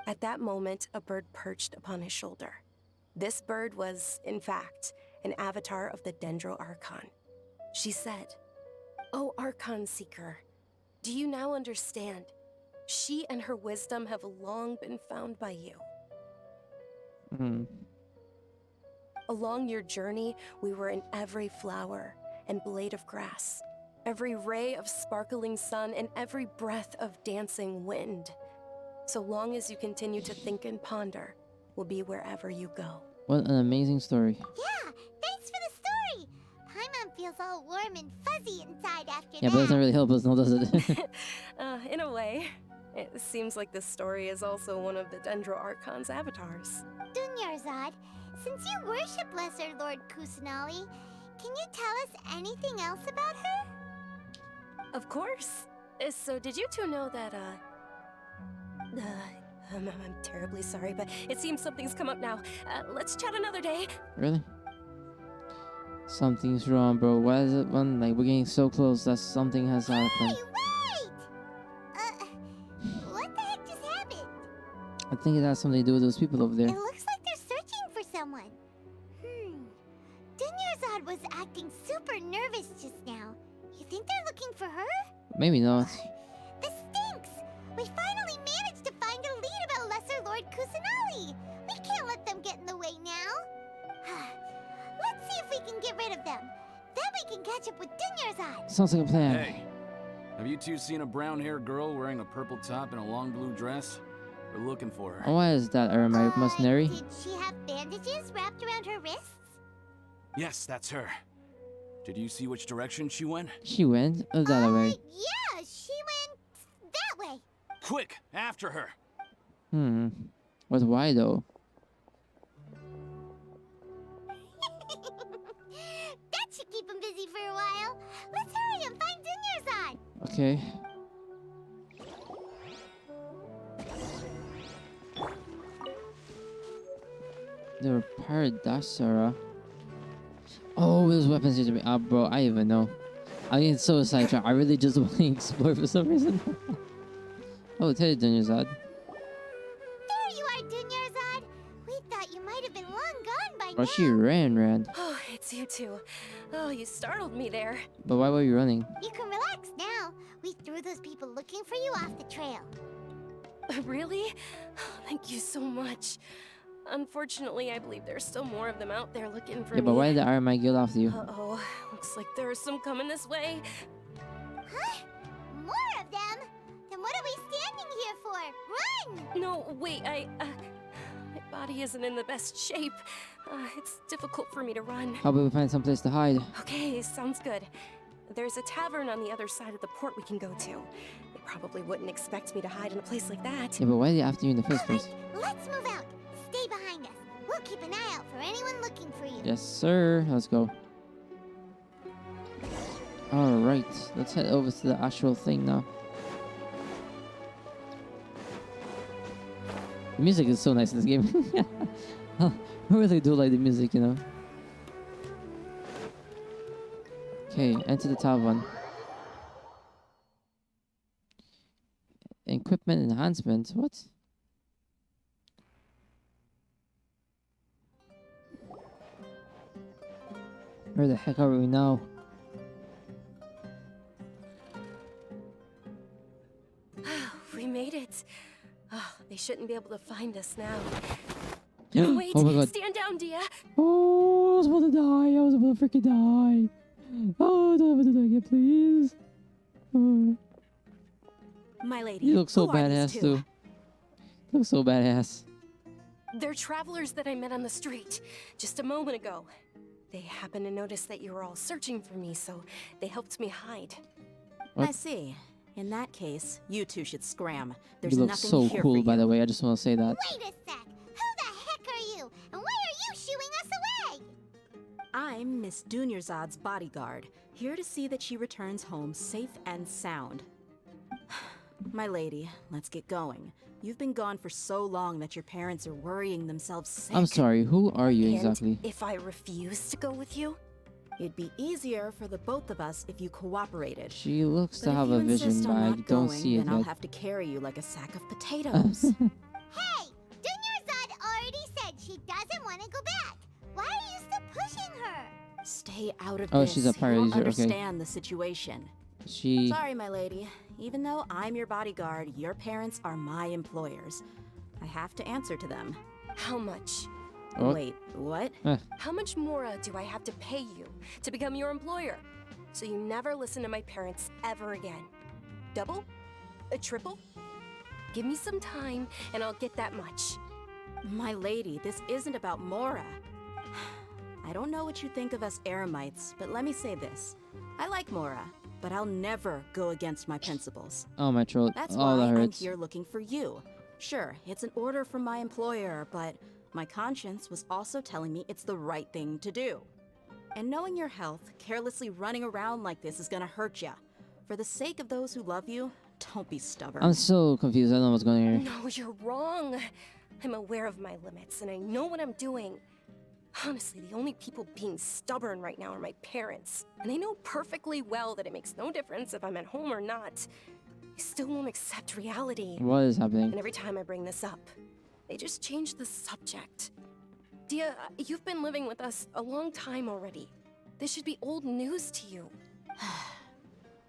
At that moment, a bird perched upon his shoulder. This bird was, in fact, an avatar of the Dendro Archon. She said, "O Archon Seeker, do you now understand? She and her wisdom have long been found by you." Along your journey, we were in every flower and blade of grass, every ray of sparkling sun, and every breath of dancing wind. So long as you continue to think and ponder, we'll be wherever you go. What an amazing story. Yeah, thanks for the story. Paimon feels all warm and fuzzy inside after Yeah, but it doesn't really help us, no, does it? In a way, it seems like this story is also one of the Dendro Archon's avatars. Dunyarzad, since you worship Lesser Lord Kusanali, can you tell us anything else about her? Of course. So did you two know that, I'm terribly sorry, but it seems something's come up now. Let's chat another day. Really? Something's wrong, bro. Why is it when, like, we're getting so close that something has happened? Wait! What the heck just happened? I think it has something to do with those people over there. It looks like they're searching for someone. Dunyarzad was acting super nervous just now. You think they're looking for her? Maybe not. This stinks! We finally managed to find a lead about Lesser Lord Kusanali! We can't let them get in the way now. Let's see if we can get rid of them. Then we can catch up with Dunyarzad. Sounds like a plan. Hey, have you two seen a brown-haired girl wearing a purple top and a long blue dress? We're looking for her. Oh, why is that, my mercenary? Did she have bandages wrapped around her wrists? Yes, that's her. Did you see which direction she went? She went that way. Yeah, she went that way. Quick, after her. But why though? That should keep him busy for a while. Let's hurry and find Dunyarzad. Okay. They were Paradasara. Oh, those weapons used to be up, bro. I even know. I get so sidetracked. I really just want to explore for some reason. Oh, Teddy Dunyarzad. There you are, Dunyarzad. We thought you might have been long gone by now. Oh, she ran. Oh, it's you two. Oh, you startled me there. But why were you running? You can relax now. We threw those people looking for you off the trail. Really? Thank you so much. Unfortunately, I believe there's still more of them out there looking for me. Yeah, but why did the Iron Man guild after you? Uh-oh. Looks like there are some coming this way. Huh? More of them? Then what are we standing here for? Run! No, wait, my body isn't in the best shape. It's difficult for me to run. How about we find some place to hide? Okay, sounds good. There's a tavern on the other side of the port we can go to. They probably wouldn't expect me to hide in a place like that. Yeah, but why are they after you in the first place? Let's move out. Stay behind us. We'll keep an eye out for anyone looking for you. Yes, sir. Let's go. Alright, let's head over to the actual thing now. The music is so nice in this game. I really do like the music, you know. Okay, enter the top one. Equipment enhancement. What? Where the heck are we now? We made it. Oh, they shouldn't be able to find us now. Wait, oh my god. stand down, Dia. Oh, I was about to die. I was about to freaking die. Oh, don't have to die again, please. Oh. My lady, You look so who are these badass, two? too. You look so badass. They're travelers that I met on the street just a moment ago. They happened to notice that you were all searching for me, so they helped me hide. What? I see. In that case, you two should scram. There's You look nothing so here cool, for you. by the way. I just want to say that. Wait a sec. Who the heck are you? And why are you shooing us away? I'm Miss Dunyarzad's bodyguard, here to see that she returns home safe and sound. My lady, let's get going. You've been gone for so long that your parents are worrying themselves sick. I'm sorry, who are you And exactly? if I refuse to go with you? It'd be easier for the both of us if you cooperated. She looks But to if have you a vision, insist but on I not don't going, see it then I'll yet. have to carry you like a sack of potatoes. Hey, Dunyarzad already said she doesn't want to go back. Why are you still pushing her? Stay out of Oh, this. she's a pirate You user, won't okay. understand the situation. She... Sorry, my lady. Even though I'm your bodyguard, your parents are my employers. I have to answer to them. How much? What? Wait, what? How much more do I have to pay you to become your employer? So you never listen to my parents ever again. Double? A triple? Give me some time and I'll get that much. My lady, this isn't about Mora. I don't know what you think of us Eremites, but let me say this. I like Mora, but I'll never go against my principles. Oh, my throat. That's Oh, why that I'm hurts. here looking for you. Sure, it's an order from my employer, but my conscience was also telling me it's the right thing to do. And knowing your health, carelessly running around like this is gonna hurt ya. For the sake of those who love you, don't be stubborn. I'm so confused. I don't know what's going on here. No, you're wrong. I'm aware of my limits and I know what I'm doing. Honestly, the only people being stubborn right now are my parents. And they know perfectly well that it makes no difference if I'm at home or not. They still won't accept reality. What is happening? And every time I bring this up, they just change the subject. Dia, you've been living with us a long time already. This should be old news to you.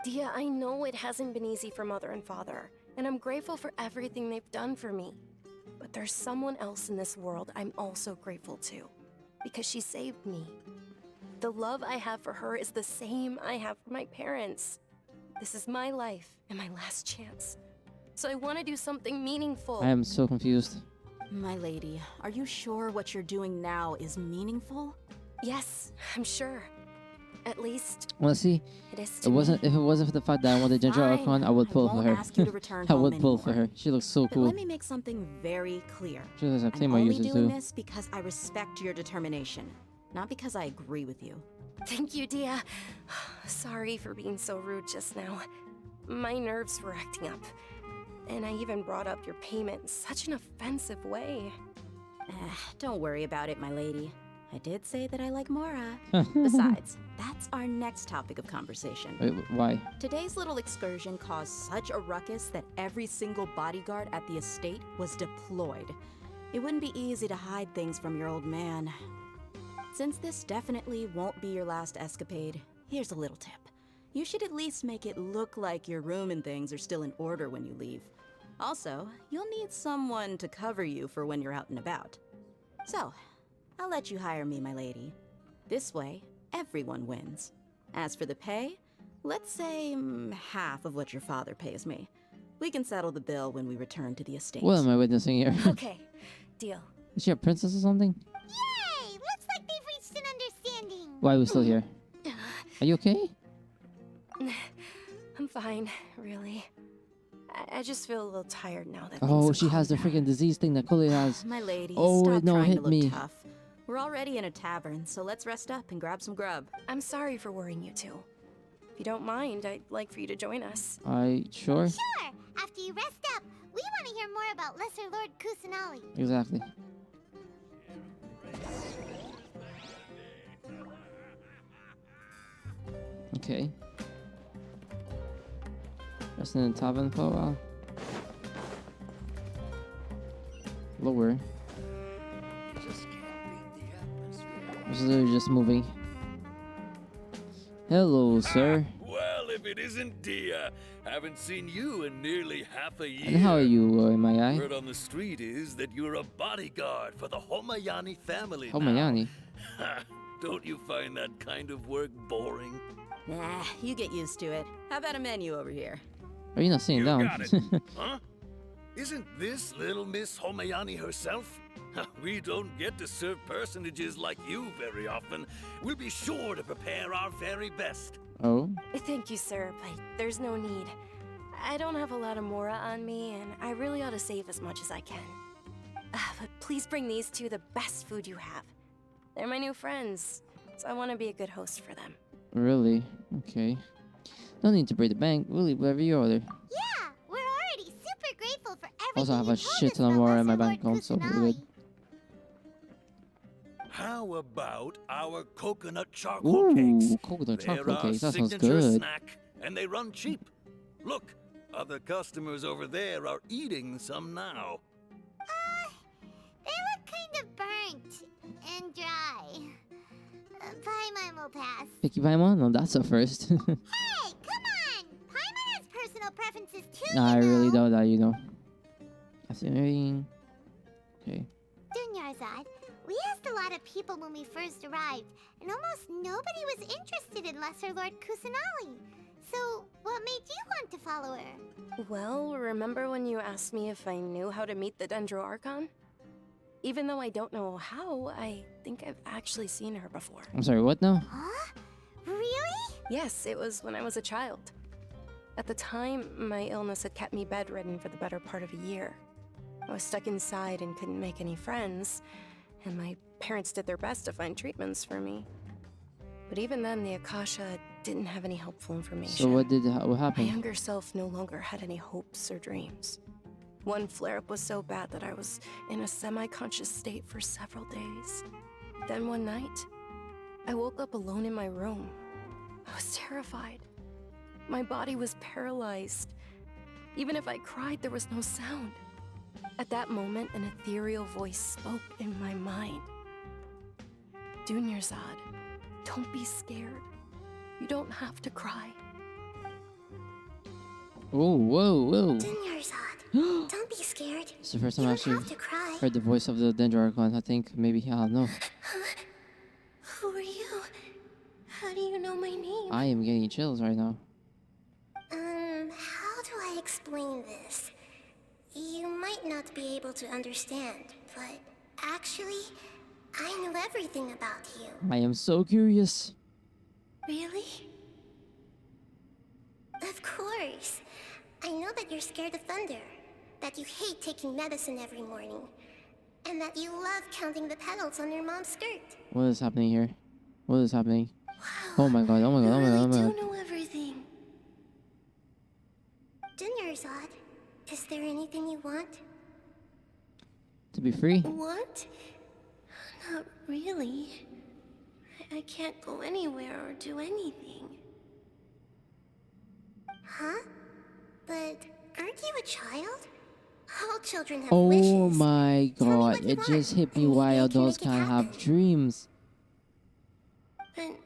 Dia, I know it hasn't been easy for Mother and Father, and I'm grateful for everything they've done for me. But there's someone else in this world I'm also grateful to, because she saved me. The love I have for her is the same I have for my parents. This is my life and my last chance. So I want to do something meaningful. I am so confused. My lady, are you sure what you're doing now is meaningful? Yes, I'm sure. At least Well, see, it is if to it wasn't for the fact that I wanted Dendro Fine, Archon, I would pull for won't her. ask you to return I home would pull for anymore. her. She looks so But cool. let me make something very clear. She looks like I'm Claymore only user doing too. this because I respect your determination, not because I agree with you. Thank you, Dia. Sorry for being so rude just now. My nerves were acting up. And I even brought up your payment in such an offensive way. Don't worry about it, my lady. I did say that I like Mora. Besides, that's our next topic of conversation. Wait, why? Today's little excursion caused such a ruckus that every single bodyguard at the estate was deployed. It wouldn't be easy to hide things from your old man. Since this definitely won't be your last escapade, here's a little tip. You should at least make it look like your room and things are still in order when you leave. Also, you'll need someone to cover you for when you're out and about. So, I'll let you hire me, my lady. This way, everyone wins. As for the pay, let's say half of what your father pays me. We can settle the bill when we return to the estate. What am I witnessing here? Okay, deal. Is she a princess or something? Yay! Looks like they've reached an understanding. Why are we still here? Are you okay? I'm fine, really. I just feel a little tired now that Oh, things she has the freaking disease thing that Chloe has. My lady, Oh, stop no, trying hit to look me. tough. We're already in a tavern, so let's rest up and grab some grub. I'm sorry for worrying you two. If you don't mind, I'd like for you to join us. Sure? Sure. After you rest up, We want to hear more about Lesser Lord Kusanali. Exactly. Okay. Resting in the tavern for a while. Lower. This is literally just moving. Hello, sir. Well, if it isn't Dia. Haven't seen you in nearly half a year. And how are you, my guy? Word on the street is that you're a bodyguard for the Homayani family Homayani? now. Don't you find that kind of work boring? Nah, you get used to it. How about a menu over here? Are you not sitting down? Got it. Huh? Isn't this little Miss Homayani herself? We don't get to serve personages like you very often. We'll be sure to prepare our very best. Oh? Thank you, sir, but there's no need. I don't have a lot of Mora on me, and I really ought to save as much as I can. But please bring these two the best food you have. They're my new friends, so I want to be a good host for them. Really? Okay. No need to break the bank. Really, whatever you order. Yeah, we're already super grateful for everything. Also, I have a shit ton more in my bank account, so we're good. How about our coconut charcoal cakes? Ooh, coconut charcoal cakes. That sounds signature good. snack, and they run cheap. Look, other customers over there are eating some now. They look kind of burnt and dry. Paimon will pass. Picky Paimon? No, that's a first. Hey, come on! Paimon has personal preferences too, I you know. really doubt that, you know. That's everything. Okay. Dunyarzad, we asked a lot of people when we first arrived, and almost nobody was interested in Lesser Lord Kusanali. So, what made you want to follow her? Well, remember when you asked me if I knew how to meet the Dendro Archon? Even though I don't know how, I think I've actually seen her before. I'm sorry, what now? Huh? Really? Yes, it was when I was a child. At the time, my illness had kept me bedridden for the better part of a year. I was stuck inside and couldn't make any friends, and my parents did their best to find treatments for me. But even then, the Akasha didn't have any helpful information. So what My happened? younger self no longer had any hopes or dreams. One flare-up was so bad that I was in a semi-conscious state for several days. Then one night, I woke up alone in my room. I was terrified. My body was paralyzed. Even if I cried, there was no sound. At that moment, an ethereal voice spoke in my mind. Dunyarzad, don't be scared. You don't have to cry. Oh, whoa, whoa. Dunyarzad, don't be scared. It's the first time I You actually don't have to cry. heard the voice of the Dendro Archon. I think maybe, I don't know. Who are you? How do you know my name? I am getting chills right now. How do I explain this? You might not be able to understand, but actually, I know everything about you. I am so curious. Really? Of course. I know that you're scared of thunder, that you hate taking medicine every morning, and that you love counting the petals on your mom's skirt. What is happening here? What is happening? Oh my god, oh my god, oh my god, oh my You god. know everything. Dunyarzad, is there anything you want? To be free? Want? Not really. I can't go anywhere or do anything. Huh? But aren't you a child? All children have Oh wishes. my god, it just hit me why adults can't have dreams.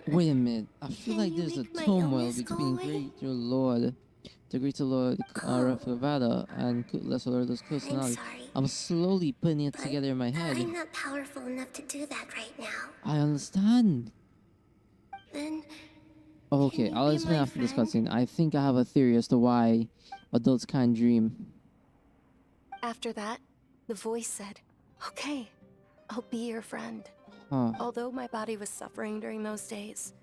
Wait a minute, I feel like there's a turmoil between Greater Lord, the Greater Lord Rafavada, and Lesser Lord Kusanali. I'm slowly putting it together in my head. I'm not powerful enough to do that right now. I understand. Then Oh, okay, I'll explain after this cutscene. I think I have a theory as to why adults can't dream. After that, the voice said, "Okay, I'll be your friend." Huh. Although my body was suffering during those days,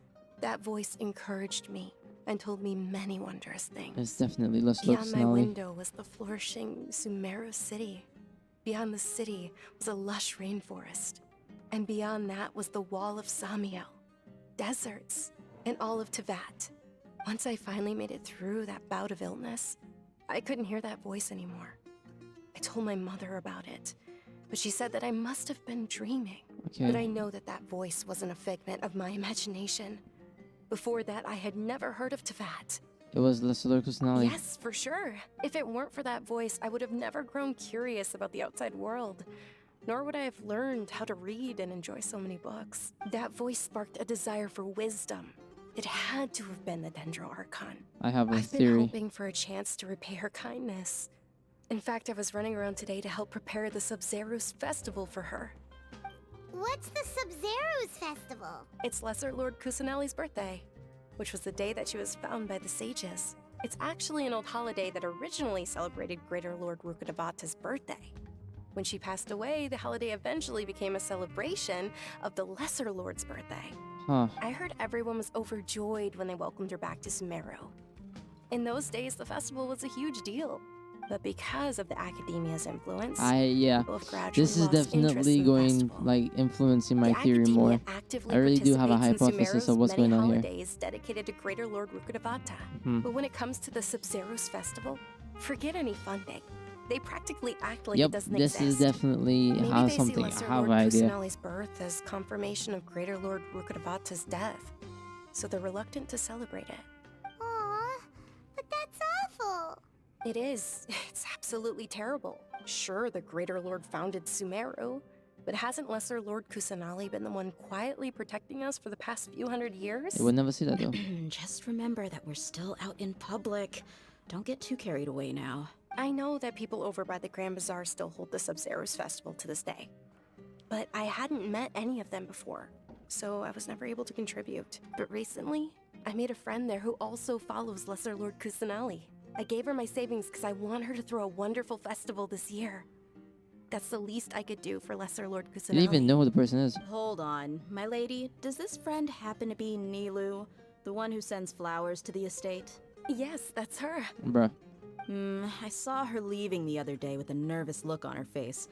that voice encouraged me and told me many wondrous things. It's definitely less Beyond my Kusanali. window was the flourishing Sumeru city. Beyond the city was a lush rainforest. And beyond that was the wall of Samiel, deserts, and all of Tevat. Once I finally made it through that bout of illness, I couldn't hear that voice anymore. I told my mother about it, but she said that I must have been dreaming. Okay. But I know that that voice wasn't a figment of my imagination. Before that, I had never heard of Teyvat. It was Lesser Lord Kusanali. Yes, for sure. If it weren't for that voice, I would have never grown curious about the outside world. Nor would I have learned how to read and enjoy so many books. That voice sparked a desire for wisdom. It had to have been the Dendro Archon. I have a I've been theory. hoping for a chance to repay her kindness. In fact, I was running around today to help prepare the Sub-Zerus festival for her. What's the Sub-Zerus festival? It's Lesser Lord Kusanali's birthday, which was the day that she was found by the sages. It's actually an old holiday that originally celebrated Greater Lord Rukkhadevata's birthday. When she passed away, the holiday eventually became a celebration of the Lesser Lord's birthday. Huh. I heard everyone was overjoyed when they welcomed her back to Sumeru. In those days, the festival was a huge deal. But because of the academia's influence, people have gradually this is lost interest definitely in the going festival. like influencing my The theory academia more. actively I really do have a participates in hypothesis of Sumeru's what's many going on here. holidays dedicated to Greater Lord Rukkhadevata. Hmm. But when it comes to the Sub-Zerus festival, forget any funding. They practically act like Yep, it doesn't this exist. is definitely Maybe how they see something. I Lesser have Lord an idea. Kusanali's birth as confirmation of Greater Lord Rukkhadevata's death, so they're reluctant to celebrate it. Aw, but that's awful. It is. It's absolutely terrible. Sure, the Greater Lord founded Sumeru, but hasn't Lesser Lord Kusanali been the one quietly protecting us for the past few hundred years? They would never see that though. Just remember that we're still out in public. Don't get too carried away now. I know that people over by the Grand Bazaar still hold the Sub-Zerus festival to this day, but I hadn't met any of them before, so I was never able to contribute. But recently, I made a friend there who also follows Lesser Lord Kusanali. I gave her my savings because I want her to throw a wonderful festival this year. That's the least I could do for Lesser Lord Kusanali. You didn't even know who the person is. Hold on, my lady. Does this friend happen to be Nilu, the one who sends flowers to the estate? Yes, that's her. Bruh. I saw her leaving the other day with a nervous look on her face.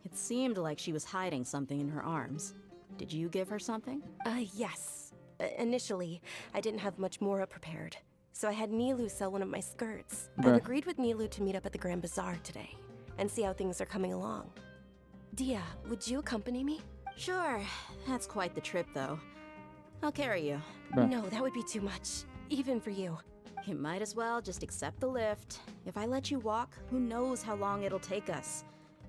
It seemed like she was hiding something in her arms. Did you give her something? Yes. Initially, I didn't have much more prepared, so I had Nilu sell one of my skirts. I've Bruh. agreed with Nilu to meet up at the Grand Bazaar today and see how things are coming along. Dia, would you accompany me? Sure. That's quite the trip, though. I'll carry you. Bruh. No, that would be too much, even for you. You might as well just accept the lift. If I let you walk, who knows how long it'll take us.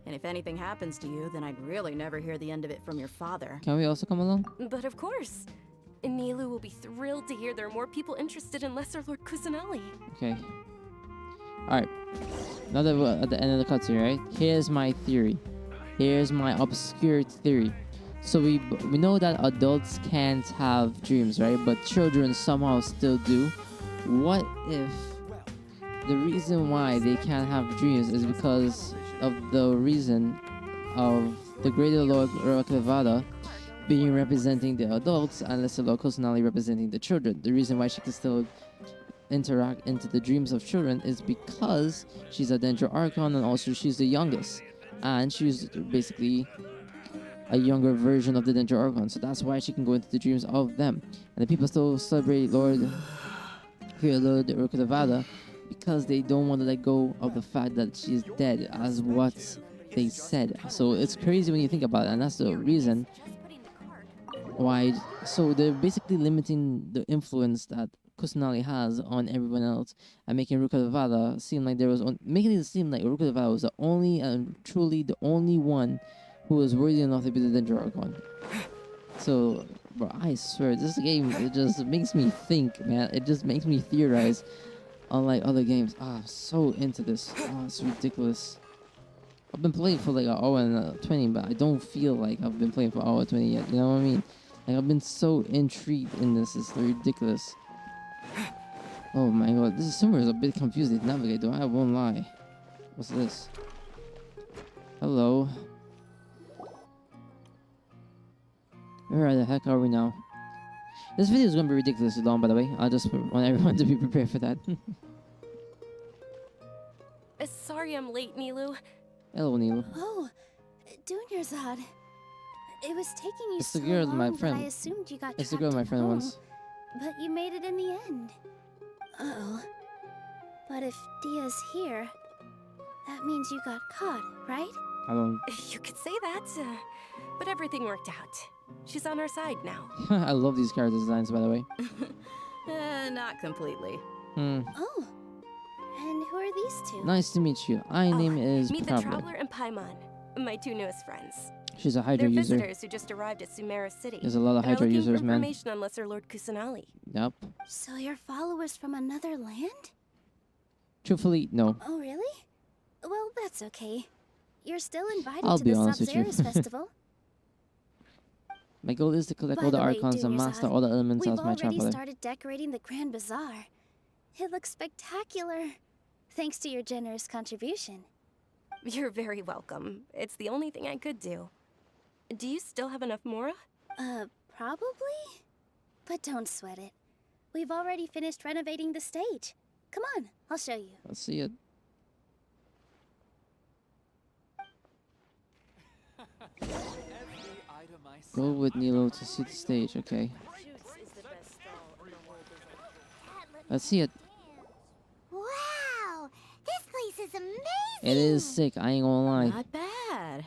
And if anything happens to you, then I'd really never hear the end of it from your father. Can we also come along? But of course. Nilu will be thrilled to hear there are more people interested in Lesser Lord Kusanali. Okay. Alright. Now that we're at the end of the cutscene, right? Here's my theory. Here's my obscure theory. So we know that adults can't have dreams, right? But children somehow still do. What if the reason why they can't have dreams is because of the reason of the Greater Lord Rukkhadevata being representing the adults and Lesser Lord Kusanali representing the children? The reason why she can still interact into the dreams of children is because she's a Dendro Archon, and also she's the youngest, and she's basically a younger version of the Dendro Archon, so that's why she can go into the dreams of them. And the people still celebrate Lord Rukkhadevata because they don't want to let go of the fact that she's dead, as what they said. So it's crazy when you think about it, and that's the reason why. So they're basically limiting the influence that Kusanali has on everyone else, and making Rukkhadevata seem like making it seem like Rukkhadevata was the only and truly the only one who was worthy enough to be the Dendro Archon. So, bro, I swear, this game, it just makes me think, man. It just makes me theorize, unlike other games. I'm so into this. It's ridiculous. I've been playing for like an hour and 20, but I don't feel like I've been playing for an hour 20 yet. You know what I mean? Like, I've been so intrigued in this. It's ridiculous. Oh my god, this Sumeru is a bit confusing to navigate, though. I won't lie. What's this? Hello. Where the heck are we now? This video is going to be ridiculously long, by the way. I just want everyone to be prepared for that. Sorry I'm late, Nilu. Hello, Neil. Oh, Dunyarzad. It was taking you It's so the girl, long my that friend. I assumed you got It's the trapped girl my at friend home, wants. But you made it in the end. Uh-oh. But if Dia's here, That means you got caught, right? I don't... You could say that, but everything worked out. She's on our side now. I love these character designs, by the way. Not completely. Oh. And who are these two? Nice to meet you. My name is Meet the Traveler. Traveler and Paimon, my two newest friends. She's a Hydra They're user. visitors who just arrived at Sumeru City. There's a lot of and are Hydra looking users, for man. information on Lesser Lord Kusanali. Yep. So you're followers from another land? Truthfully, no. Oh, really? Well, that's okay. You're still invited I'll to be the honest with you. Sub-Zerus festival. My goal is to collect By all the the way, Archons and master Dunyarzad, all the elements we've as my already Traveler. started decorating the Grand Bazaar. It looks spectacular, thanks to your generous contribution. You're very welcome. It's the only thing I could do. Do you still have enough Mora? Probably? But don't sweat it. We've already finished renovating the stage. Come on, I'll show you. Let's see it. Go with Nilo to see the stage, okay. Let's see it. Wow! This place is amazing! It is sick, I ain't gonna lie. Not bad.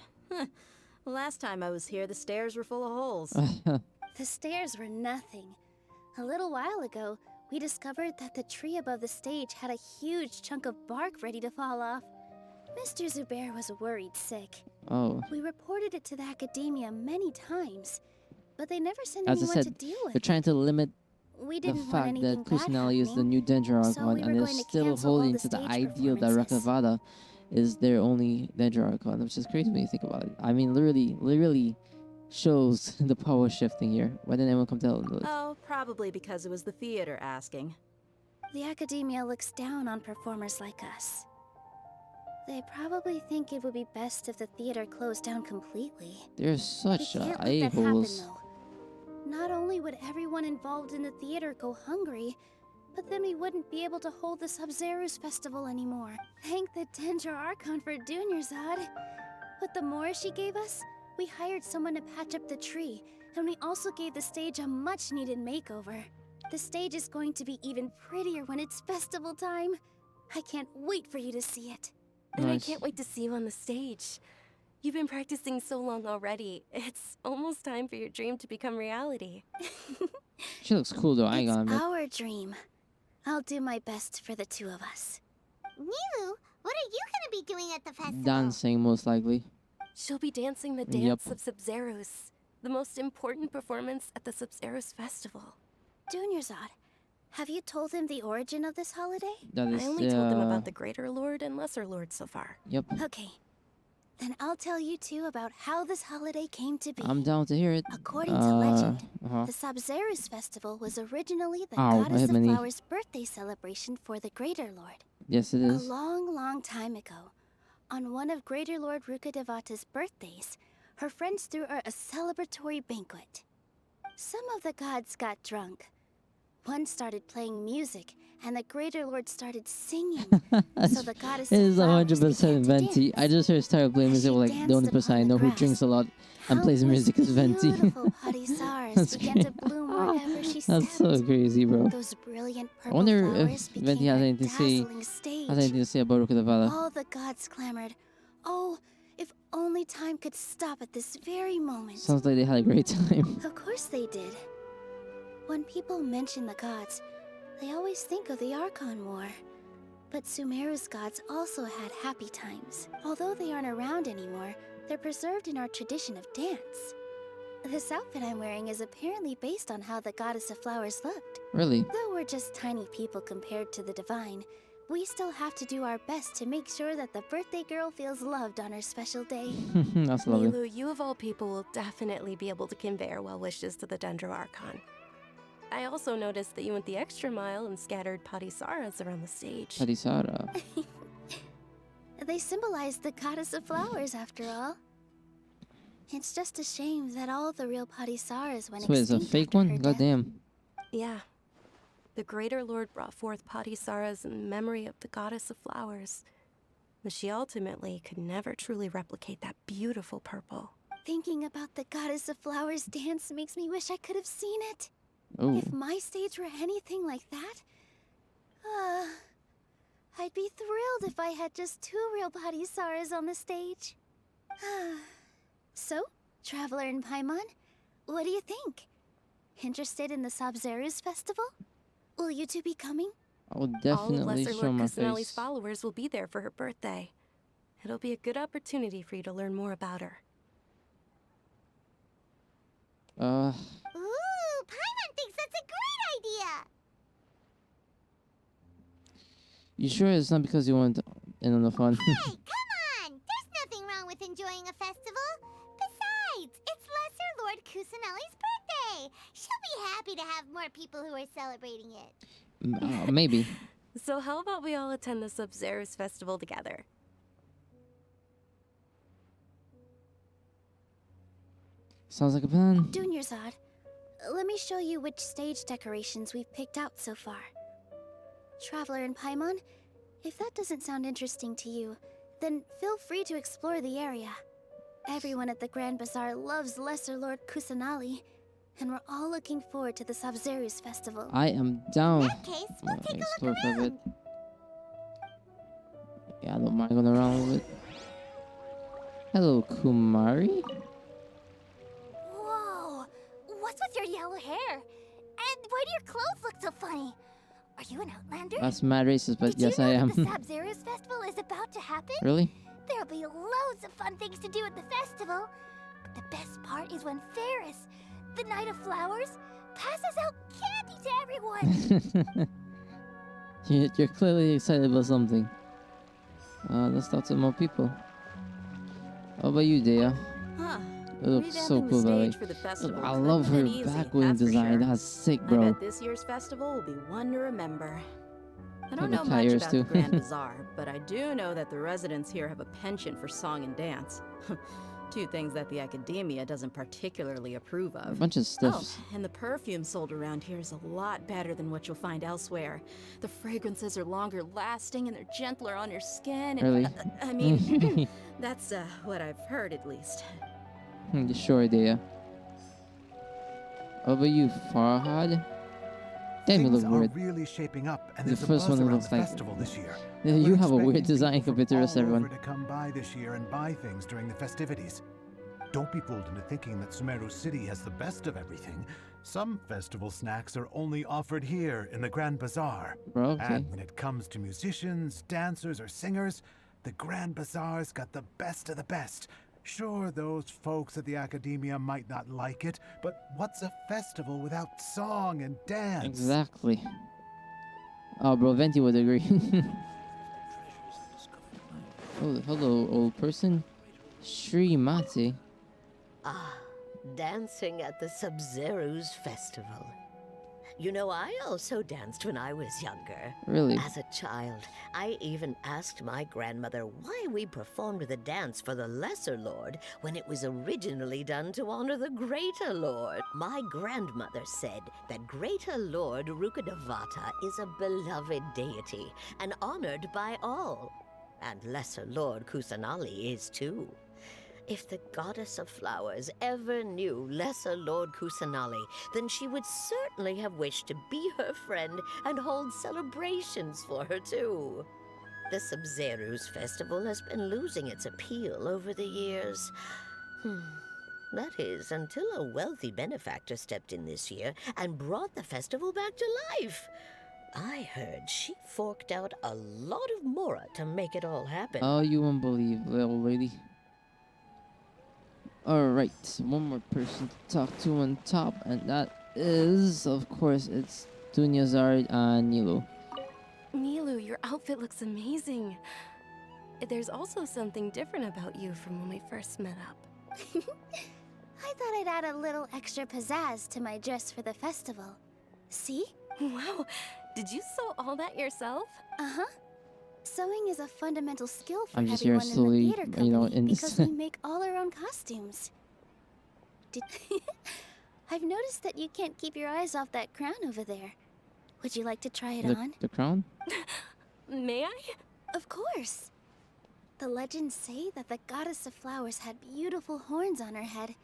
Last time I was here, the stairs were full of holes. The stairs were nothing. A little while ago, we discovered that the tree above the stage had a huge chunk of bark ready to fall off. Mr. Zubair was worried sick. Oh. We reported it to the academia many times, but they never sent As I anyone said, to deal with they're trying to limit We the didn't want fact anything that bad Kusanali is the happening, new Dendro so Archon, we were and they're going to still cancel all holding the to the stage ideal that performances. Rakavada is their only Dendro Archon, which is crazy when you think about it. I mean, literally shows the power shifting here. Why didn't anyone come tell them? Oh, probably because it was the theater asking. The academia looks down on performers like us. They probably think it would be best if the theater closed down completely. They're such We can't let that happen, a-holes. though. Not only would everyone involved in the theater go hungry, but then we wouldn't be able to hold the Sub-Zerus festival anymore. Thank the Dendro Archon for Dunyarzad. With the Mora she gave us, we hired someone to patch up the tree, and we also gave the stage a much-needed makeover. The stage is going to be even prettier when it's festival time. I can't wait for you to see it. And I can't wait to see you on the stage. You've been practicing so long already. It's almost time for your dream to become reality. She looks cool though, I ain't gonna admit. Our dream. I'll do my best for the two of us. Nilu, what are you gonna be doing at the festival? Dancing, most likely. She'll be dancing the Yep. dance of Sub-Zerus, the most important performance at the Sub-Zerus festival. Dunyarzad, have you told him the origin of this holiday? That is, I only told them about the Greater Lord and Lesser Lord so far. Yep. Okay. Then I'll tell you two about how this holiday came to be. I'm down to hear it. According to legend, uh-huh. the Sub-Zerus festival was originally the Ow, I Goddess hit of my knee. Flowers' birthday celebration for the Greater Lord. Yes, it is. A long, long time ago, on one of Greater Lord Rukkhadevata's birthdays, her friends threw her a celebratory banquet. Some of the gods got drunk. One started playing music, and the Greater Lord started singing. So the Goddess It of is Flowers 100% Venti. I just heard Star playing music like the only person I know who drinks a lot and plays music is Venti. beautiful Padisaras began to bloom wherever she That's stepped. so crazy, bro. Those brilliant I purple wonder flowers if Venti became has a anything to say. dazzling stage. Has anything to say about Rukkhadevata. All the gods clamored, "Oh, if only time could stop at this very moment." Sounds like they had a great time. Of course they did. When people mention the gods, they always think of the Archon War. But Sumeru's gods also had happy times. Although they aren't around anymore, they're preserved in our tradition of dance. This outfit I'm wearing is apparently based on how the Goddess of Flowers looked. Really? Though we're just tiny people compared to the divine, we still have to do our best to make sure that the birthday girl feels loved on her special day. That's lovely. Nilu, you of all people will definitely be able to convey our well wishes to the Dendro Archon. I also noticed that you went the extra mile and scattered Padisaras around the stage. Padisara. They symbolize the Goddess of Flowers, after all. It's just a shame that all the real Padisaras went So wait, it's a extinct fake after one? her death. Goddamn. Yeah. The Greater Lord brought forth Padisaras in memory of the Goddess of Flowers. But she ultimately could never truly replicate that beautiful purple. Thinking about the Goddess of Flowers dance makes me wish I could have seen it. Oh. If my stage were anything like that, I'd be thrilled if I had just 2 real body Saras on the stage. So, Traveler and Paimon, what do you think? Interested in the Sabzeruz festival? Will you two be coming? I will All of definitely Lesser show Lord my Kusanali's face. followers will be there for her birthday. It'll be a good opportunity for you to learn more about her. Ooh, Paimon thinks that's a great idea! You sure it's not because you want in on the fun? Hey, come on! There's nothing wrong with enjoying a festival. Besides, it's Lesser Lord Kusanali's birthday. She'll be happy to have more people who are celebrating it. Maybe. So how about we all attend the Sabzeruz festival together? Sounds like a plan. Dunyarzad, let me show you which stage decorations we've picked out so far. Traveler and Paimon, if that doesn't sound interesting to you, then feel free to explore the area. Everyone at the Grand Bazaar loves Lesser Lord Kusanali, and we're all looking forward to the Sabzeruz festival. I am down. In that case, we'll take a look For a bit. around. Yeah, I don't mind going around with it. Hello, Kumari. Whoa! What's with your yellow hair? And why do your clothes look so funny? Are you an outlander? That's mad racist, but Did yes, you I know am. that the Sabzeruz festival is about to happen? Really? There'll be loads of fun things to do at the festival. But the best part is when Ferris, the Knight of Flowers, passes out candy to everyone. You're clearly excited about something. Let's talk to more people. How about you, Dea? Huh. It looks so Revamping cool, the by the way. stage for the festival I couldn't love have her been easy, backwing that's for design. sure. That's sick, I bro. bet this year's festival will be one to remember. I don't Probably know much Kairos about too. the Grand Bazaar, but I do know that the residents here have a penchant for song and dance. 2 things that the academia doesn't particularly approve of. A bunch of Oh, stuff. and the perfume sold around here is a lot better than what you'll find elsewhere. The fragrances are longer lasting and they're gentler on your skin. And, Really? I mean, that's what I've heard at least. Sure, Dea. How about you, Farhad? Damn, you Things look are weird. really shaping up, and The there's a first buzz one around looks the like- festival this year. Yeah, We're you have a weird expecting design people compared to the rest from of all everyone. over to come by this year and buy things during the festivities. Don't be fooled into thinking that Sumeru City has the best of everything. Some festival snacks are only offered here in the Grand Bazaar. Bro, okay. And when it comes to musicians, dancers, or singers, the Grand Bazaar's got the best of the best. Sure, those folks at the academia might not like it, but what's a festival without song and dance? Exactly. Oh, bro, Venti would agree. Oh, hello, old person. Srimati. Ah, dancing at the Sabzeruz festival. You know, I also danced when I was younger. Really? As a child, I even asked my grandmother why we performed the dance for the Lesser Lord when it was originally done to honor the Greater Lord. My grandmother said that Greater Lord Rukkhadevata is a beloved deity and honored by all. And Lesser Lord Kusanali is too. If the Goddess of Flowers ever knew Lesser Lord Kusanali, then she would certainly have wished to be her friend and hold celebrations for her too. The Sabzeruz festival has been losing its appeal over the years. That is, until a wealthy benefactor stepped in this year and brought the festival back to life. I heard she forked out a lot of mora to make it all happen. Oh, you won't believe, little lady. Alright, one more person to talk to on top, and that is, of course, it's Dunyarzad and Nilo. Nilu, your outfit looks amazing. There's also something different about you from when we first met up. I thought I'd add a little extra pizzazz to my dress for the festival. See? Wow, did you sew all that yourself? Uh-huh. Sewing is a fundamental skill for I'm just here everyone slowly, in the theater company in because this. we make all our own costumes. I've noticed that you can't keep your eyes off that crown over there. Would you like to try it on? The crown? May I? Of course. The legends say that the Goddess of Flowers had beautiful horns on her head,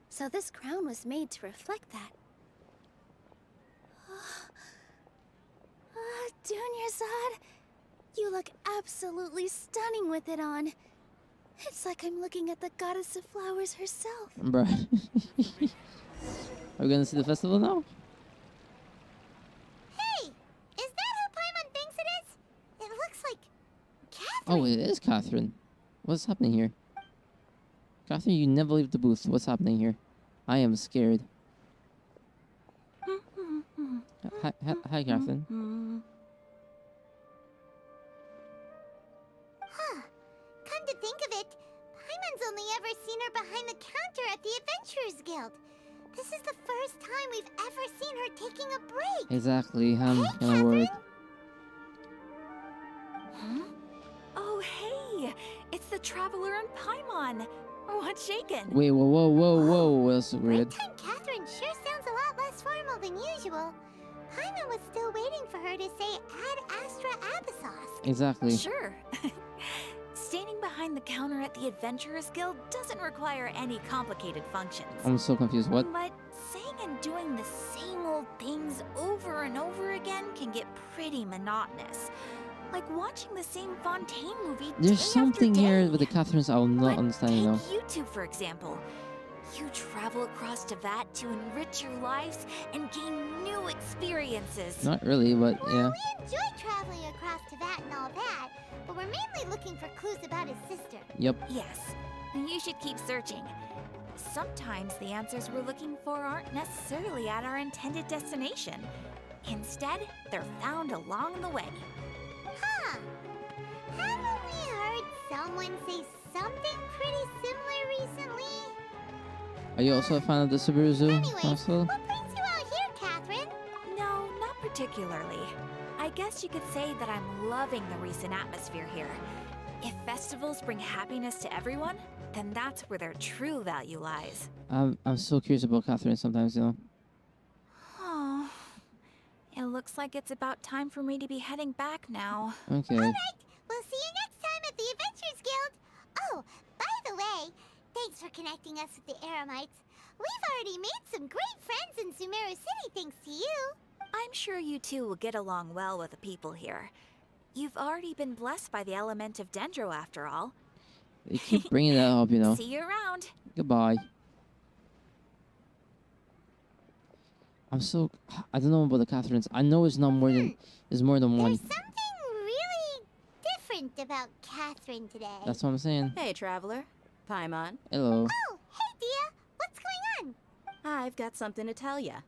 so this crown was made to reflect that. Dunyarzad, You look absolutely stunning with it on. It's like I'm looking at the goddess of flowers herself. Bruh. Are we gonna see the festival now? Hey, is that who Paimon thinks it is? It looks like Catherine. Oh, it is Catherine. What's happening here? Catherine, you never leave the booth. What's happening here? I am scared. Hi, Catherine. Huh. Come to think of it, Paimon's only ever seen her behind the counter at the Adventurers Guild. This is the first time we've ever seen her taking a break. Exactly. I'm kinda worried. Oh, hey! It's the Traveler and Paimon. What's shaken? Wait, whoa. That's weird. Time Catherine sure sounds a lot less formal than usual. Paimon was still waiting for her to say Ad Astra Abyssos. Exactly. Sure. Standing behind the counter at the Adventurers Guild doesn't require any complicated functions. I'm so confused. What? But saying and doing the same old things over and over again can get pretty monotonous. Like watching the same Fontaine movie There's day something after day. here with the Catherines I'll not understand, you know. Take you two, for example. You travel across to Vat to enrich your lives and gain new experiences. Not really, but yeah. We enjoy traveling across to that and all that, but we're mainly looking for clues about his sister. Yep. Yes, and you should keep searching. Sometimes the answers we're looking for aren't necessarily at our intended destination. Instead, they're found along the way. Huh. Haven't we heard someone say something pretty similar recently? Are you also a fan of the Subaru Zoo also? What brings you out here, Catherine? No, not particularly. I guess you could say that I'm loving the recent atmosphere here. If festivals bring happiness to everyone, then that's where their true value lies. I'm so curious about Catherine sometimes, you know. Oh, it looks like it's about time for me to be heading back now. Okay. All right, we'll see you next time at the Adventurers Guild. Oh, by the way, thanks for connecting us with the Eremites. We've already made some great friends in Sumeru City thanks to you. I'm sure you two will get along well with the people here. You've already been blessed by the element of Dendro, after all. They keep bringing that up, you know. See you around. Goodbye. I don't know about the Catherines. I know it's not more than there's more than one. There's something really different about Catherine today. That's what I'm saying. Hey, Traveler. Paimon. Hello. Oh, hey, Dia. What's going on? I've got something to tell ya.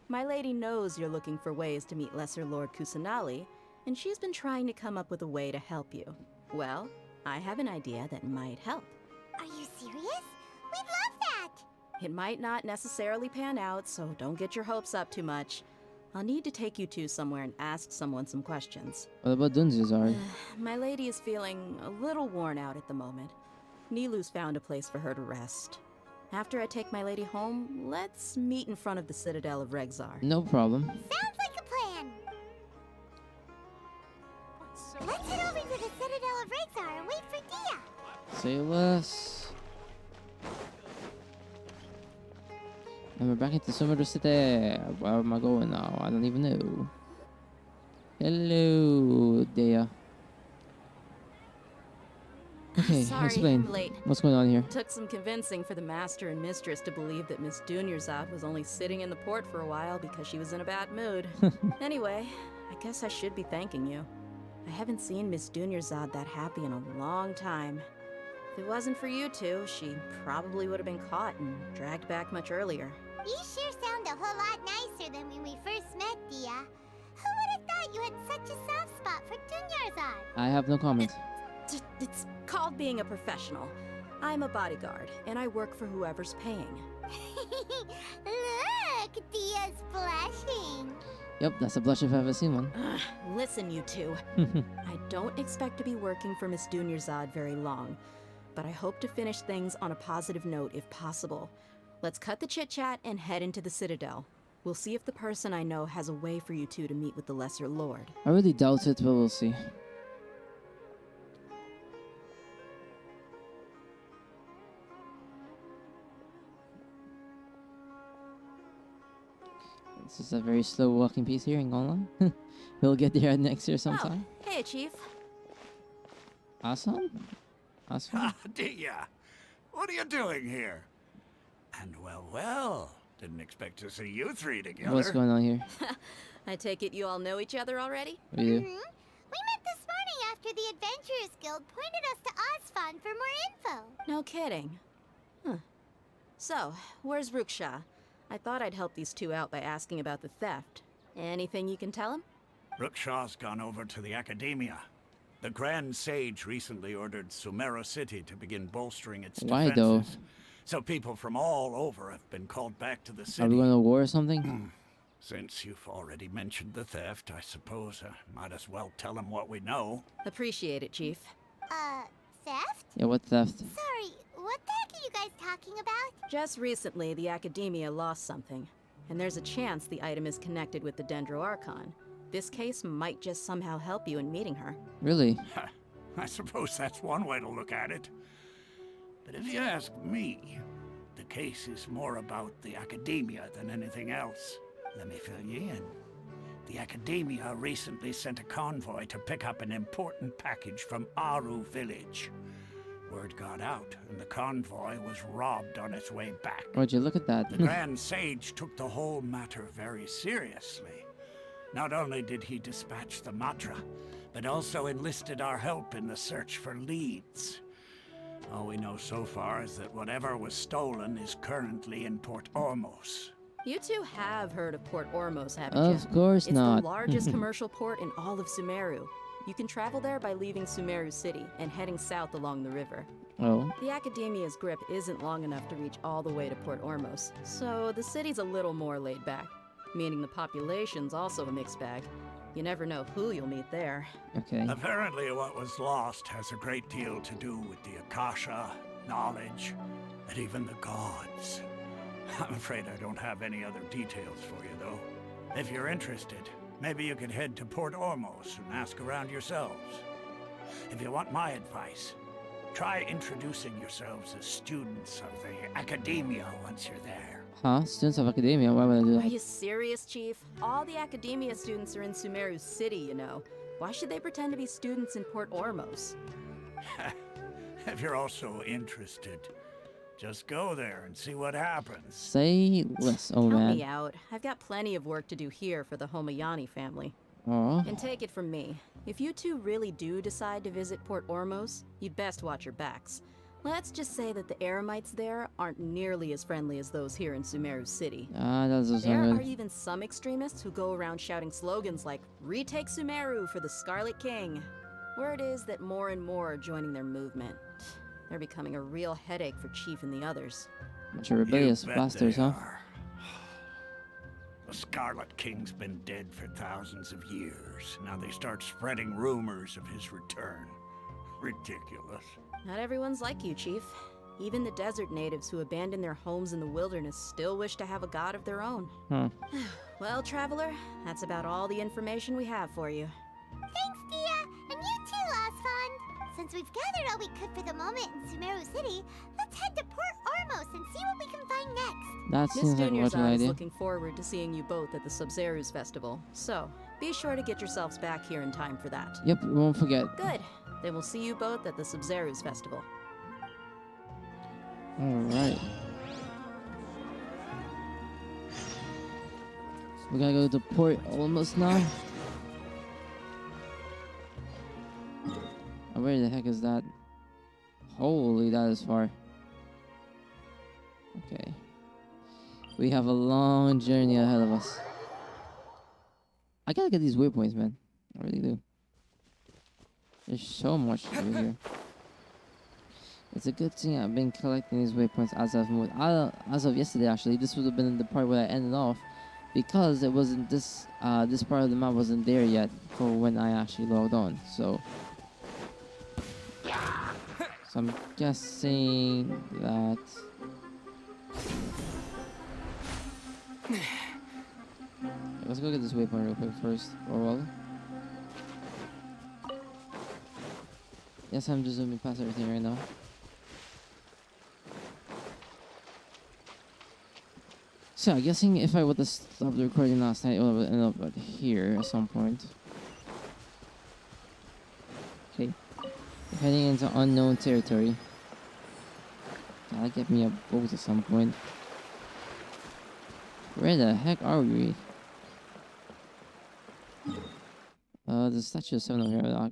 My lady knows you're looking for ways to meet Lesser Lord Kusanali, and she's been trying to come up with a way to help you. Well, I have an idea that might help. Are you serious? We'd love that. It might not necessarily pan out, so don't get your hopes up too much. I'll need to take you two somewhere and ask someone some questions. What about Dunzizar? My lady is feeling a little worn out at the moment. Nilu's found a place for her to rest. After I take my lady home, let's meet in front of the Citadel of Regzar. No problem. Sounds like a plan. Let's head over to the Citadel of Regzar and wait for Dia. Say less. And we're back into Sumeru City. Where am I going now? I don't even know. Hello, Dea. Okay, Sorry, explain. I'm late. What's going on here? Took some convincing for the master and mistress to believe that Miss Dunyarzad was only sitting in the port for a while because she was in a bad mood. Anyway, I guess I should be thanking you. I haven't seen Miss Dunyarzad that happy in a long time. If it wasn't for you two, she probably would have been caught and dragged back much earlier. You sure sound a whole lot nicer than when we first met, Dia. Who would have thought you had such a soft spot for Dunyarzad? I have no comment. It's called being a professional. I'm a bodyguard, and I work for whoever's paying. Look, Dia's blushing. Yep, that's a blush if I've ever seen one. Listen, you two. I don't expect to be working for Miss Dunyarzad very long, but I hope to finish things on a positive note if possible. Let's cut the chit-chat and head into the Citadel. We'll see if the person I know has a way for you two to meet with the Lesser Lord. I really doubt it, but we'll see. This is a very slow walking piece here, ain't gonna lie. We'll get there next year sometime. Oh, hey, Chief. Archon? Archon? Dia, what are you doing here? And well, didn't expect to see you three together. What's going on here? I take it you all know each other already? We do. We met this morning after the Adventurers Guild pointed us to Osfond for more info. No kidding. Huh. So, where's Ruksha? I thought I'd help these two out by asking about the theft. Anything you can tell him? Ruksha's gone over to the Academia. The Grand Sage recently ordered Sumeru City to begin bolstering its Why defenses. though? So people from all over have been called back to the city. Are we going to war or something? Since you've already mentioned the theft, I suppose I might as well tell him what we know. Appreciate it, Chief. Theft? Yeah, what theft? Sorry, what the heck are you guys talking about? Just recently, the Academia lost something, and there's a chance the item is connected with the Dendro Archon. This case might just somehow help you in meeting her. Really? I suppose that's one way to look at it. But if you ask me, the case is more about the Academia than anything else. Let me fill you in. The Academia recently sent a convoy to pick up an important package from Aru village. Word got out, and the convoy was robbed on its way back. Would you look at that? The Grand Sage took the whole matter very seriously. Not only did he dispatch the Matra, but also enlisted our help in the search for leads. All we know so far is that whatever was stolen is currently in Port Ormos. You two have heard of Port Ormos, haven't you? Of course not. It's the largest commercial port in all of Sumeru. You can travel there by leaving Sumeru City and heading south along the river. Oh. The Academia's grip isn't long enough to reach all the way to Port Ormos, so the city's a little more laid back, meaning the population's also a mixed bag. You never know who you'll meet there. Okay. Apparently what was lost has a great deal to do with the Akasha, knowledge, and even the gods. I'm afraid I don't have any other details for you, though. If you're interested, maybe you could head to Port Ormos and ask around yourselves. If you want my advice, try introducing yourselves as students of the Academia once you're there. Huh? Students of Academia? Why would I do Are that? you serious, Chief? All the Academia students are in Sumeru City, you know. Why should they pretend to be students in Port Ormos? If you're also interested, just go there and see what happens. Say less, oh Count man. me out. I've got plenty of work to do here for the Homayani family. Oh. And take it from me, if you two really do decide to visit Port Ormos, you'd best watch your backs. Let's just say that the Eremites there aren't nearly as friendly as those here in Sumeru City. Ah, that doesn't There sound are good. even some extremists who go around shouting slogans like, "Retake Sumeru for the Scarlet King." Word is that more and more are joining their movement. They're becoming a real headache for Chief and the others. Bunch of rebellious You bet bastards, they huh? are. The Scarlet King's been dead for thousands of years. Now they start spreading rumors of his return. Ridiculous. Not everyone's like you, Chief. Even the desert natives who abandoned their homes in the wilderness still wish to have a god of their own. Huh. Well, Traveler, that's about all the information we have for you. Thanks, Dia, and you too, Osfond. Since we've gathered all we could for the moment in Sumeru City, let's head to Port Ormos and see what we can find next. That Miss seems like a Junior's logical is idea. looking forward to seeing you both at the Sub-Zeru's festival, so be sure to get yourselves back here in time for that. Yep, we won't forget. Good. Then we'll see you both at the Sub-Zeru's festival. Alright. We gotta go to Port almost now. Where the heck is that? Holy, that is far. Okay. We have a long journey ahead of us. I gotta get these waypoints, man. I really do. There's so much over here. It's a good thing I've been collecting these waypoints as of yesterday. Actually, this would have been the part where I ended off, because it wasn't this part of the map wasn't there yet for when I actually logged on. So I'm guessing that. Let's go get this waypoint real quick first. Or well. Yes, I'm just zooming past everything right now. So I'm guessing if I would have stopped the recording last night, it would end up here at some point. Okay. Heading into unknown territory. Gotta get me a boat at some point. Where the heck are we? The statue of 7 over here.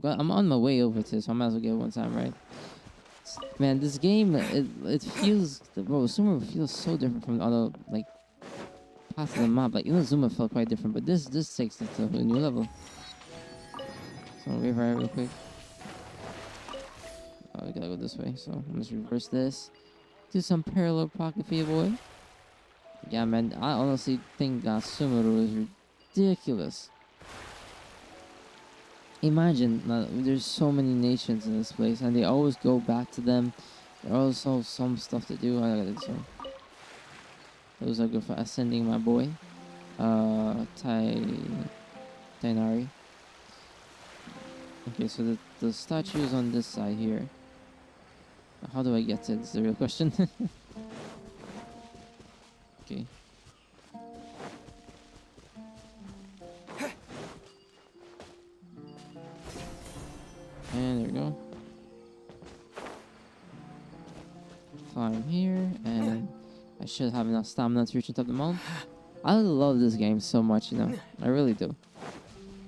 I'm on my way over to it, so I might as well get it one time, right? Man, this game, it feels... Bro, Sumeru feels so different from the other, like, parts of the map. Like, Zuma felt quite different, but this takes it to a new level. So, wave right real quick. Oh, we gotta go this way, so I'm just reverse this. Do some parallel pocket for you, boy. Yeah, man, I honestly think that Sumeru is ridiculous. Imagine, there's so many nations in this place, and they always go back to them. There's also some stuff to do. I gotta do some. Those are good for ascending, my boy. Tainari. Okay, so the statue is on this side here. How do I get to it? Is the real question. Okay. And there we go. Climb here, and I should have enough stamina to reach the top of the mountain. I love this game so much, I really do.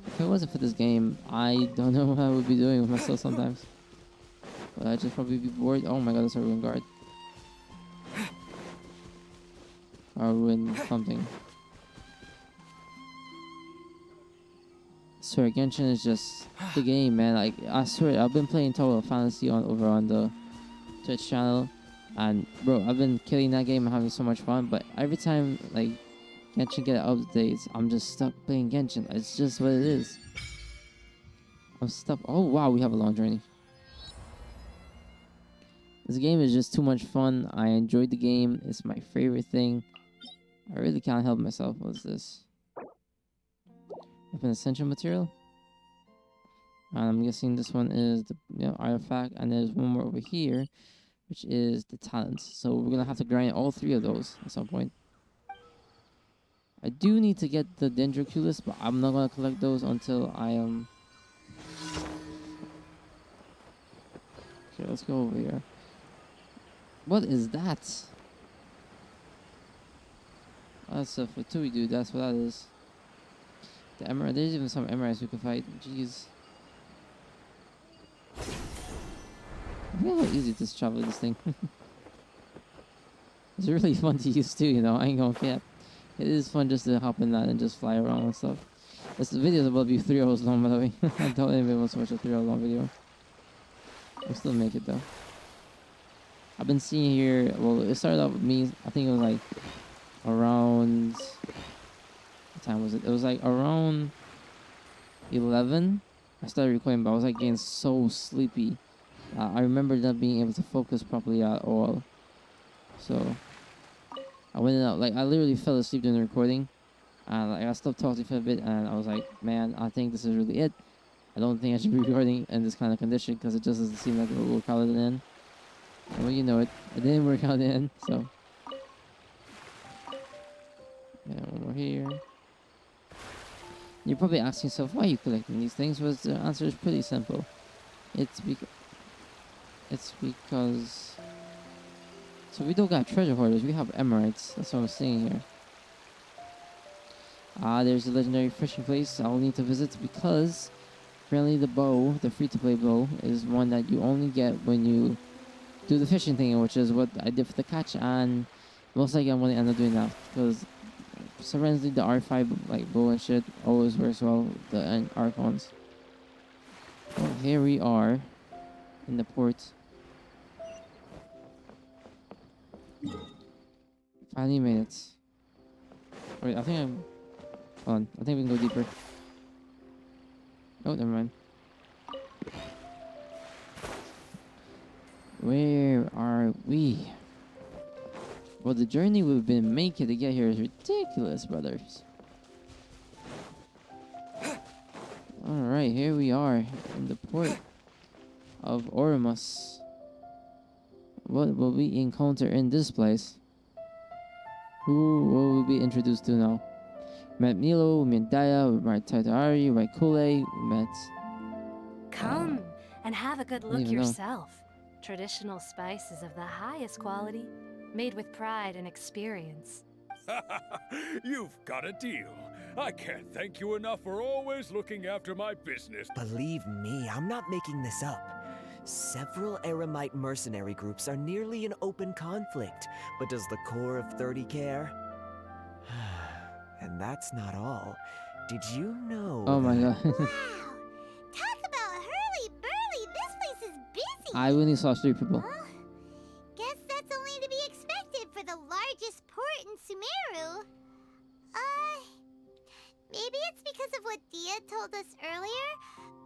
If it wasn't for this game, I don't know what I would be doing with myself sometimes. But I'd just probably be bored. Oh my god, that's a ruin guard. Or ruin something. I swear, Genshin is just the game, man. Like, I swear, I've been playing Tower of Fantasy over on the Twitch channel. And, bro, I've been killing that game and having so much fun. But every time, like, Genshin get updates, I'm just stuck playing Genshin. It's just what it is. I'm stuck. Oh, wow, we have a long journey. This game is just too much fun. I enjoyed the game. It's my favorite thing. I really can't help myself. What's this? Weapon essential material. And I'm guessing this one is the artifact. And there's one more over here, which is the talents. So we're gonna have to grind all 3 of those at some point. I do need to get the Dendro list, but I'm not gonna collect those until I am. Okay, let's go over here. What is that? That's a Fatui dude, that's what that is. The emerald, there's even some emeralds we can fight. Jeez. I feel how easy it is to travel this thing. It's really fun to use too, I ain't gonna cap. It is fun just to hop in that and just fly around and stuff. This video is about to be 3 hours long, by the way. I don't think anybody wants to watch a 3 hour long video. We'll still make it though. I've been seeing here, well, it started off with me, I think it was like around, what time was it? It was like around 11. I started recording, but I was like getting so sleepy. I remember not being able to focus properly at all. So I went out, like I literally fell asleep during the recording. And like I stopped talking for a bit, and I was like, man, I think this is really it. I don't think I should be recording in this kind of condition because it just doesn't seem like it will work out in the end. And well, you know it didn't work out in the end, so. Yeah, one more here. You're probably asking yourself, why are you collecting these things? Well, the answer is pretty simple. It's because... So we don't got treasure hoarders, we have emeralds. That's what I'm saying here. There's a legendary fishing place I'll need to visit because apparently the bow, the free-to-play bow, is one that you only get when you do the fishing thing, which is what I did for the catch, and most likely I'm going to end up doing that because surprisingly the R5 like bow and shit always works well with the Archons. Well, here we are in the port. Finally made it. Wait, I think I'm... Hold on, I think we can go deeper. Oh, never mind. Where are we? Well, the journey we've been making to get here is ridiculous, brothers. Alright, here we are in the port of Ormus. What will we encounter in this place? Who will we be introduced to now? We met Milo, we met Daya, we met Taitari, we met Kule, we met... Come, And have a good I look even know. yourself. Traditional spices of the highest quality, made with pride and experience. You've got a deal. I can't thank you enough for always looking after my business. Believe me, I'm not making this up. Several Eremite mercenary groups are nearly in open conflict, but does the core of 30 care? And that's not all. Did you know Oh my god. Talk about hurly-burly. This place is busy. I only saw 3 people. Guess that's only to be expected for the largest port in Sumeru. Maybe it's because of what Dia told us earlier,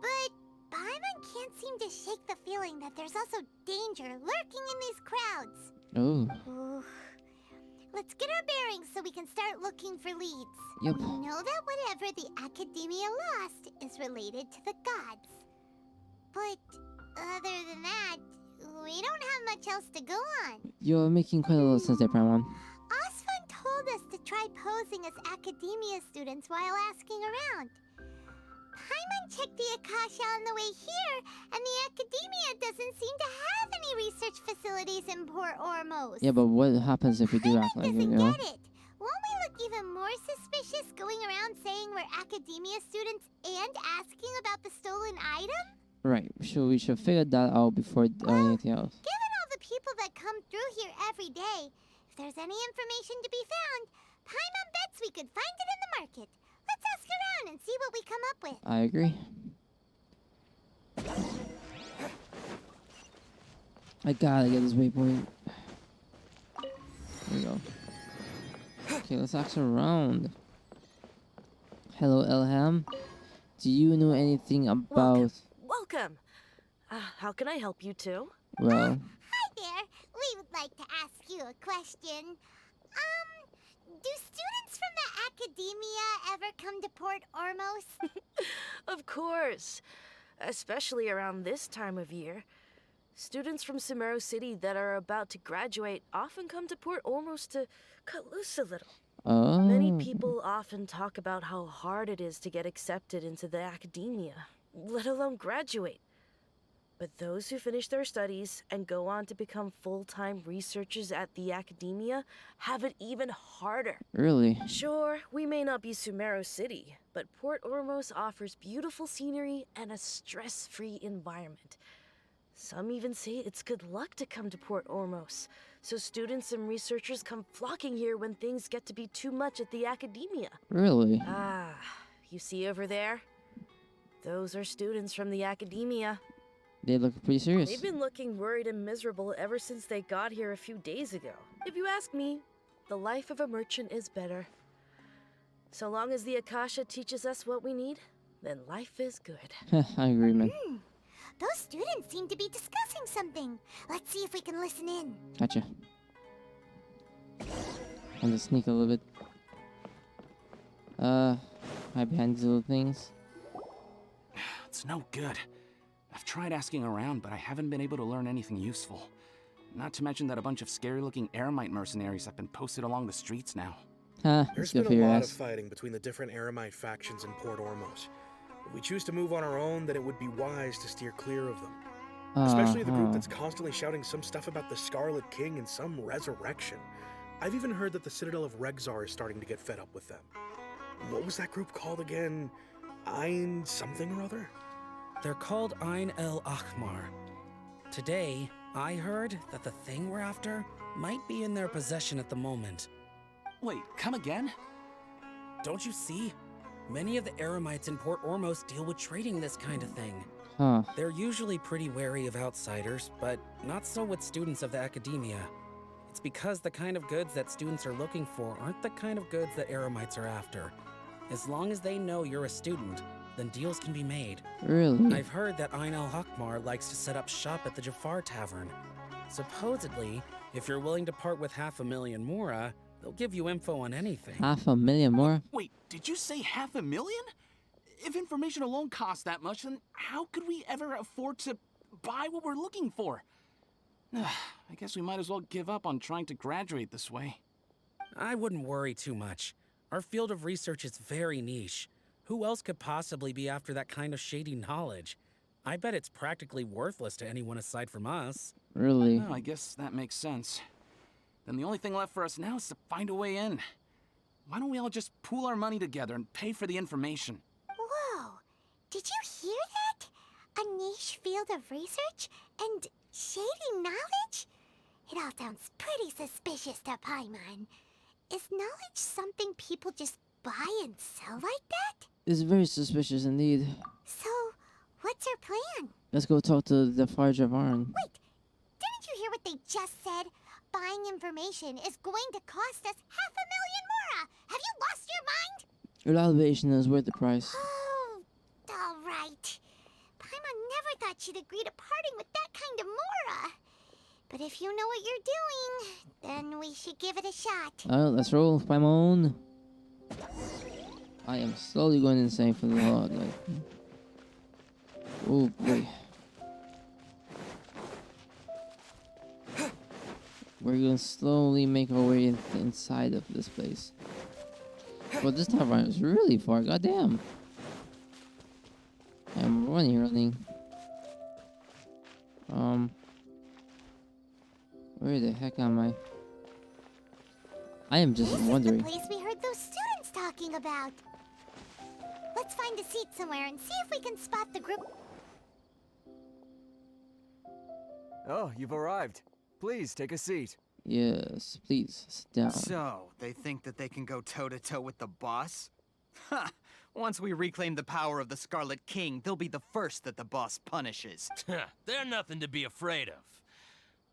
but Paimon can't seem to shake the feeling that there's also danger lurking in these crowds. Oh. Ooh. Let's get our bearings so we can start looking for leads. Yep. We know that whatever the Academia lost is related to the gods. But other than that, we don't have much else to go on. You're making quite a lot of sense there, Paimon. Osvan told us to try posing as Academia students while asking around. Paimon checked the Akasha on the way here, and the Academia doesn't seem to have any research facilities in Port Ormos. Yeah, but what happens if we do act like it, you know? Get it? Won't we look even more suspicious going around saying we're Academia students and asking about the stolen item? Right, so we should figure that out before anything else. Given all the people that come through here every day, if there's any information to be found, Paimon bets we could find it in the market. Let's ask around and see what we come up with. I agree. I gotta get this waypoint. There we go. Okay, let's ask around. Hello, Elham. Do you know anything about... Welcome. How can I help you two? Well... Hi there. We would like to ask you a question. Do students from the Academia ever come to Port Ormos? Of course. Especially around this time of year. Students from Sumeru City that are about to graduate often come to Port Ormos to cut loose a little. Oh. Many people often talk about how hard it is to get accepted into the Academia, let alone graduate. But those who finish their studies and go on to become full-time researchers at the Academia have it even harder. Really? Sure, we may not be Sumeru City, but Port Ormos offers beautiful scenery and a stress-free environment. Some even say it's good luck to come to Port Ormos, so students and researchers come flocking here when things get to be too much at the Academia. Really? Ah, you see over there? Those are students from the Academia. They look pretty serious. They've been looking worried and miserable ever since they got here a few days ago. If you ask me, the life of a merchant is better. So long as the Akasha teaches us what we need, then life is good. I agree, man. Those students seem to be discussing something. Let's see if we can listen in. Gotcha. I'm gonna sneak a little bit. Hide behind these little things. It's no good. I've tried asking around, but I haven't been able to learn anything useful. Not to mention that a bunch of scary-looking Eremite mercenaries have been posted along the streets now. There's been a lot of fighting between the different Eremite factions in Port Ormos. If we choose to move on our own, then it would be wise to steer clear of them. Especially the group that's constantly shouting some stuff about the Scarlet King and some resurrection. I've even heard that the Citadel of Regzar is starting to get fed up with them. What was that group called again? Ein something or other? They're called Ein El Akhmar. Today, I heard that the thing we're after might be in their possession at the moment. Wait, come again? Don't you see? Many of the Eremites in Port Ormos deal with trading this kind of thing. Huh. They're usually pretty wary of outsiders, but not so with students of the Academia. It's because the kind of goods that students are looking for aren't the kind of goods that Eremites are after. As long as they know you're a student, then deals can be made. Really? I've heard that Ein El Hakmar likes to set up shop at the Jafar Tavern. Supposedly, if you're willing to part with 500,000 Mora, they'll give you info on anything. 500,000 more? Wait, did you say 500,000? If information alone costs that much, then how could we ever afford to buy what we're looking for? I guess we might as well give up on trying to graduate this way. I wouldn't worry too much. Our field of research is very niche. Who else could possibly be after that kind of shady knowledge? I bet it's practically worthless to anyone aside from us. Really? Well, I guess that makes sense. Then the only thing left for us now is to find a way in. Why don't we all just pool our money together and pay for the information? Whoa! Did you hear that? A niche field of research and shady knowledge? It all sounds pretty suspicious to Paimon. Is knowledge something people just buy and sell like that? It's very suspicious indeed. So, what's your plan? Let's go talk to the Forge of Iron. Wait! Didn't you hear what they just said? Buying information is going to cost us 500,000 mora! Have you lost your mind? Your obligation is worth the price. Oh, alright. Paimon never thought she'd agree to parting with that kind of mora. But if you know what you're doing, then we should give it a shot. Alright, let's roll, Paimon. I am slowly going insane for the Lord. Like, oh boy. We're gonna slowly make our way inside of this place. But this tavern is really far, goddamn. I'm running. Where the heck am I? I am just wondering. This is the place we heard those students talking about. Let's find a seat somewhere and see if we can spot the group. Oh, you've arrived. Please take a seat. Yes, please sit down. So, they think that they can go toe-to-toe with the boss? Ha! Once we reclaim the power of the Scarlet King, they'll be the first that the boss punishes. They're nothing to be afraid of.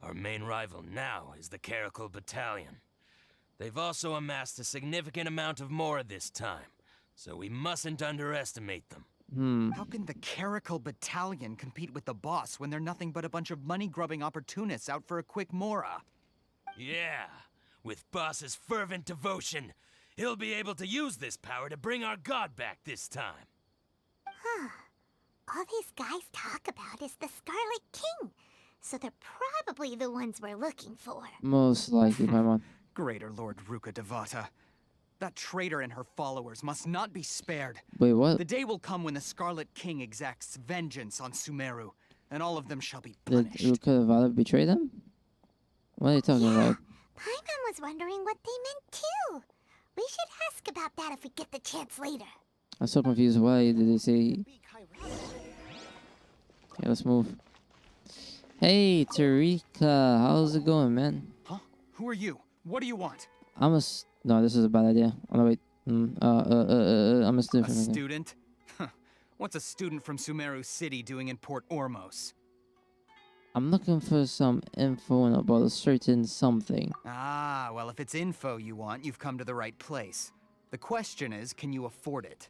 Our main rival now is the Caracal Battalion. They've also amassed a significant amount of more this time, so we mustn't underestimate them. How can the Caracal Battalion compete with the boss when they're nothing but a bunch of money-grubbing opportunists out for a quick mora? Yeah, with boss's fervent devotion, he'll be able to use this power to bring our god back this time. Huh. All these guys talk about is the Scarlet King, so they're probably the ones we're looking for. Most likely, Paimon. Greater Lord Ruka Devata. That traitor and her followers must not be spared. Wait, what? The day will come when the Scarlet King exacts vengeance on Sumeru, and all of them shall be Did Ruka Devata betray them? What are you talking about? Paimon was wondering what they meant too. We should ask about that if we get the chance later. I'm so confused. Why did they say... Okay, let's move. Hey, Tarika. How's it going, man? Huh? Who are you? What do you want? I'm a... No, this is a bad idea. Oh, no, wait. I'm a student. A student? What's a student from Sumeru City doing in Port Ormos? I'm looking for some info about a certain something. Ah, well, if it's info you want, you've come to the right place. The question is, can you afford it?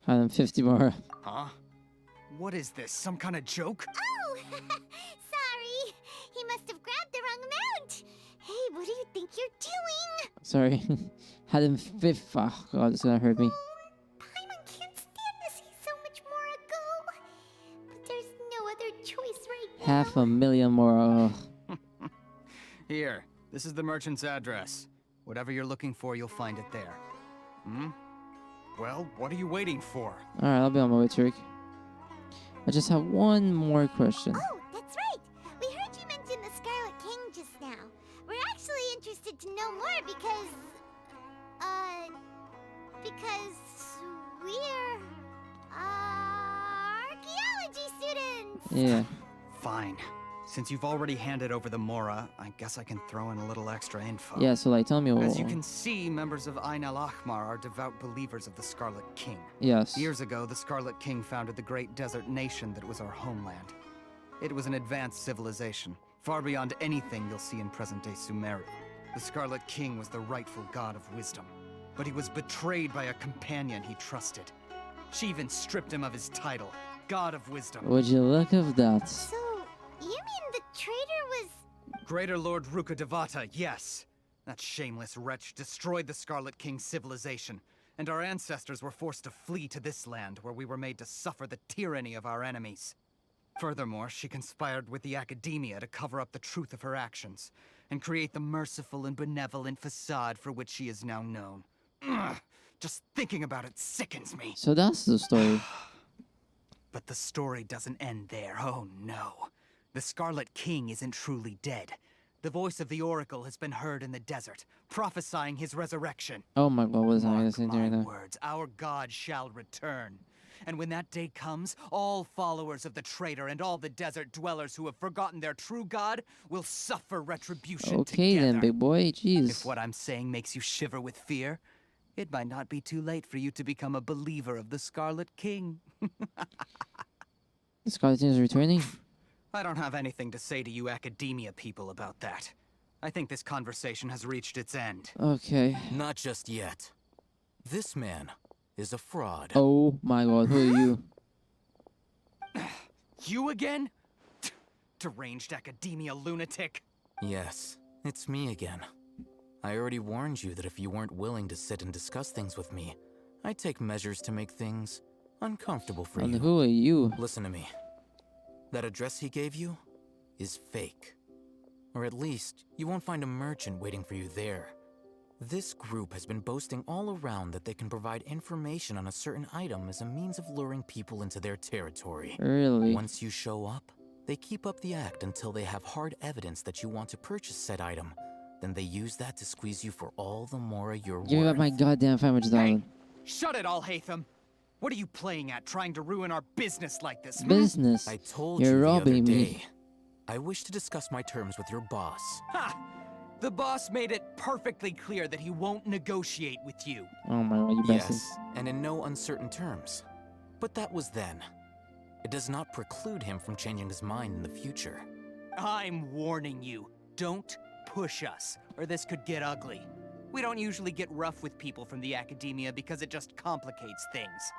150 more. Huh? What is this? Some kind of joke? Oh! Sorry. He must have grabbed the wrong amount. Hey, what do you think you're doing? Sorry. 150. Oh, God, it's gonna hurt me. Paimon can't stand to see so much more go. But there's no other choice right now. 500,000 more. Oh. Here, this is the merchant's address. Whatever you're looking for, you'll find it there. Well, what are you waiting for? Alright, I'll be on my way, Trick. I just have one more question. Oh, that's right. We heard you mention the Scarlet King just now. We're actually interested to know more because we're archaeology students. Yeah. Fine. Since you've already handed over the Mora, I guess I can throw in a little extra info. Yeah, so like, tell me. As you can see, members of Ain al-Ahmar are devout believers of the Scarlet King. Yes. Years ago, the Scarlet King founded the great desert nation that was our homeland. It was an advanced civilization, far beyond anything you'll see in present-day Sumeru. The Scarlet King was the rightful god of wisdom, but he was betrayed by a companion he trusted. She even stripped him of his title, God of Wisdom. Would you look at that? So, you mean the traitor was... Greater Lord Ruka Devata, yes. That shameless wretch destroyed the Scarlet King's civilization, and our ancestors were forced to flee to this land where we were made to suffer the tyranny of our enemies. Furthermore, she conspired with the Academia to cover up the truth of her actions, and create the merciful and benevolent facade for which she is now known. Ugh, just thinking about it sickens me. So that's the story. But the story doesn't end there, oh no. The Scarlet King isn't truly dead. The voice of the Oracle has been heard in the desert, prophesying his resurrection. Oh my god, what is I listening to right My now? words, our god shall return. And when that day comes, all followers of the traitor and all the desert dwellers who have forgotten their true god will suffer retribution Okay together. then, big boy, jeez. If what I'm saying makes you shiver with fear, it might not be too late for you to become a believer of the Scarlet King. The Scarlet King is returning? I don't have anything to say to you academia people about that. I think this conversation has reached its end. Okay. Not just yet. This man is a fraud. Oh my god, who are you? You again? Deranged academia lunatic. Yes, it's me again. I already warned you that if you weren't willing to sit and discuss things with me, I'd take measures to make things uncomfortable for you. And who are you? Listen to me. That address he gave you is fake. Or at least, you won't find a merchant waiting for you there. This group has been boasting all around that they can provide information on a certain item as a means of luring people into their territory. Really? Once you show up, they keep up the act until they have hard evidence that you want to purchase said item. Then they use that to squeeze you for all the more you're worth. Give me back my goddamn $500,000. Shut it, Alhaitham! What are you playing at, trying to ruin our business like this? Business? I told You're you the other robbing me. day. I wish to discuss my terms with your boss. Ha! The boss made it perfectly clear that he won't negotiate with you. Oh my god, you bastard. Yes, and in no uncertain terms. But that was then. It does not preclude him from changing his mind in the future. I'm warning you. Don't push us, or this could get ugly. We don't usually get rough with people from the academia because it just complicates things.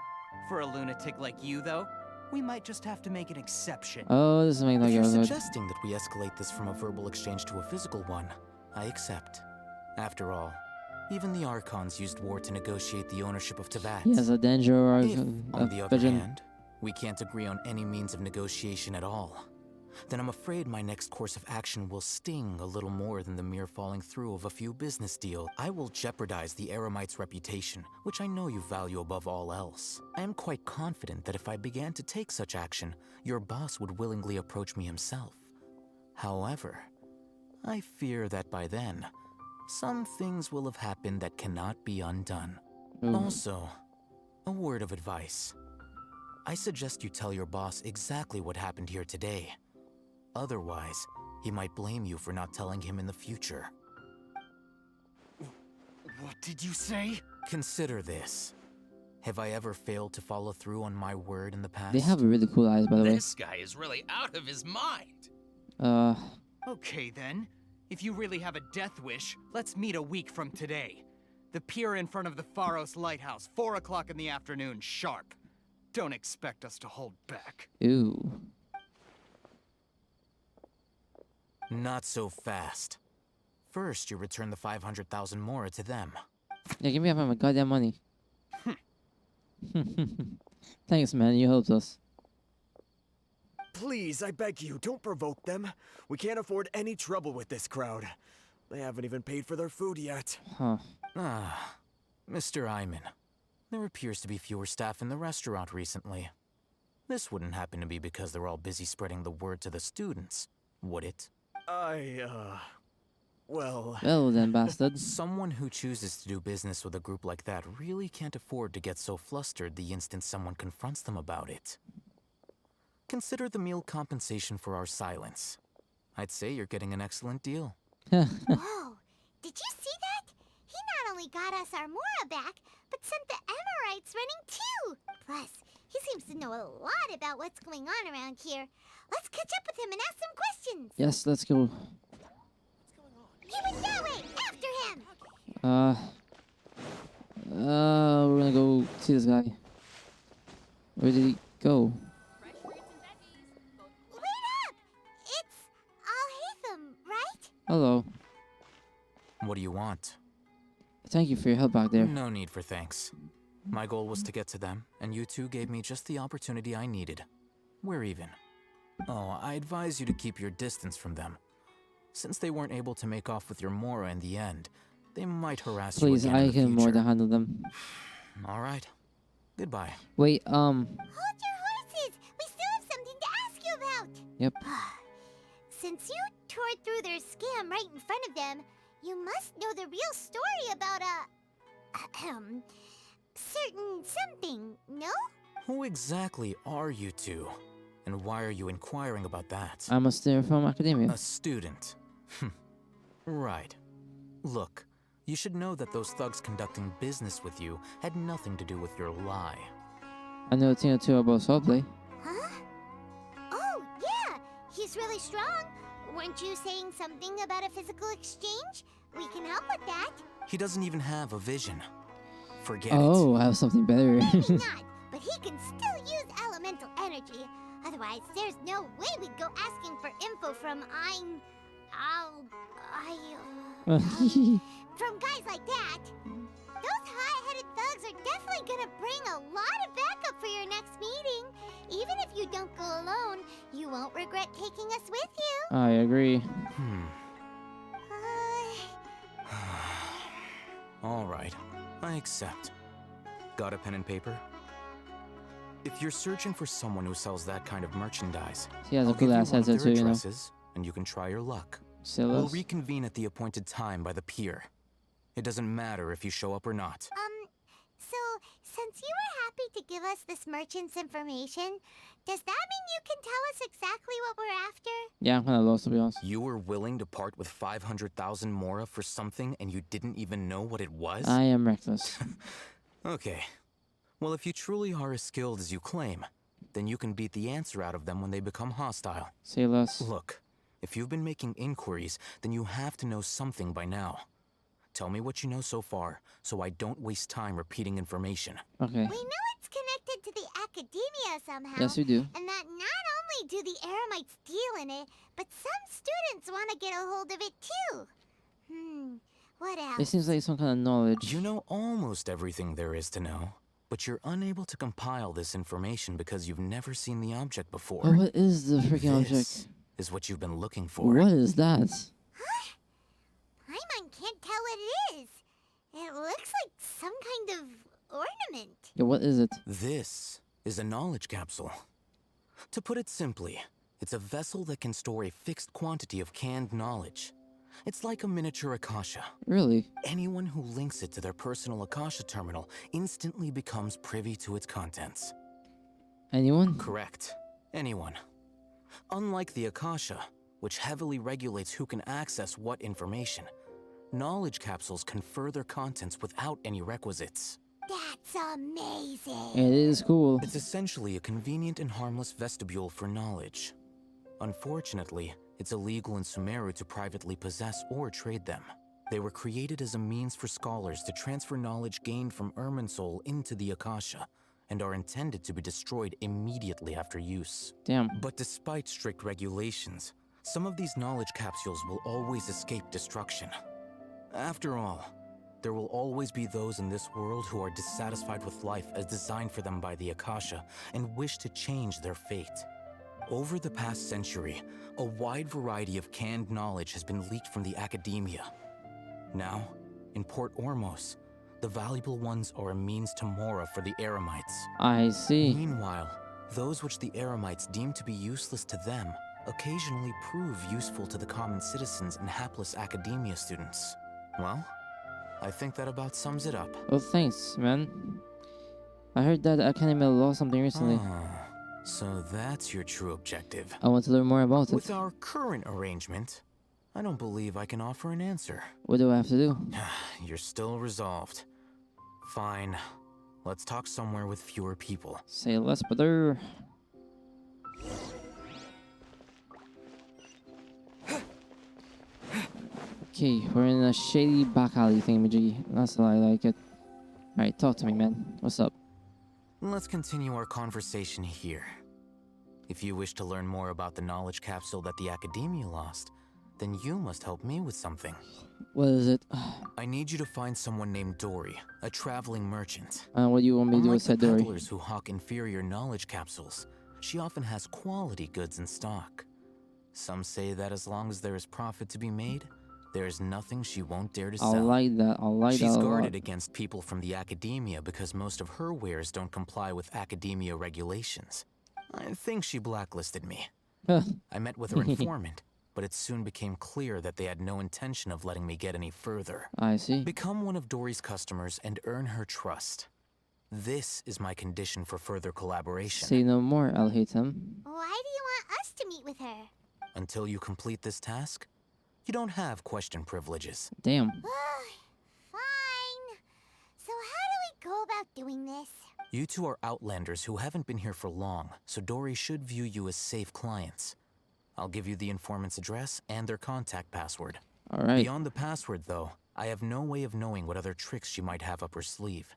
For a lunatic like you, though, we might just have to make an exception. Oh, this is making If like you're a suggesting that we escalate this from a verbal exchange to a physical one, I accept. After all, even the Archons used war to negotiate the ownership of Teyvat. Yes, a Dendro If, or on the other hand, we can't agree on any means of negotiation at all, then I'm afraid my next course of action will sting a little more than the mere falling through of a few business deals. I will jeopardize the Eremite's reputation, which I know you value above all else. I am quite confident that if I began to take such action, your boss would willingly approach me himself. However, I fear that by then, some things will have happened that cannot be undone. Also, a word of advice. I suggest you tell your boss exactly what happened here today. Otherwise, he might blame you for not telling him in the future. What did you say? Consider this. Have I ever failed to follow through on my word in the past? They have really cool eyes, by the way. This guy is really out of his mind. Okay then. If you really have a death wish, let's meet a week from today. The pier in front of the Pharos Lighthouse, 4 o'clock in the afternoon, sharp. Don't expect us to hold back. Ew. Not so fast. First, you return the 500,000 more to them. Yeah, give me half my goddamn money. Thanks, man. You helped us. Please, I beg you, don't provoke them. We can't afford any trouble with this crowd. They haven't even paid for their food yet. Huh. Ah, Mr. Iman. There appears to be fewer staff in the restaurant recently. This wouldn't happen to be because they're all busy spreading the word to the students, would it? Well... Well then, bastard. Someone who chooses to do business with a group like that really can't afford to get so flustered the instant someone confronts them about it. Consider the meal compensation for our silence. I'd say you're getting an excellent deal. Whoa, did you see that? He not only got us our Mora back, but sent the Emirites running too. Plus, he seems to know a lot about what's going on around here. Let's catch up with him and ask some questions. Yes, let's go. He went that way, after him. We're gonna go see this guy. Where did he go? Wait up! It's Alhaitham, right? Hello. What do you want? Thank you for your help back there. No need for thanks. My goal was to get to them, and you two gave me just the opportunity I needed. We're even. Oh, I advise you to keep your distance from them. Since they weren't able to make off with your Mora in the end, they might harass Please, you again in I the can more future. than handle them. All right. Goodbye. Wait, Hold your horses! Yep. Since you tore through their scam right in front of them, you must know the real story about certain something, no? Who exactly are you two? And why are you inquiring about that? I'm a student from academia. A student. Right. Look, you should know that those thugs conducting business with you had nothing to do with your lie. I know a thing or two about swordplay. Huh? Oh, yeah! He's really strong. Weren't you saying something about a physical exchange? We can help with that. He doesn't even have a vision. Forget Oh, I have something better. Maybe not, but he can still use elemental energy. Otherwise, there's no way we'd go asking for info from from guys like that. Those hot-headed thugs are definitely gonna bring a lot of backup for your next meeting. Even if you don't go alone, you won't regret taking us with you. I agree. All right, I accept. Got a pen and paper? If you're searching for someone who sells that kind of merchandise, He has a I'll give cool you ass one of their headset too, you know. addresses, and you can try your luck. Say We'll less. reconvene at the appointed time by the pier. It doesn't matter if you show up or not. So, since you were happy to give us this merchant's information, does that mean you can tell us exactly what we're after? Yeah, I'm kind of lost, to be honest. You were willing to part with 500,000 mora for something and you didn't even know what it was? I am reckless. Okay. Well, if you truly are as skilled as you claim, then you can beat the answer out of them when they become hostile. Say less. Look, if you've been making inquiries, then you have to know something by now. Tell me what you know so far, so I don't waste time repeating information. Okay. We know it's connected to the academia somehow. Yes, we do. And that not only do the Eremites deal in it, but some students want to get a hold of it too. What else? It seems like some kind of knowledge. You know almost everything there is to know, but you're unable to compile this information because you've never seen the object before. Oh, what is the freaking object? This is what you've been looking for. What is that? Paimon can't tell what it is. It looks like some kind of ornament. Yeah, what is it? This is a knowledge capsule. To put it simply, it's a vessel that can store a fixed quantity of canned knowledge. It's like a miniature Akasha. Really? Anyone who links it to their personal Akasha terminal instantly becomes privy to its contents. Anyone? Correct. Anyone. Unlike the Akasha, which heavily regulates who can access what information, knowledge capsules confer their contents without any requisites. That's amazing. It is cool. It's essentially a convenient and harmless vestibule for knowledge. Unfortunately, it's illegal in Sumeru to privately possess or trade them. They were created as a means for scholars to transfer knowledge gained from Irminsul into the Akasha, and are intended to be destroyed immediately after use. Damn. But despite strict regulations, some of these knowledge capsules will always escape destruction. After all, there will always be those in this world who are dissatisfied with life as designed for them by the Akasha and wish to change their fate. Over the past century, a wide variety of canned knowledge has been leaked from the academia. Now, in Port Ormos, the valuable ones are a means to mora for the Eremites. I see. Meanwhile, those which the Eremites deem to be useless to them occasionally prove useful to the common citizens and hapless academia students. Well, I think that about sums it up. Well, thanks, man. I heard that Academy lost something recently. So that's your true objective. I want to learn more about it. With our current arrangement, I don't believe I can offer an answer. What do I have to do? You're still resolved. Fine. Let's talk somewhere with fewer people. Say less, brother. Okay, we're in a shady back alley thingamajiggy. That's how I like it. Alright, talk to me, man. What's up? Let's continue our conversation here. If you wish to learn more about the knowledge capsule that the Academia lost, then you must help me with something. What is it? I need you to find someone named Dory, a traveling merchant. What do you want me to do with said Dory? Unlike the peddlers who hawk inferior knowledge capsules, she often has quality goods in stock. Some say that as long as there is profit to be made, there is nothing she won't dare to sell. I like that. I like that a She's lot. guarded against people from the Academia because most of her wares don't comply with Academia regulations. I think she blacklisted me. I met with her informant, but it soon became clear that they had no intention of letting me get any further. I see. Become one of Dory's customers and earn her trust. This is my condition for further collaboration. Say no more, I'll hate him. Why do you want us to meet with her? Until you complete this task, you don't have question privileges. Damn. Fine. So how do we go about doing this? You two are outlanders who haven't been here for long, so Dory should view you as safe clients. I'll give you the informant's address and their contact password. All right. Beyond the password, though, I have no way of knowing what other tricks she might have up her sleeve.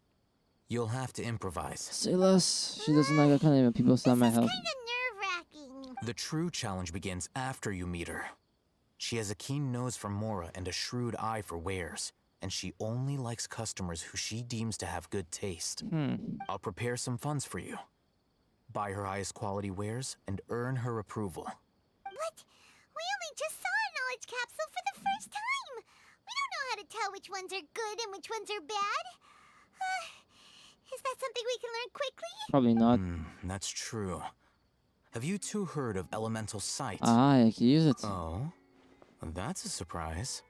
You'll have to improvise. Say less. She doesn't like that kind of people stop my help. Nerve-wracking. The true challenge begins after you meet her. She has a keen nose for Mora and a shrewd eye for wares, and she only likes customers who she deems to have good taste. I'll prepare some funds for you. Buy her highest quality wares and earn her approval. But we only just saw a knowledge capsule for the first time. We don't know how to tell which ones are good and which ones are bad. Is that something we can learn quickly? Probably not. That's true. Have you two heard of elemental sight? I can use it. Oh, that's a surprise.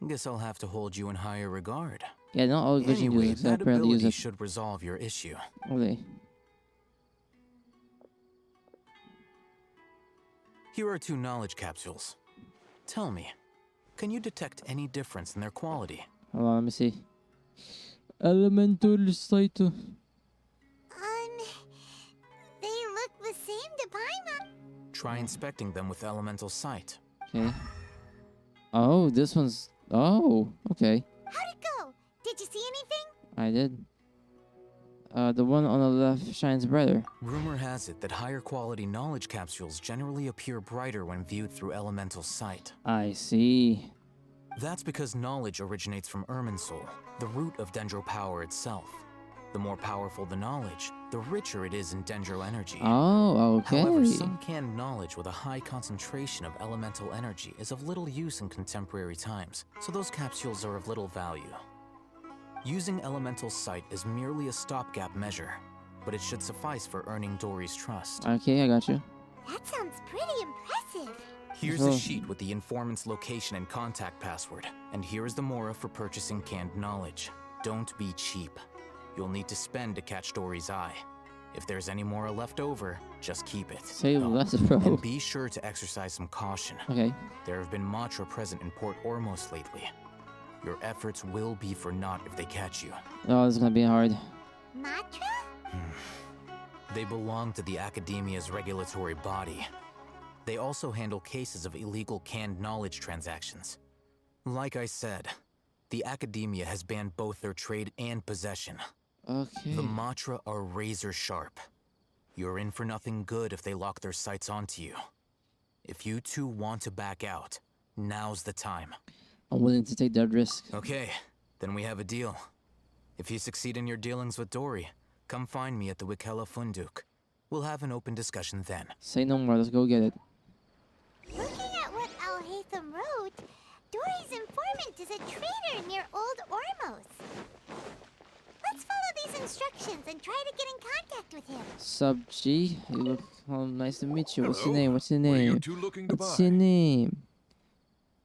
Guess I'll have to hold you in higher regard. Yeah, not all vision Anyway, users that apparently use ability it. should resolve your issue. Okay. Here are 2 knowledge capsules. Tell me, can you detect any difference in their quality? Hold on, let me see. Elemental sight. They look the same to Paimon. Try inspecting them with elemental sight. Okay. Oh, this one's... Oh, okay. How'd it go? Did you see anything? I did. The one on the left shines brighter. Rumor has it that higher quality knowledge capsules generally appear brighter when viewed through elemental sight. I see. That's because knowledge originates from Irminsul, the root of Dendro power itself. The more powerful the knowledge, the richer it is in Dendro energy. Oh, okay. However, some canned knowledge with a high concentration of elemental energy is of little use in contemporary times, so those capsules are of little value. Using elemental sight is merely a stopgap measure, but it should suffice for earning Dory's trust. Okay, I got you. That sounds pretty impressive. Here's a sheet with the informant's location and contact password, and here is the Mora for purchasing canned knowledge. Don't be cheap. You'll need to spend to catch Dory's eye. If there's any Mora left over, just keep it. Say less, bro. And be sure to exercise some caution. Okay. There have been Matra present in Port Ormos lately. Your efforts will be for naught if they catch you. Oh, this is gonna be hard. Matra? They belong to the Academia's regulatory body. They also handle cases of illegal canned knowledge transactions. Like I said, the Academia has banned both their trade and possession. Okay. The Matra are razor sharp. You're in for nothing good if they lock their sights onto you. If you two want to back out, now's the time. I'm willing to take that risk. Okay, then we have a deal. If you succeed in your dealings with Dory, come find me at the Wikela Funduk. We'll have an open discussion then. Say no more, let's go get it. Looking at what Al-Haytham wrote, Dory's informant is a trader near Old Ormos. Let's follow these instructions and try to get in contact with him. Sub G, you look nice to meet you. What's your Hello. name? What's your What are name? you two looking to What's buy? your name?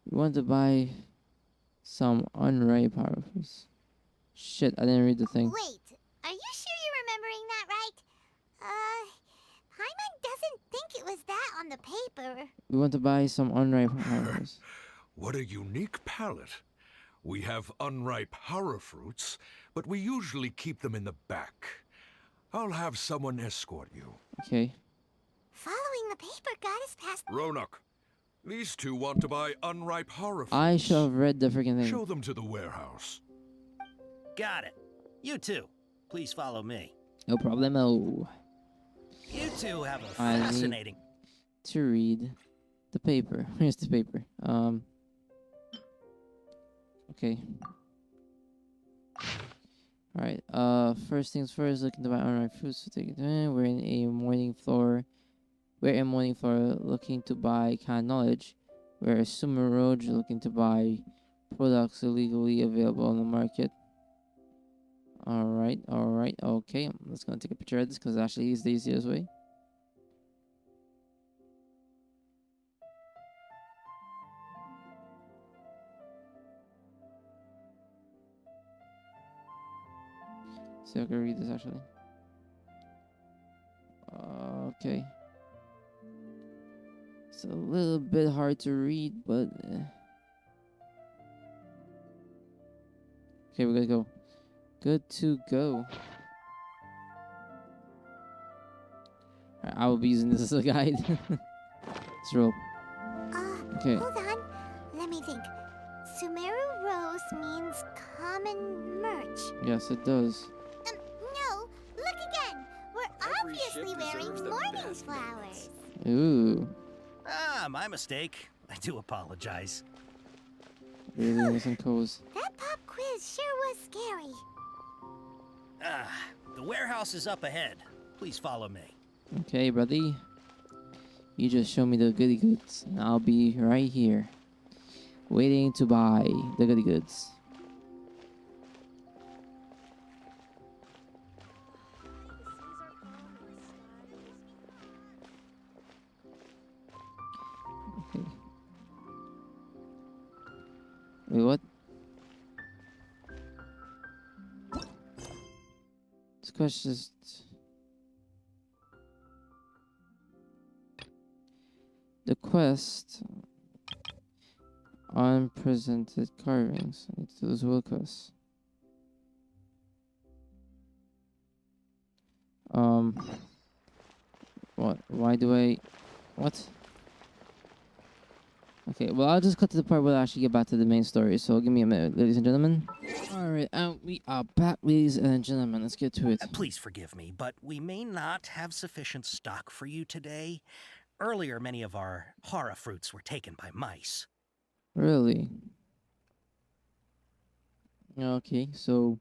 You want to buy some unripe harvest. Shit, I didn't read the thing. Wait, are you sure you're remembering that right? Paimon doesn't think it was that on the paper. We want to buy some unripe harvest. What a unique palate. We have unripe hara fruits, but we usually keep them in the back. I'll have someone escort you. Okay. Following the paper got us past... Ronak, these two want to buy unripe hara fruits. I should have read the freaking thing. Show them to the warehouse. Got it. You too. Please follow me. No problemo. You two have a I fascinating... need to read the paper. Here's the paper. Okay. Alright, first things first, looking to buy unripe fruits to take it in. We're in morning floor, looking to buy canned knowledge. We're a Sumer Road, looking to buy products illegally available on the market. Alright, okay. I'm just gonna take a picture of this because actually it's the easiest way. See, I can read this actually. Okay. It's a little bit hard to read, but okay, we're gonna go. Good to go. I will be using this as a guide. Let's roll. Okay. Hold on. Let me think. Sumeru Rose means common merch. Yes, it does. No, look again. We're obviously wearing morning flowers. Ooh. Ah, my mistake. I do apologize. Really nice and cozy. That pop quiz sure was scary. Ah, the warehouse is up ahead. Please follow me. Okay, buddy. You just show me the goody goods, and I'll be right here, waiting to buy the goody goods. Okay. Wait, what? This question is... The quest unpresented carvings. I need to do this will quest. What? Why do I? What? Okay, well, I'll just cut to the part where I actually get back to the main story. So give me a minute, ladies and gentlemen. All right, we are back, ladies and gentlemen. Let's get to it. Please forgive me, but we may not have sufficient stock for you today. Earlier, many of our hara fruits were taken by mice. Really? Okay, so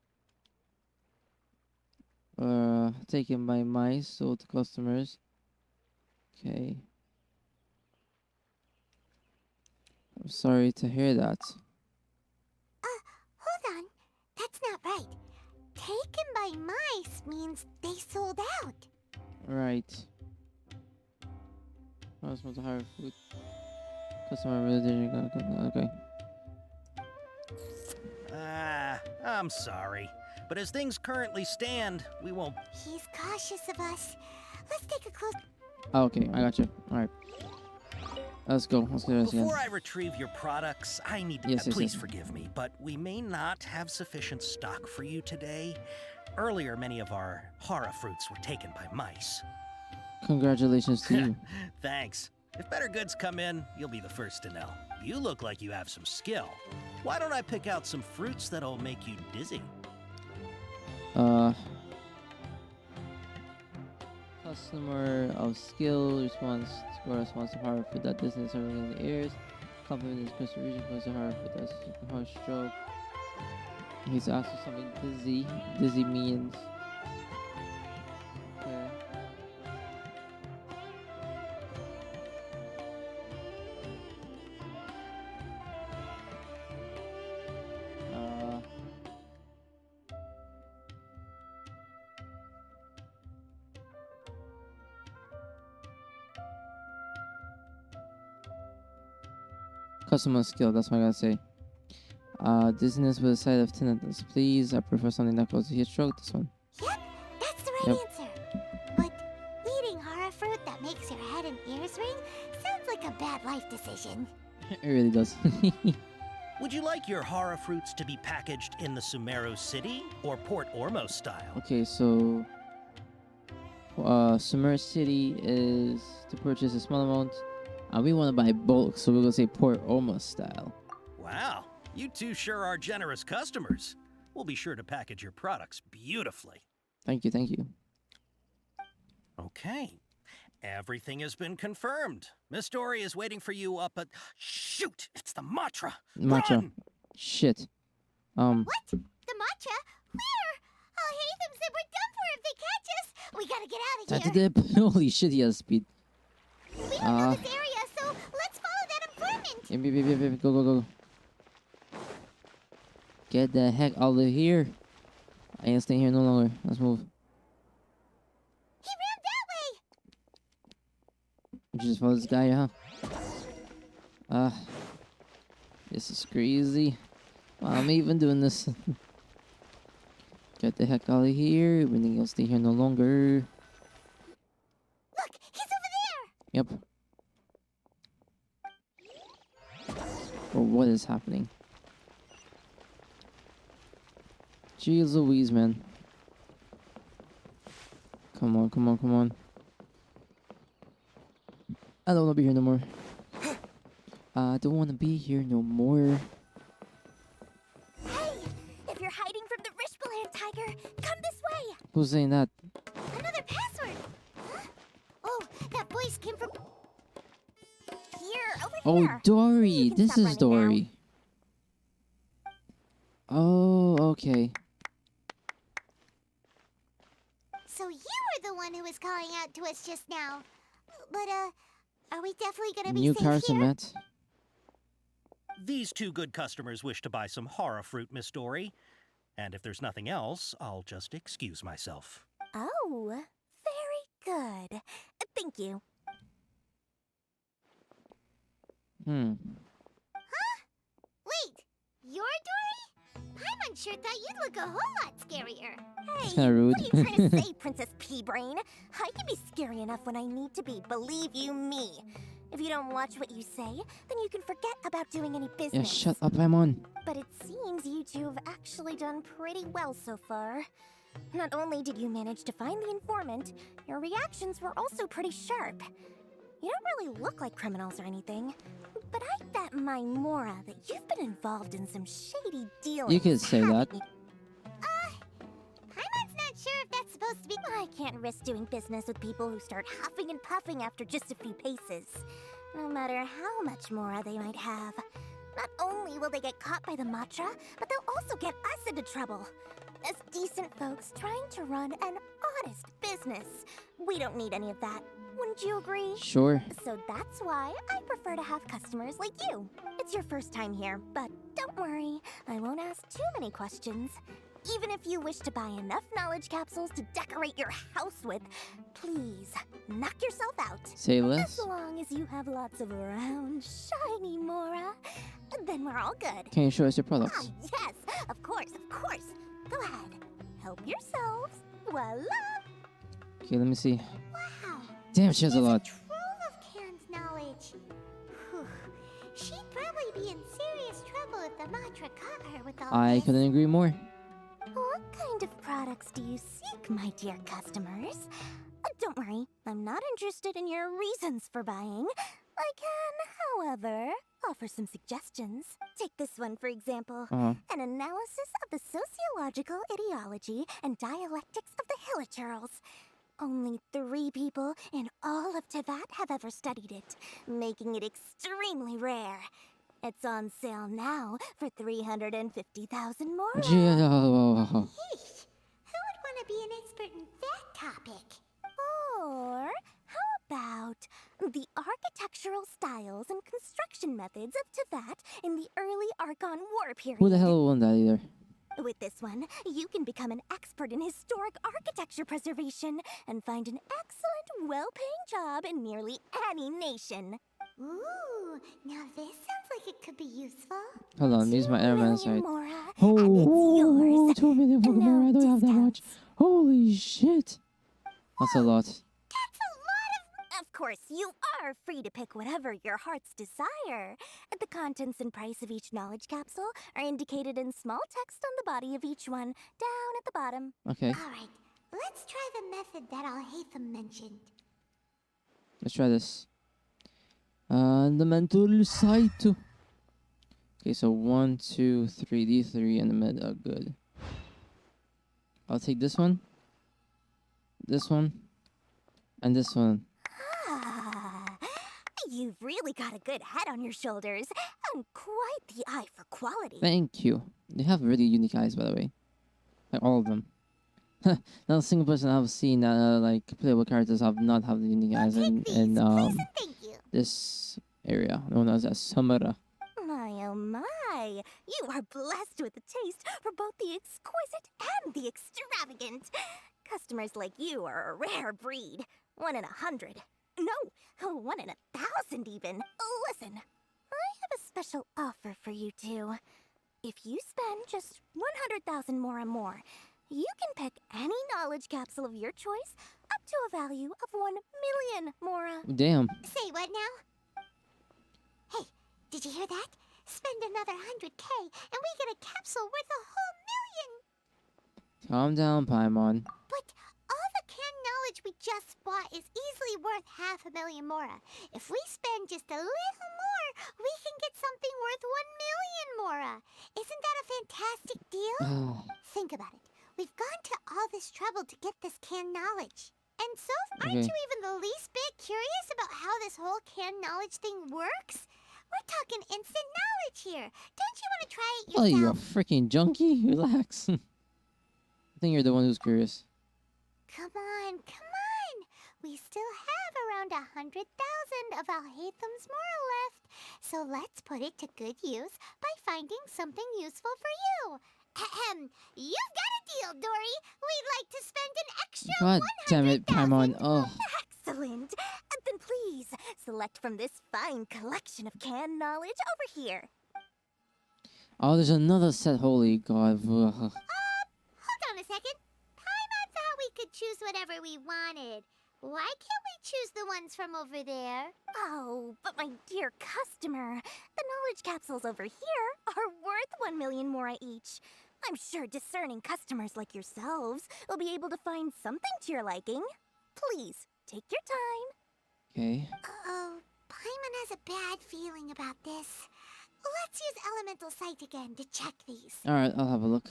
taken by mice, sold to customers. Okay. I'm sorry to hear that. Hold on. That's not right. Taken by mice means they sold out. Right. I was supposed to hire food. Customer really didn't. Okay. I'm sorry. But as things currently stand, we won't... He's cautious of us. Let's take a close... Okay, I got you. Alright. Let's go. Let's do this again. Before I retrieve your products, I need to... Yes, please yes. forgive me, but we may not have sufficient stock for you today. Earlier, many of our hara fruits were taken by mice. Congratulations to you. Thanks. If better goods come in, you'll be the first to know. You look like you have some skill. Why don't I pick out some fruits that'll make you dizzy? Customer of skill response to hard food that distance in the ears. Compliment is Crystal region close to hard food that's hard stroke. He's asked for something dizzy. Dizzy means. Okay. Customer skill, that's what I gotta say. Dizziness with a side of tinnitus. Please, I prefer something that goes to heat stroke. This one. Yep, that's the right answer. But eating hara fruit that makes your head and ears ring sounds like a bad life decision. It really does. Would you like your hara fruits to be packaged in the Sumeru City or Port Ormos style? Okay, so Sumer City is to purchase a small amount. We want to buy bulk, so we're gonna say Port Ormos style. Wow, you two sure are generous customers. We'll be sure to package your products beautifully. Thank you, thank you. Okay, everything has been confirmed. Miss Dory is waiting for you up at... Shoot, it's the Matra. Matcha. Run! Shit. What? The matcha? Where? I'll hate them said we're done for if they catch us. We gotta get out of That's here. a dip. Holy shit, he has speed. We don't know this area, so let's follow that informant. Yep. Go. Get the heck out of here. I ain't staying here no longer. Let's move. He ran that way. You just follow this guy, huh? This is crazy. Why am I even doing this? Get the heck out of here. We think I'll stay here no longer. Look, he's over there. Yep. Or what is happening? Jeez Louise, man. Come on, come on, come on. I don't want to be here no more. I don't want to be here no more. Hey! If you're hiding from the Rishbaland tiger, come this way! Who's saying that? Another password. Huh? Oh, that voice came from here, over Oh, here. Dory! This is Dory. Oh, okay. So you were the one who was calling out to us just now. But, are we definitely gonna be New safe cars here? met. These two good customers wish to buy some horror fruit, Miss Dory. And if there's nothing else, I'll just excuse myself. Oh, very good. Thank you. Huh? Wait, you're Dory? Paimon sure thought you'd look a whole lot scarier. Hey, Kinda rude. what are you trying to say, Princess Pea-Brain? I can be scary enough when I need to be, believe you me. If you don't watch what you say, then you can forget about doing any business. Yeah, shut up, I'm on. But it seems you two have actually done pretty well so far. Not only did you manage to find the informant, your reactions were also pretty sharp. You don't really look like criminals or anything, but I bet my Mora that you've been involved in some shady dealings. You could say that. Paimon's not sure if that's supposed to be. I can't risk doing business with people who start huffing and puffing after just a few paces, no matter how much Mora they might have. Not only will they get caught by the Matra, but they'll also get us into trouble. As decent folks trying to run an honest business, we don't need any of that. Wouldn't you agree? Sure. So that's why I prefer to have customers like you. It's your first time here, but don't worry, I won't ask too many questions. Even if you wish to buy enough knowledge capsules to decorate your house with, please knock yourself out. Say less. As long as you have lots of round, shiny Mora, then we're all good. Can you show us your Ah, products? yes, of course, of course. Go ahead. Help yourselves. Voila! Okay, let me see. Wow. Damn, she has a lot. Trove of canned knowledge. Whew. She'd probably be in serious trouble if the Matra caught her with all I this. couldn't agree more. What kind of products do you seek, my dear customers? Don't worry, I'm not interested in your reasons for buying. I can, however, offer some suggestions. Take this one, for example. An analysis of the sociological ideology and dialectics of the Hilichurls. Only 3 people in all of Teyvat have ever studied it, making it extremely rare. It's on sale now for 350,000 more. Gee, Yeesh. Who would want to be an expert in that topic? Or how about the architectural styles and construction methods of Teyvat in the early Archon War period? Who the hell won that either? With this one, you can become an expert in historic architecture preservation and find an excellent, well-paying job in nearly any nation. Ooh, now this sounds like it could be useful. Hold on, use my airman side. Mora, Oh, 2 million Pokemon. I don't have that much. Holy shit. That's a lot. Of course, you are free to pick whatever your heart's desire. The contents and price of each knowledge capsule are indicated in small text on the body of each one, down at the bottom. Okay. Alright, let's try the method that Al-Haytham mentioned. Let's try this. The mental site. Okay, so 1, 2, 3, these 3 and the med are good. I'll take this one, and this one. You've really got a good head on your shoulders, and quite the eye for quality. Thank you. They have really unique eyes, by the way. Like all of them. Not a single person I've seen that like playable characters have not have the unique eyes in this area known as Samara. My oh my! You are blessed with a taste for both the exquisite and the extravagant. Customers like you are a rare breed. 1 in 100. No, 1 in 1,000 even. Listen, I have a special offer for you two. If you spend just 100,000 more and more, You can pick any knowledge capsule of your choice up to a value of 1 million, Mora. Damn. Say what now? Hey, did you hear that? Spend another 100K and we get a capsule worth a whole million. Calm down, Paimon. But all the canned knowledge we just bought is easily worth 500,000 Mora. If we spend just a little more, we can get something worth 1 million Mora. Isn't that a fantastic deal? Think about it. We've gone to all this trouble to get this canned knowledge. And so, aren't you even the least bit curious about how this whole canned knowledge thing works? We're talking instant knowledge here. Don't you want to try it yourself? Oh, you're a freaking junkie? Relax. I think you're the one who's curious. Come on, come on. We still have around 100,000 of Alhaitham's Mora left. So let's put it to good use by finding something useful for you. Ahem. You've got a deal, Dory. We'd like to spend an extra God damn it, Paimon. Oh. Excellent. Then please, select from this fine collection of canned knowledge over here. Oh, there's another set. Holy God. Hold on a second. Paimon thought we could choose whatever we wanted. Why can't we choose the ones from over there? Oh, but my dear customer, the knowledge capsules over here are worth 1 million Mora each. I'm sure discerning customers like yourselves will be able to find something to your liking. Please, take your time. Okay. Uh-oh, Paimon has a bad feeling about this. Let's use Elemental Sight again to check these. Alright, I'll have a look.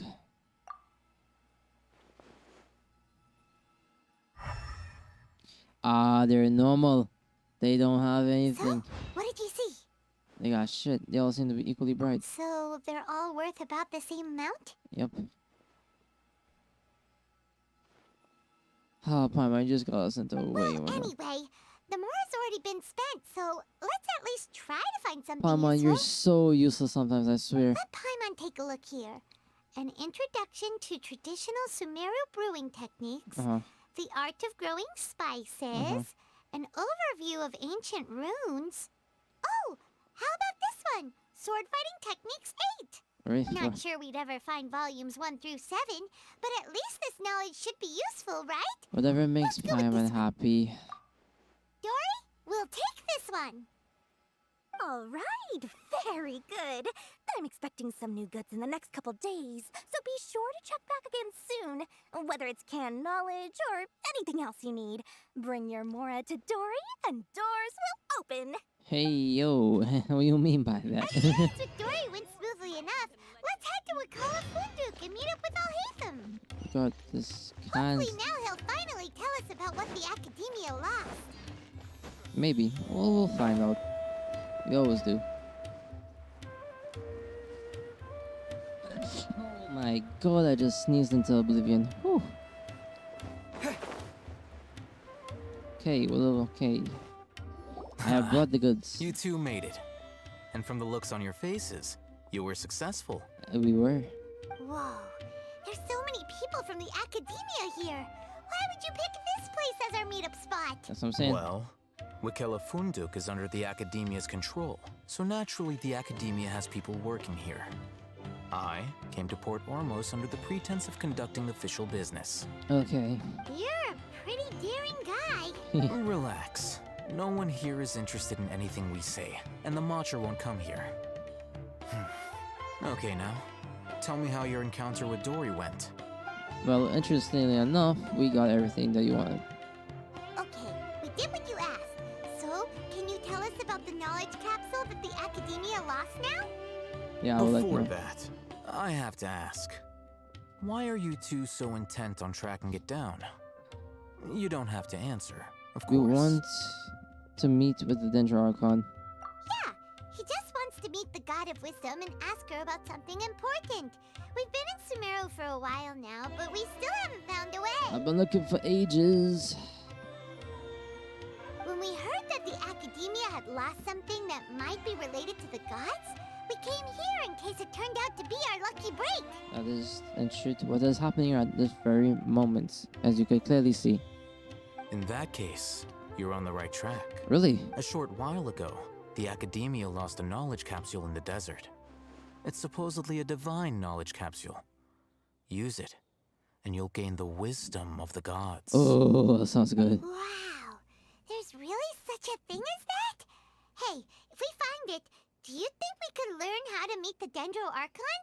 Ah, they're normal. They don't have anything. So, what did you see? They got shit. They all seem to be equally bright. So, they're all worth about the same amount? Yep. Oh, Paimon, just got us into a way. Anyway, the Mora's already been spent, so let's at least try to find something Paimon, useful. you're so useless sometimes, I swear. Let Paimon take a look here. An introduction to traditional Sumeru brewing techniques, the art of growing spices, an overview of ancient runes. Oh, how about this one? Sword Fighting Techniques 8. Right. Not sure we'd ever find volumes 1 through 7, but at least this knowledge should be useful, right? Whatever makes Paimon happy. Dory, we'll take this one. All right, very good. I'm expecting some new goods in the next couple days, so be sure to check back again soon. Whether it's canned knowledge or anything else you need, bring your Mora to Dory and doors will open. Hey, yo, what do you mean by that? Since with Dory went smoothly enough, let's head to Wakala Funduk and meet up with Alhaitham. God, this Hopefully now he'll finally tell us about what the Academia lost. Maybe. We'll find out. We always do. Oh my God, I just sneezed into oblivion. Whew. Okay, well, okay. I have brought the goods. You two made it. And from the looks on your faces, you were successful. We were. Whoa, there's so many people from the Academia here. Why would you pick this place as our meetup spot? That's what I'm saying. Well, Wakela Funduk is under the Academia's control, so naturally the Academia has people working here. I came to Port Ormos under the pretense of conducting official business. Okay. You're a pretty daring guy. Relax. No one here is interested in anything we say, and the Matcher won't come here. Okay, now, tell me how your encounter with Dory went. Well, interestingly enough, we got everything that you wanted. Okay, we did what you asked. So, can you tell us about the knowledge capsule that the Academia lost now? Yeah, I would like to Before know. that, I have to ask, why are you two so intent on tracking it down? You don't have to answer, of We course. want to meet with the Dendro Archon. Yeah, he just wants to meet the God of Wisdom and ask her about something important. We've been in Sumeru for a while now, but we still haven't found a way. I've been looking for ages. When we heard that the Academia had lost something that might be related to the gods, we came here in case it turned out to be our lucky break. That is in truth what is happening at this very moment, as you can clearly see. In that case, you're on the right track. Really? A short while ago, the Academia lost a knowledge capsule in the desert. It's supposedly a divine knowledge capsule. Use it, and you'll gain the wisdom of the gods. Oh, that sounds good. Wow, there's really such a thing as that? Hey, if we find it, do you think we could learn how to meet the Dendro Archon?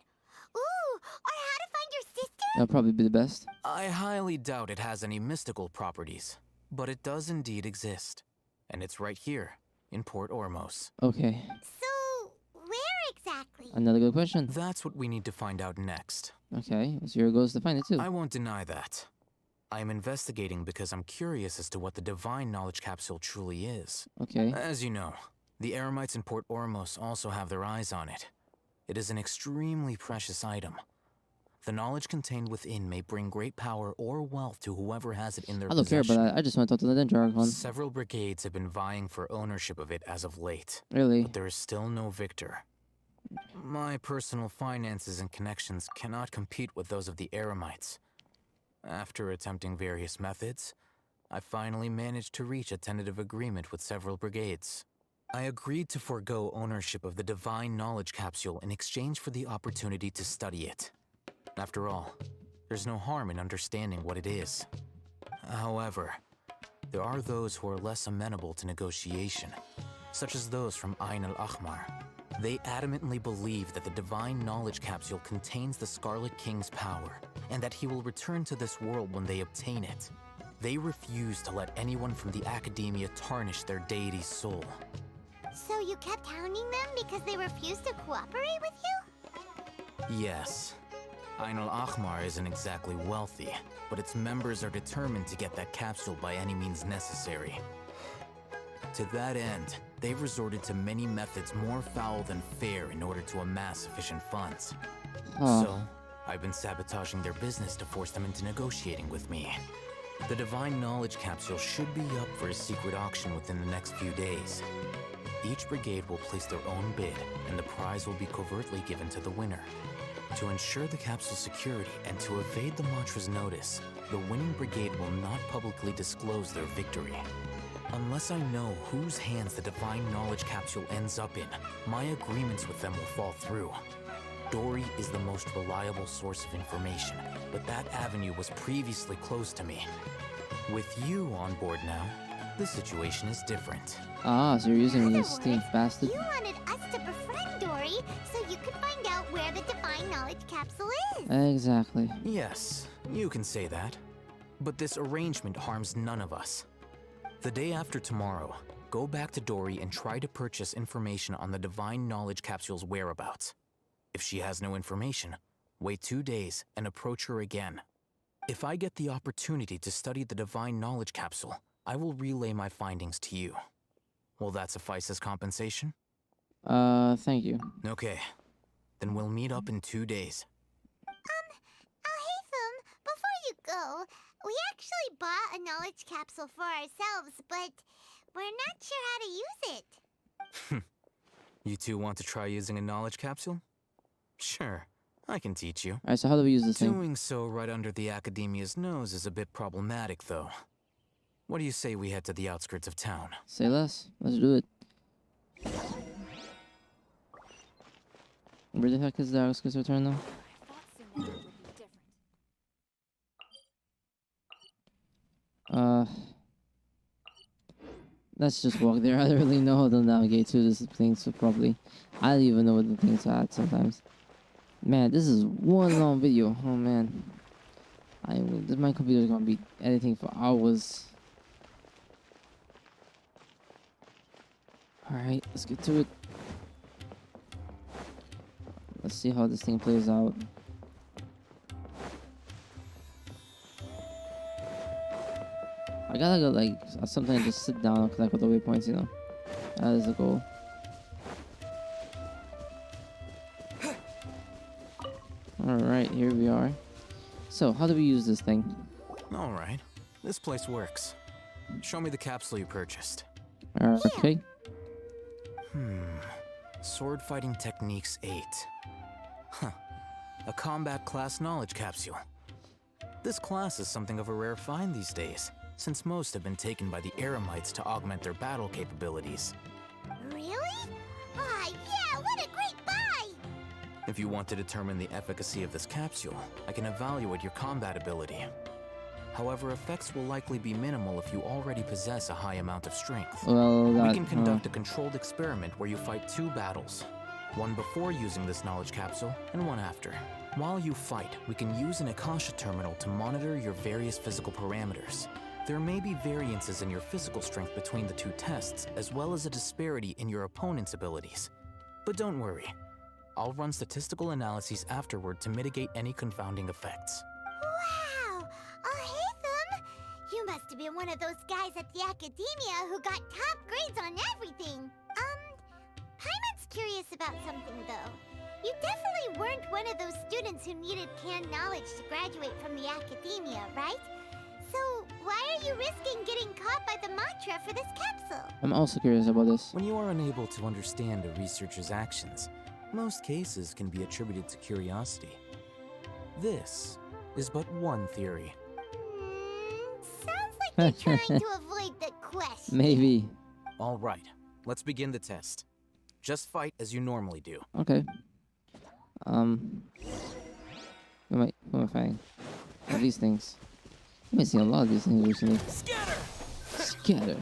Ooh, or how to find your sister? That'll probably be the best. I highly doubt it has any mystical properties, but it does indeed exist. And it's right here, in Port Ormos. Okay. So, where exactly? Another good question. That's what we need to find out next. Okay, so your goal is to find it too. I won't deny that. I am investigating because I'm curious as to what the Divine Knowledge Capsule truly is. Okay. As you know, the Eremites in Port Ormos also have their eyes on it. It is an extremely precious item. The knowledge contained within may bring great power or wealth to whoever has it in their I don't care possession. about that. I just want to talk to the Dendro Archon. Several brigades have been vying for ownership of it as of late. Really? But there is still no victor. My personal finances and connections cannot compete with those of the Eremites. After attempting various methods, I finally managed to reach a tentative agreement with several brigades. I agreed to forego ownership of the Divine Knowledge Capsule in exchange for the opportunity to study it. After all, there's no harm in understanding what it is. However, there are those who are less amenable to negotiation, such as those from Ain al-Ahmar. They adamantly believe that the Divine Knowledge Capsule contains the Scarlet King's power, and that he will return to this world when they obtain it. They refuse to let anyone from the Academia tarnish their deity's soul. So you kept hounding them because they refused to cooperate with you? Yes. Ain al-Ahmar isn't exactly wealthy, but its members are determined to get that capsule by any means necessary. To that end, they've resorted to many methods more foul than fair in order to amass sufficient funds. So, I've been sabotaging their business to force them into negotiating with me. The Divine Knowledge Capsule should be up for a secret auction within the next few days. Each brigade will place their own bid, and the prize will be covertly given to the winner. To ensure the capsule's security and to evade the mantra's notice, the winning brigade will not publicly disclose their victory. Unless I know whose hands the Divine Knowledge Capsule ends up in, my agreements with them will fall through. Dory is the most reliable source of information, but that avenue was previously closed to me. With you on board now, the situation is different. Ah, so you're using me, you stink bastard. You wanted us to befriend Dory so you could find out where the Divine Knowledge Capsule is. Exactly. Yes, you can say that. But this arrangement harms none of us. The day after tomorrow, go back to Dory and try to purchase information on the Divine Knowledge Capsule's whereabouts. If she has no information, wait 2 days and approach her again. If I get the opportunity to study the Divine Knowledge Capsule, I will relay my findings to you. Will that suffice as compensation? Thank you. Okay, then we'll meet up in 2 days. Alhaitham, before you go, we actually bought a knowledge capsule for ourselves, but we're not sure how to use it. You two want to try using a knowledge capsule? Sure, I can teach you. Alright, so how do we use this thing? Doing so right under the Academia's nose is a bit problematic, though. What do you say we head to the outskirts of town? Say less. Let's do it. Where the heck is the outskirts of town now? Let's just walk there. I don't really know how to navigate to this thing, so probably I don't even know what the things are at sometimes. Man, this is one long video. Oh man, my computer's gonna be editing for hours. All right, let's get to it. Let's see how this thing plays out. I gotta go, like, sometimes just sit down and collect all the waypoints, you know? That is the goal. Alright, here we are. So, how do we use this thing? Alright, this place works. Show me the capsule you purchased. Okay. Sword Fighting Techniques 8. Huh. A combat class knowledge capsule. This class is something of a rare find these days, since most have been taken by the Eremites to augment their battle capabilities. Really? Ah, yeah, what a great buy! If you want to determine the efficacy of this capsule, I can evaluate your combat ability. However, effects will likely be minimal if you already possess a high amount of strength. Well, we can conduct a controlled experiment where you fight 2 battles. One before using this knowledge capsule, and one after. While you fight, we can use an Akasha terminal to monitor your various physical parameters. There may be variances in your physical strength between the 2 tests, as well as a disparity in your opponent's abilities. But don't worry. I'll run statistical analyses afterward to mitigate any confounding effects. Wow! Haytham! You must have been one of those guys at the Academia who got top grades on everything. Paimon's curious about something, though. You definitely weren't one of those students who needed canned knowledge to graduate from the Academia, right? So, why are you risking getting caught by the mantra for this capsule? I'm also curious about this. When you are unable to understand a researcher's actions, most cases can be attributed to curiosity. This is but one theory. Sounds like you're trying to avoid the question. Maybe. All right, let's begin the test. Just fight as you normally do. Okay. Who am I fighting? All these things. I've been seeing a lot of these things recently. Scatter.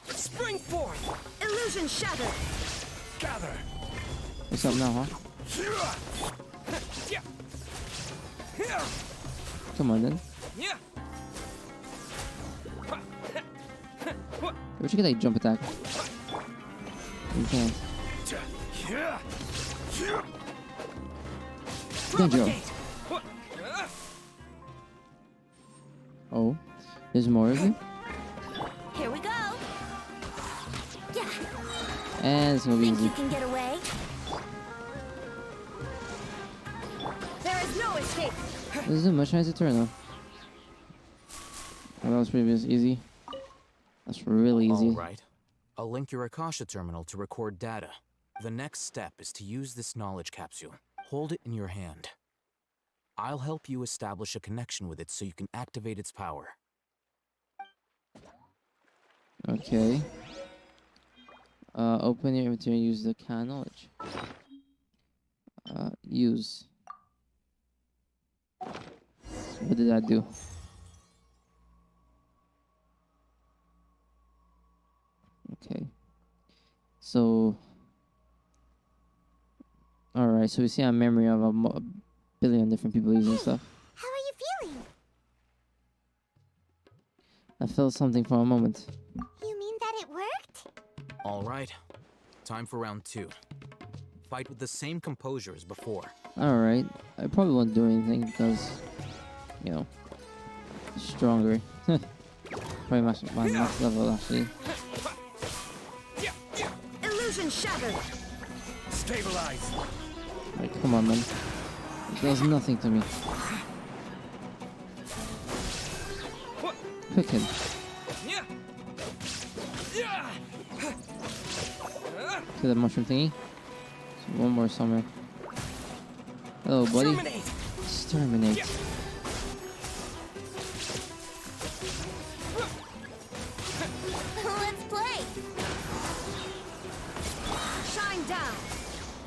Spring forth. Illusion shattered. Gather. What's up now, huh? Come on then. Where'd you get that jump attack? You can't. Dendro. Oh, there's more of you? Here we go. Yeah. And it's gonna be easy. You can get away. There is no escape. This isn't much nicer turn though. Oh, that was previous easy. That's really easy. All right. I'll link your Akasha terminal to record data. The next step is to use this knowledge capsule. Hold it in your hand. I'll help you establish a connection with it so you can activate its power. Okay. Open your inventory and use the can knowledge. Use. What did that do? Okay. So. Alright, so we see a memory of a billion different people using stuff. How are you feeling? I felt something for a moment. You mean that it worked? All right. Time for round 2. Fight with the same composure as before. Alright. I probably won't do anything because, you know, stronger. Probably my max level actually. Illusion shattered. Stabilize. Like, come on, man. It does nothing to me. Quicken. To the mushroom thingy. So one more somewhere. Hello, buddy. Exterminate. Let's play. Shine down.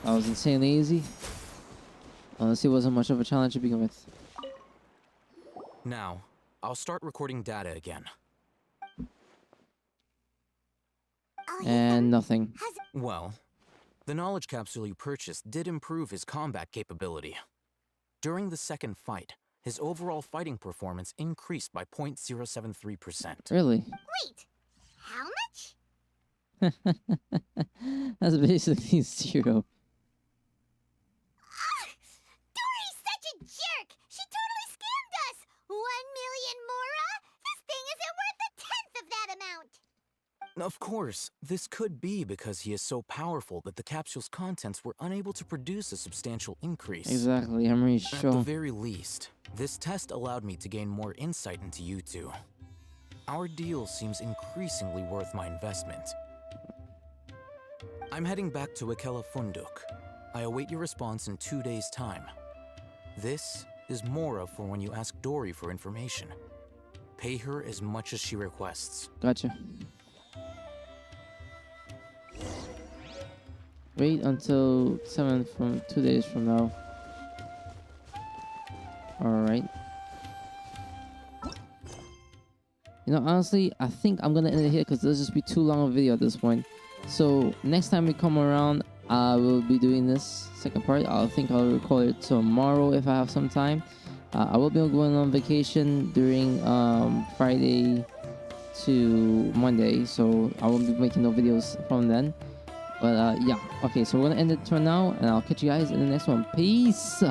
That was insanely easy. Honestly, it wasn't much of a challenge to begin with. Now, I'll start recording data again. And nothing. Well, the knowledge capsule you purchased did improve his combat capability. During the second fight, his overall fighting performance increased by 0.073%. Really? Wait, how much? That's basically 0. Dory's such a jerk! She totally scammed us! 1 million mora? This thing isn't worth a tenth of that amount! Of course, this could be because he is so powerful that the capsule's contents were unable to produce a substantial increase. Exactly, I'm really At sure. the very least, this test allowed me to gain more insight into you two. Our deal seems increasingly worth my investment. I'm heading back to Ikela Funduk. I await your response in 2 days' time. This is Mora for when you ask Dory for information. Pay her as much as she requests. Gotcha. wait until 7 from 2 days from now. Alright. You know, honestly, I think I'm gonna end it here because this just be too long of a video at this point. So next time we come around, I will be doing this second part. I think I'll record it tomorrow if I have some time. I will be going on vacation during Friday to Monday, so I won't be making no videos from then. But yeah, okay, so we're gonna end it for now, and I'll catch you guys in the next one. Peace.